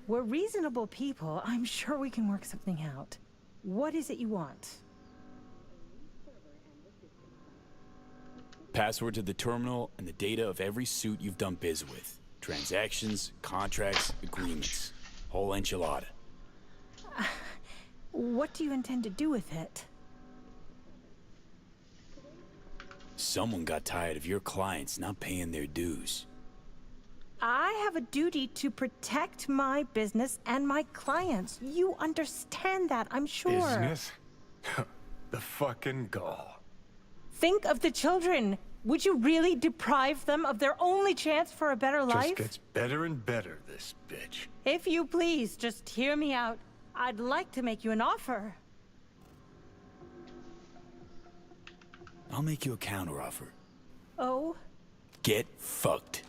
We're reasonable people. I'm sure we can work something out. What is it you want? Password to the terminal and the data of every suit you've done biz with. Transactions, contracts, agreements. Whole enchilada. What do you intend to do with it? Someone got tired of your clients not paying their dues. I have a duty to protect my business and my clients. You understand that, I'm sure. Business? The fucking gall. Think of the children. Would you really deprive them of their only chance for a better life? Just gets better and better, this bitch. If you please, just hear me out. I'd like to make you an offer. I'll make you a counteroffer. Oh? Get fucked.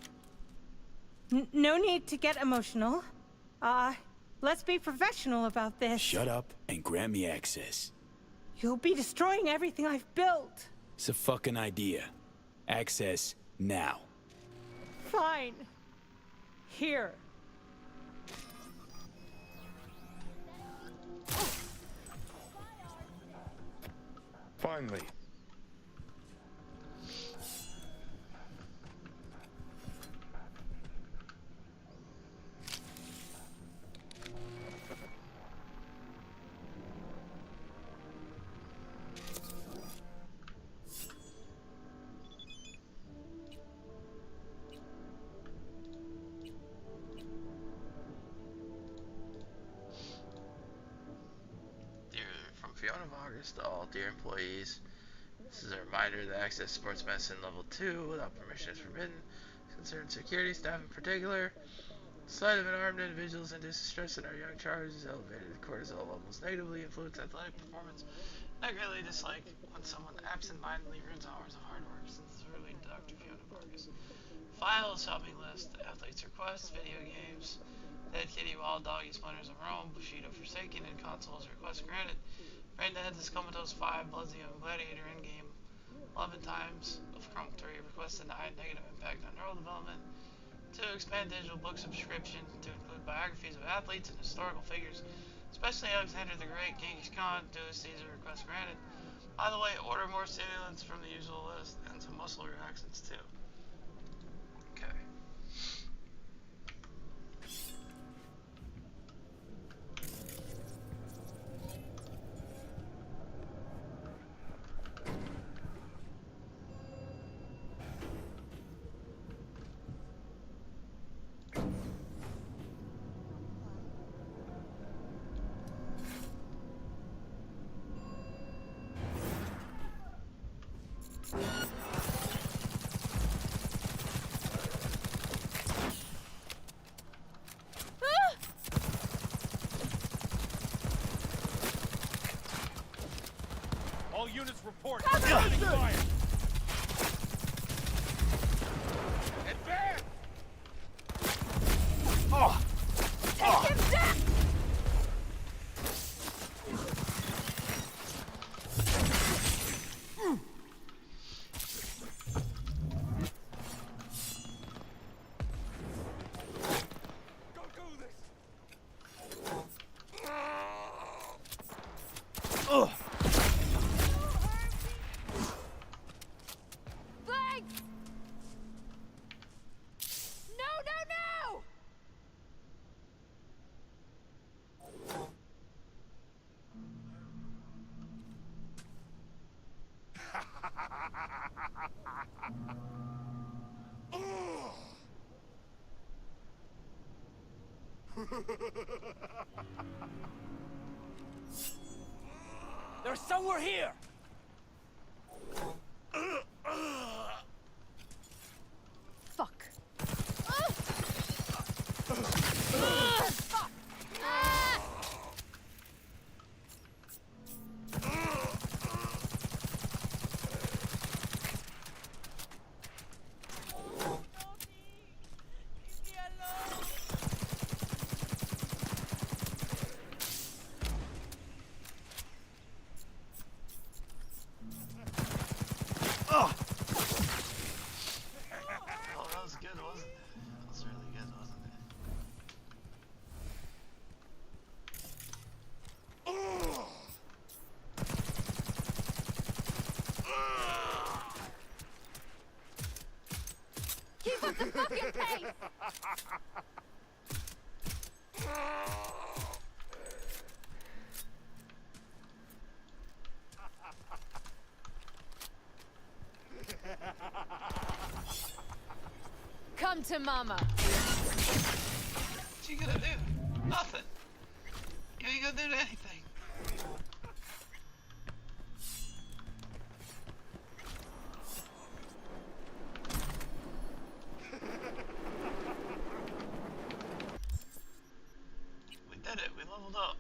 No need to get emotional. Let's be professional about this. Shut up and grant me access. You'll be destroying everything I've built. It's a fucking idea. Access now. Fine. Here. Finally. Fiona of August to all dear employees. This is a reminder that access to sports medicine level 2 without permission is forbidden. Concerned security staff in particular. The sight of an armed individual induces stress in our young charges, elevated cortisol levels negatively influence athletic performance. I greatly dislike when someone absent-mindedly ruins hours of hard work. Sincerely, Dr. Fiona Vargas. Files, shopping list, athletes' requests, video games, Dead Kitty, Wild Doggy, Splinters of Rome, Bushido Forsaken, and consoles request granted. Brain Dead is Comatose 5, Bloodseum, Gladiator Endgame, 11 times of Chrome 3, request denied, negative impact on neural development. 2. Expand digital book subscription to include biographies of athletes and historical figures, especially Alexander the Great, Genghis Khan, Julius Caesar, request granted. By the way, order more stimulants from the usual list and some muscle relaxants too. Okay. All units report. Fire. Advance! Oh! Take him down! There's somewhere here! Fuck. Oh, that was good, wasn't it? That was really good, wasn't it? Keep up the fucking pace! Come to mama. What you gonna do? Nothing. You ain't gonna do anything. We did it. We leveled up.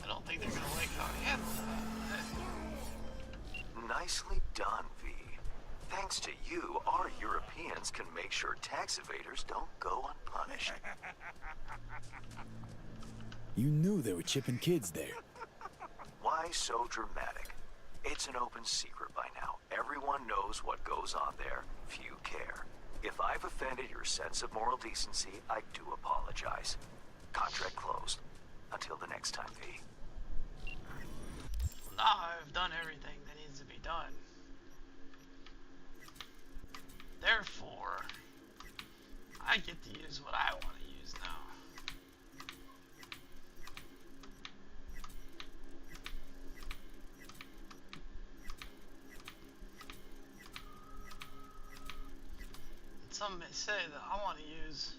I don't think they're gonna like how I handle that. Nicely done, V. Thanks to you, our Europeans can make sure tax evaders don't go unpunished. You knew there were chipping kids there. Why so dramatic? It's an open secret by now. Everyone knows what goes on there. Few care. If I've offended your sense of moral decency, I do apologize. Contract closed. Until the next time, V. Now I've done everything that needs to be done. Therefore, I get to use what I want to use now. And some may say that I want to use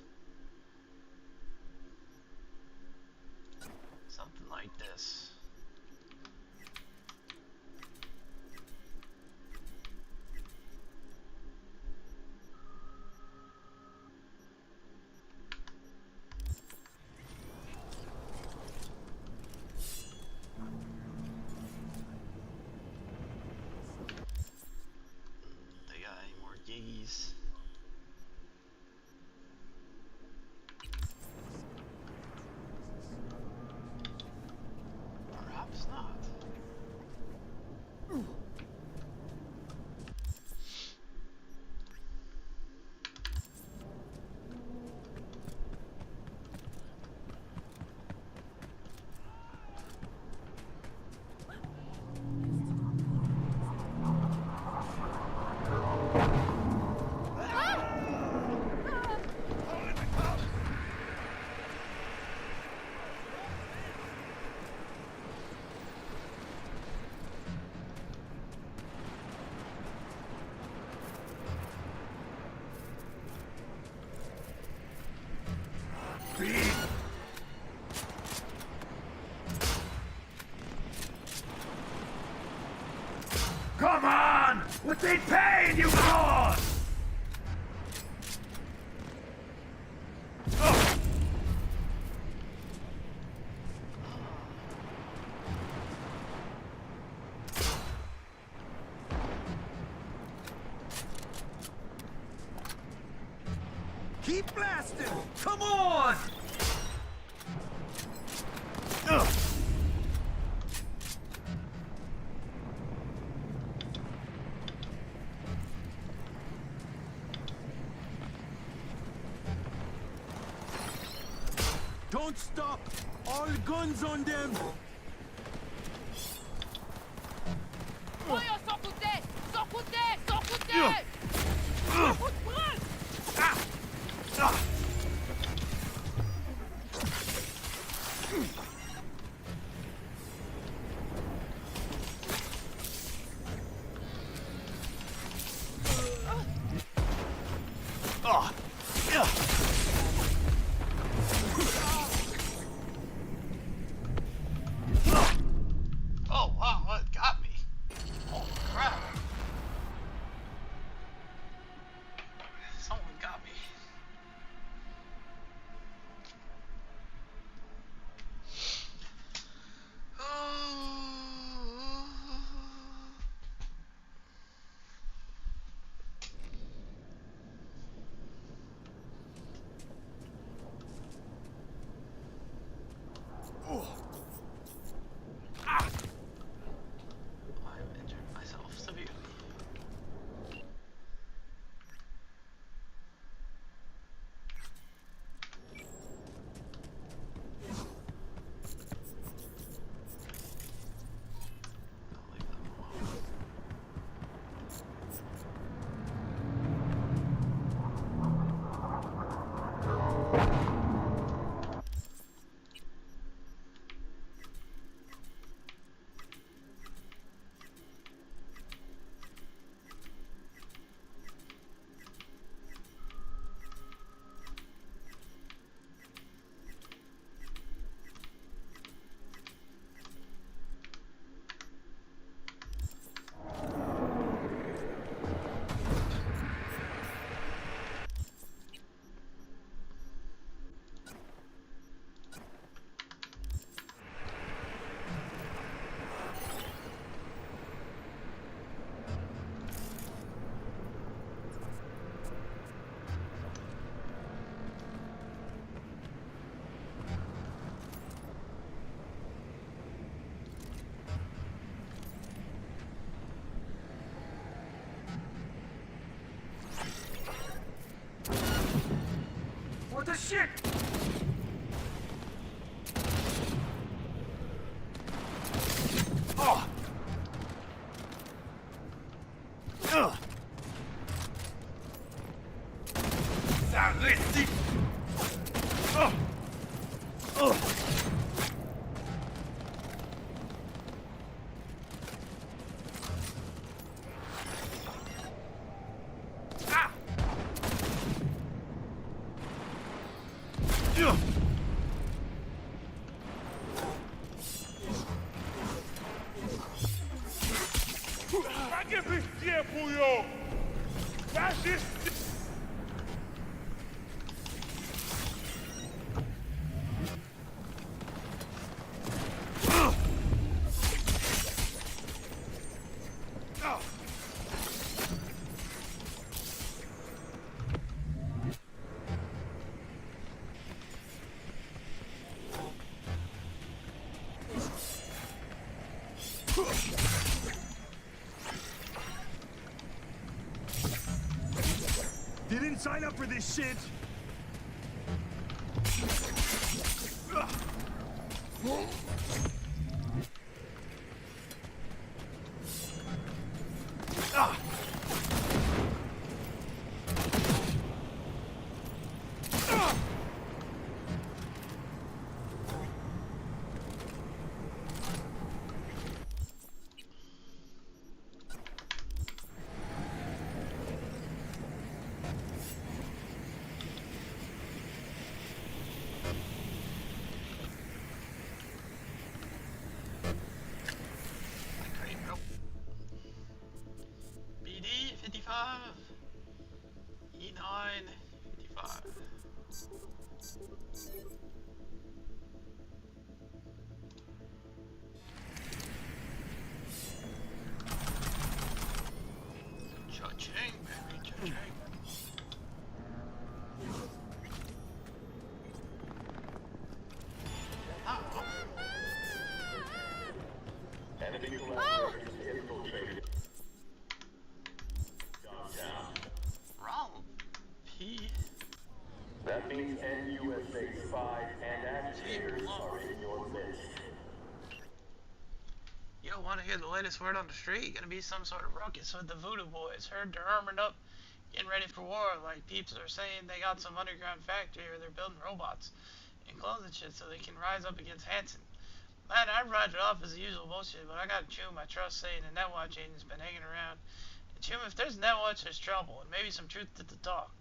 something like this. They got any more giggies? Perhaps not. Come on! Within pain, you fraud! Keep blasting! Come on! Don't stop! All guns on them! Voyons, sans coup de tête! Sans coup de tête! Sans coup de tête! Coup de bras! Oh wow, that got me. Holy crap. Someone got me. I've injured myself severely. What the shit? Oh! Ça récite! Oh! Oh! Ah! Paguez pitié, Pouillot! La justice! You didn't sign up for this shit! BD 55. E9 55. Cha-ching, baby, cha-ching. That means NUSA spies and agitators are in your midst. You don't want to hear the latest word on the street? Gonna be some sort of ruckus with the Voodoo Boys. Heard they're armored up, getting ready for war. Like peeps are saying they got some underground factory or they're building robots and clones and shit so they can rise up against Hanson. Man, I'd write it off as the usual bullshit, but I gotta chew my trust saying the Netwatch agent's been hanging around. And chew if there's Netwatch, there's trouble, and maybe some truth to the talk.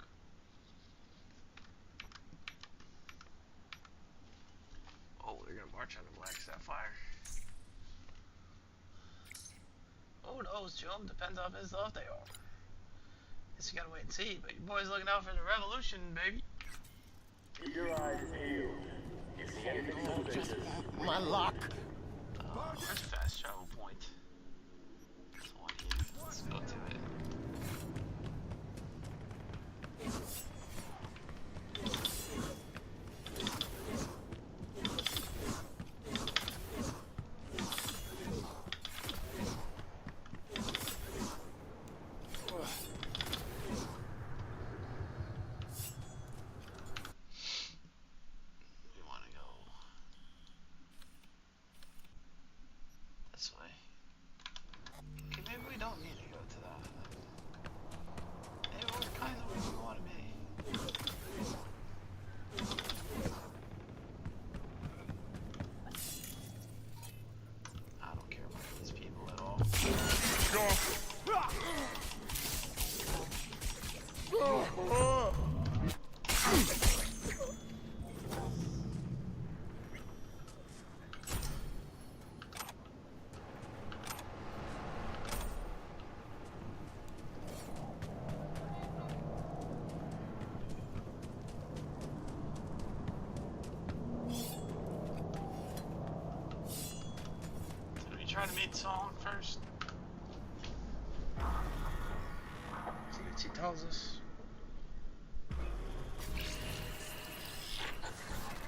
Oh, they're gonna march on the Black Sapphire. Who knows, Chum? Depends how pissed off they are. Guess you gotta wait and see, but your boy's looking out for the revolution, baby. Keep your eyes peeled. If you see anything suspicious, my luck. Where's fast travel point? There's one here. Let's go to it. Try to meet Solon first. See what she tells us.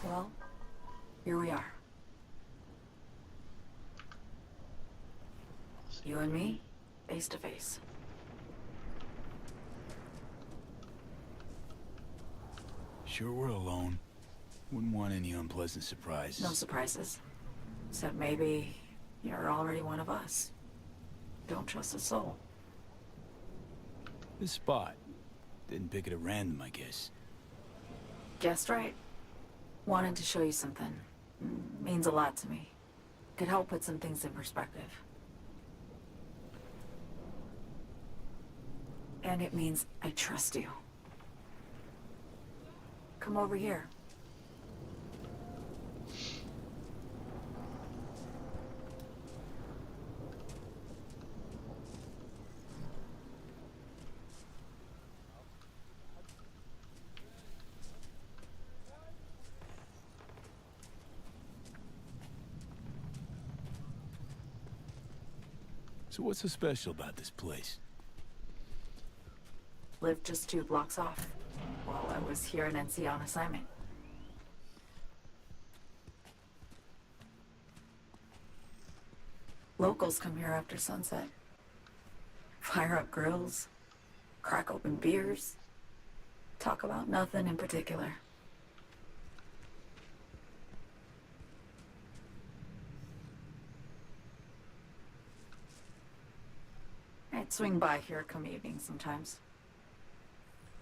Well, here we are. You and me, face to face. Sure we're alone. Wouldn't want any unpleasant surprises. No surprises. Except maybe you're already one of us. Don't trust a soul. This spot. Didn't pick it at random, I guess. Guessed right. Wanted to show you something. Means a lot to me. Could help put some things in perspective. And it means I trust you. Come over here. So what's so special about this place? Lived just 2 blocks off while I was here in NC on assignment. Locals come here after sunset. Fire up grills, crack open beers, talk about nothing in particular. I'd swing by here come evening sometimes.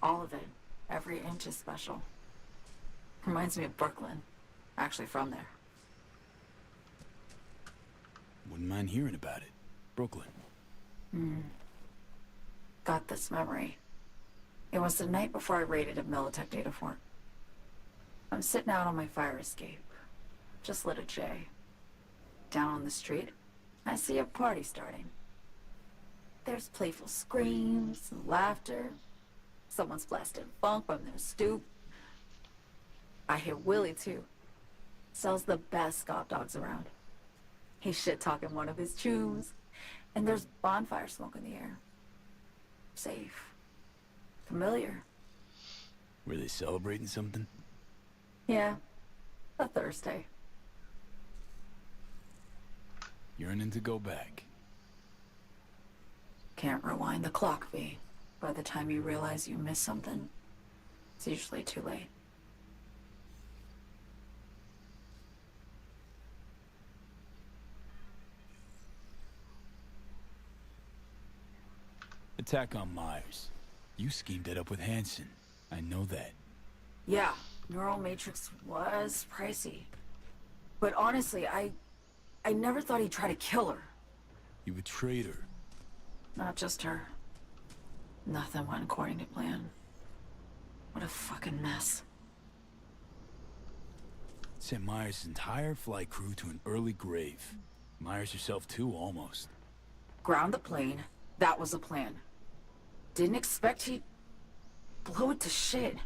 All of it, every inch is special. Reminds me of Brooklyn. Actually from there. Wouldn't mind hearing about it. Brooklyn. Got this memory. It was the night before I raided a Militech data fort. I'm sitting out on my fire escape. Just lit a J. Down on the street, I see a party starting. There's playful screams and laughter. Someone's blasting funk from their stoop. I hear Willie, too. Sells the best scout dogs around. He's shit-talking one of his chews. And there's bonfire smoke in the air. Safe. Familiar. Were they celebrating something? Yeah. A Thursday. Yearning to go back. Can't rewind the clock, V. By the time you realize you missed something, it's usually too late. Attack on Myers. You schemed it up with Hansen. I know that. Yeah, neural matrix was pricey. But honestly, I never thought he'd try to kill her. You betrayed her. Not just her. Nothing went according to plan. What a fucking mess. Sent Myers' entire flight crew to an early grave. Myers herself too, almost. Ground the plane. That was the plan. Didn't expect he'd blow it to shit.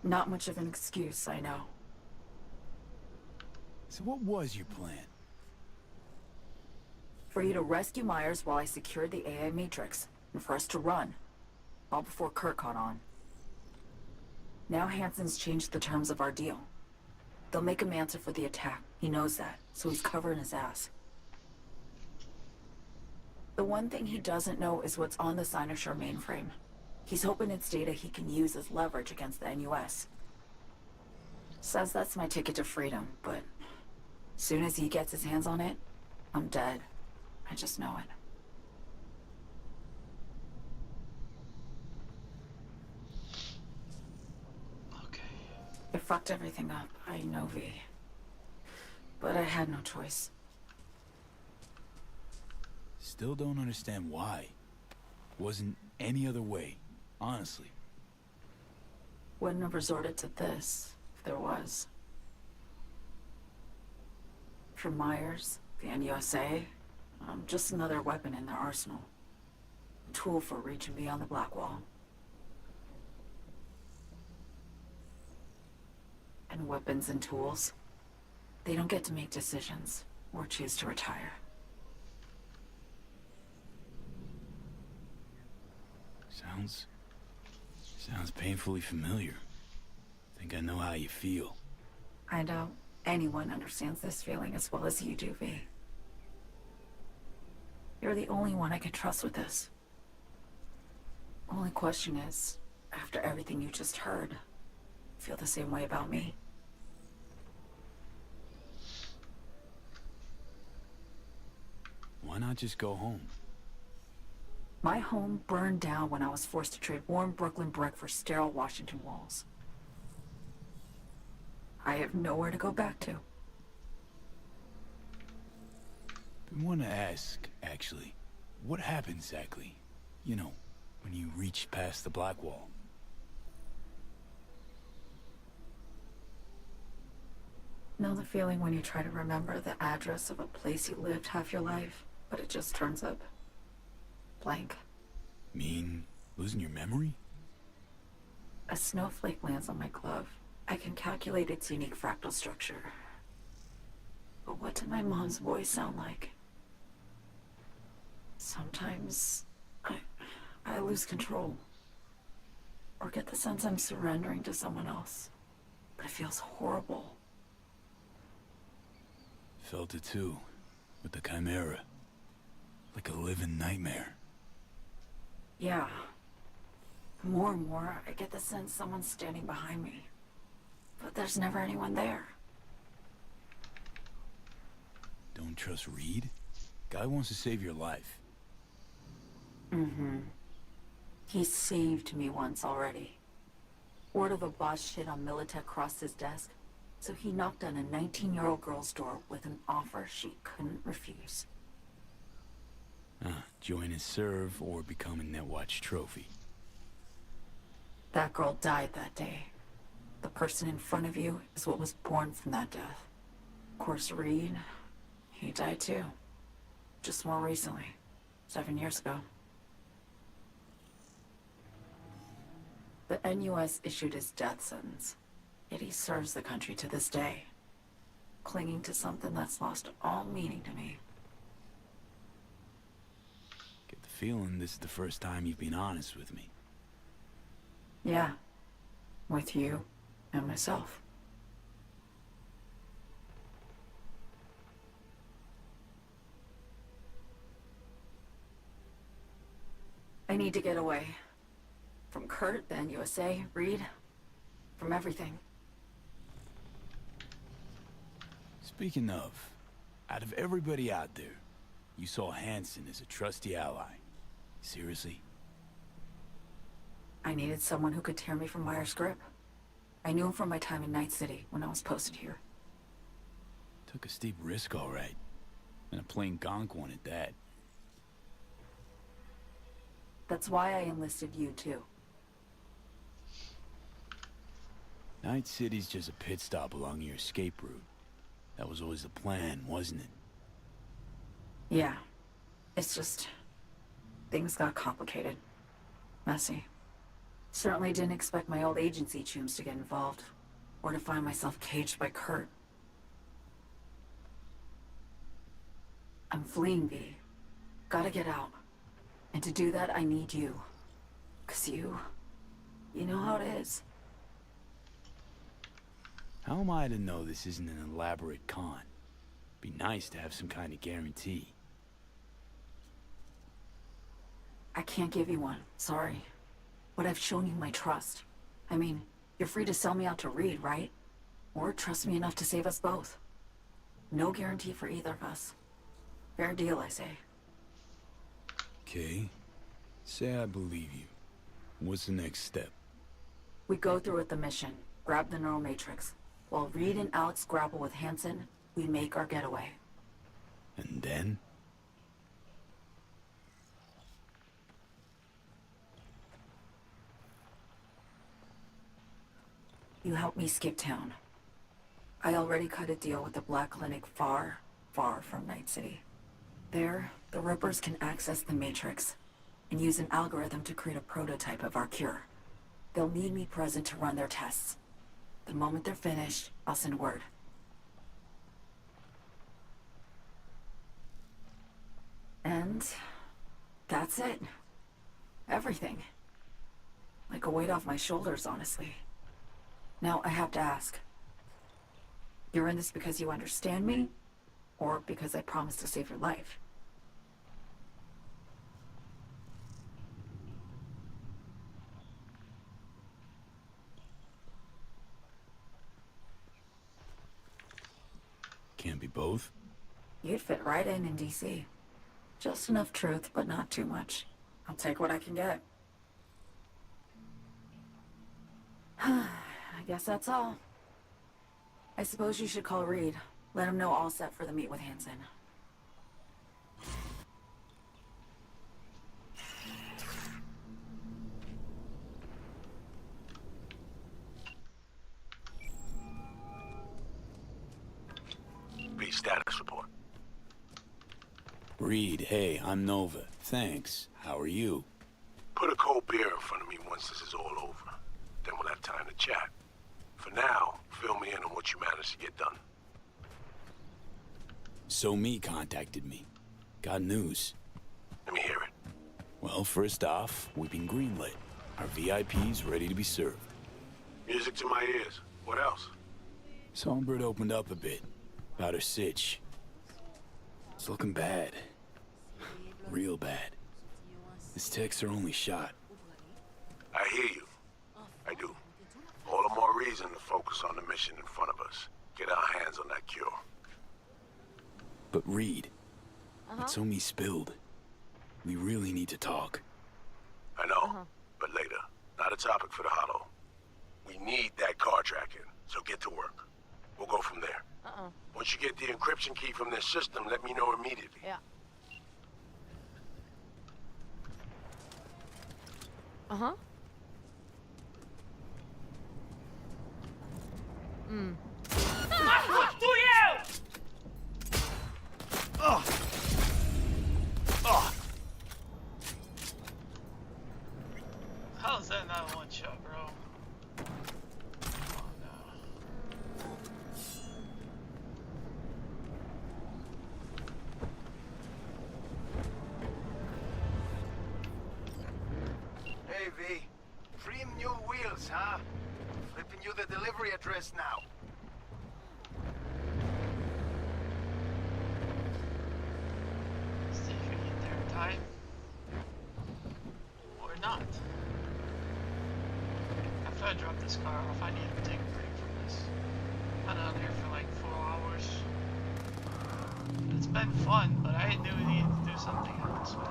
Not much of an excuse, I know. So what was your plan? For you to rescue Myers while I secured the AI Matrix, and for us to run. All before Kurt caught on. Now Hansen's changed the terms of our deal. They'll make him answer for the attack. He knows that, so he's covering his ass. The one thing he doesn't know is what's on the Cynosure mainframe. He's hoping it's data he can use as leverage against the NUS. Says that's my ticket to freedom, but soon as he gets his hands on it, I'm dead. I just know it. It fucked everything up, I know, V. But I had no choice. Still don't understand why. Wasn't any other way, honestly. Wouldn't have resorted to this, if there was. For Myers, the NUSA, I'm just another weapon in their arsenal. A tool for reaching beyond the Black Wall. And weapons and tools, they don't get to make decisions or choose to retire. Sounds painfully familiar. Think I know how you feel. I doubt anyone understands this feeling as well as you do, V. You're the only one I can trust with this. Only question is, after everything you just heard, feel the same way about me? Why not just go home? My home burned down when I was forced to trade warm Brooklyn brick for sterile Washington walls. I have nowhere to go back to. I want to ask, actually, what happened exactly? You know, when you reached past the Black Wall. Know the feeling when you try to remember the address of a place you lived half your life, but it just turns up blank. Mean losing your memory? A snowflake lands on my glove. I can calculate its unique fractal structure. But what did my mom's voice sound like? Sometimes I lose control. Or get the sense I'm surrendering to someone else. But it feels horrible. Felt it too, with the Chimera. Like a living nightmare. Yeah. More and more, I get the sense someone's standing behind me. But there's never anyone there. Don't trust Reed? Guy wants to save your life. Mm-hmm. He saved me once already. Word of a boss shit on Militech crossed his desk, so he knocked on a 19-year-old girl's door with an offer she couldn't refuse. Join and serve or become a Netwatch trophy. That girl died that day. The person in front of you is what was born from that death. Of course, Reed, he died too. Just more recently. 7 years ago. The NUS issued his death sentence, yet he serves the country to this day, clinging to something that's lost all meaning to me. Get the feeling this is the first time you've been honest with me. Yeah, with you and myself. I need to get away. From Kurt, then USA, Reed, from everything. Speaking of, out of everybody out there, You saw Hansen as a trusty ally. Seriously? I needed someone who could tear me from Myers' grip. I knew him from my time in Night City when I was posted here. Took a steep risk, all right. And a plain gonk one at that. That's why I enlisted you, too. Night City's just a pit stop along your escape route. That was always the plan, wasn't it? Yeah. It's just... things got complicated. Messy. Certainly didn't expect my old agency chooms to get involved. Or to find myself caged by Kurt. I'm fleeing, V. Gotta get out. And to do that, I need you. 'Cause you know how it is. How am I to know this isn't an elaborate con? Be nice to have some kind of guarantee. I can't give you one, sorry. But I've shown you my trust. I mean, you're free to sell me out to Reed, right? Or trust me enough to save us both. No guarantee for either of us. Fair deal, I say. Okay. Say I believe you. What's the next step? We go through with the mission, grab the neural matrix. While Reed and Alex grapple with Hansen, we make our getaway. And then? You help me skip town. I already cut a deal with the Black Clinic far, far from Night City. There, the Rippers can access the Matrix and use an algorithm to create a prototype of our cure. They'll need me present to run their tests. The moment they're finished, I'll send word. And that's it. Everything. Like a weight off my shoulders, honestly. Now, I have to ask. You're in this because you understand me? Or because I promised to save your life? Can't be both? You'd fit right in DC. Just enough truth, but not too much. I'll take what I can get. I guess that's all. I suppose you should call Reed. Let him know all set for the meet with Hansen. B status report. Reed, hey, I'm Nova. Thanks. How are you? Put a cold beer in front of me once this is all over. Then we'll have time to chat. For now, fill me in on what you managed to get done. So Me contacted me. Got news. Let me hear it. Well, first off, we've been greenlit. Our VIP's ready to be served. Music to my ears. What else? Songbird opened up a bit. About her sitch. It's looking bad. Real bad. His tech's her only shot. I hear you. I do. All the more reason to focus on the mission in front of us. Get our hands on that cure. But Reed, what So Me spilled. We really need to talk. I know, but later. Not a topic for the hollow. We need that car tracking, so get to work. We'll go from there. Once you get the encryption key from this system, let me know immediately. Yeah. Fuck to you! How is that not a one shot, bro? Oh no. Hey, V. Trim new wheels, huh? Flipping you the delivery address now. See if we get there in time. Or not. After I drop this car off, I need to take a break from this. I've been out here for like 4 hours. It's been fun, but I knew we needed to do something else, man.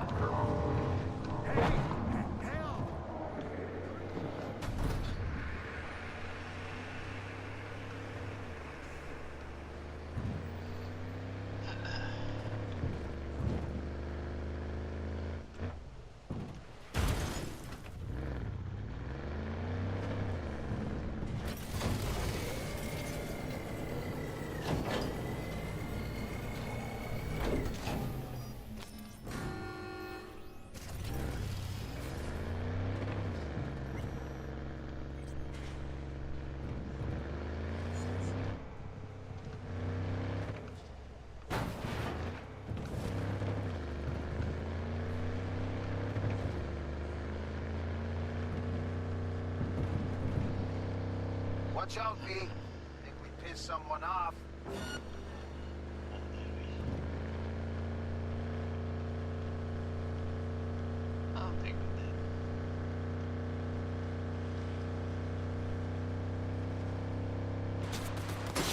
Watch out, V. Think we pissed someone off. I don't think we did.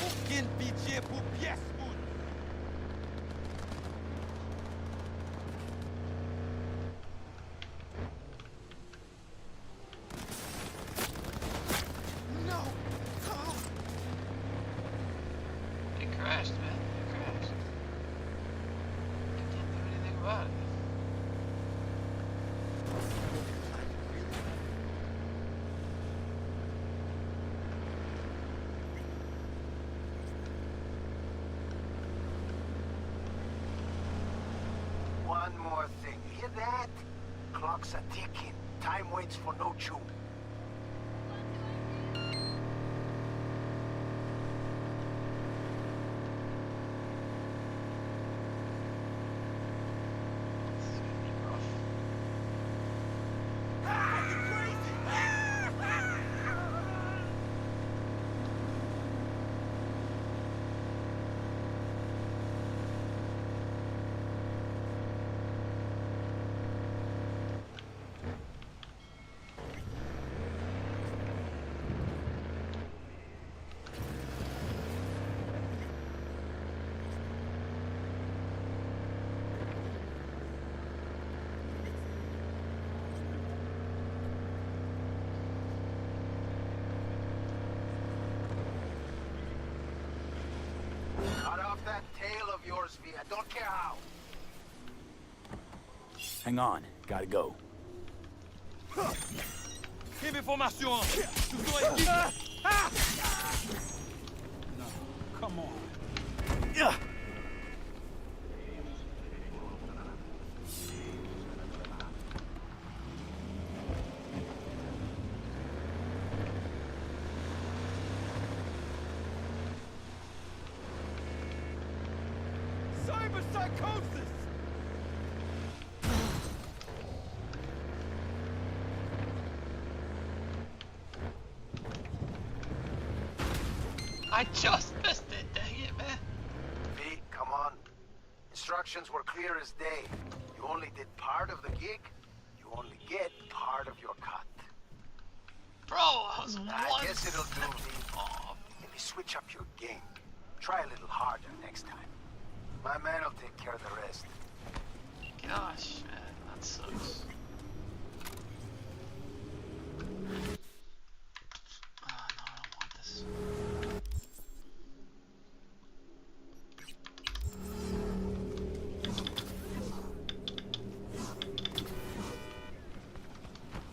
Aucune pitié pour pièce, moun. No! It crashed, man. It crashed. I can't do anything about it. One more thing. Hear that? Clocks are ticking. Time waits for no chew. Cut off that tail of yours, V. I don't care how. Hang on, gotta go. Quelle information? Toujours équipe? No, come on. Yeah. Cyberpsychosis! I just missed it, dang it, man. V, come on. Instructions were clear as day. You only did part of the gig. You only get part of your cut. Bro, I was I guess it'll do, V. Maybe switch up your game. Try a little harder next time. My man will take care of the rest. Gosh, man, that sucks. Oh, no, I don't want this.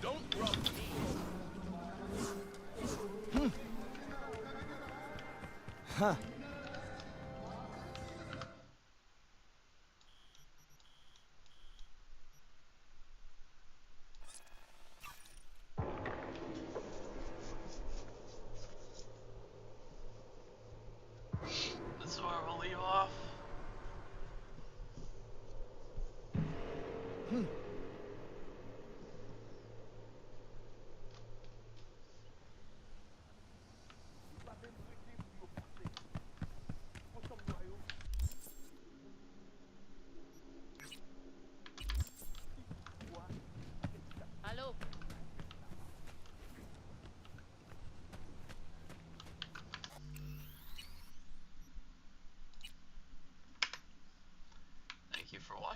Don't rub me. Huh. This is where we'll leave off.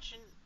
watching.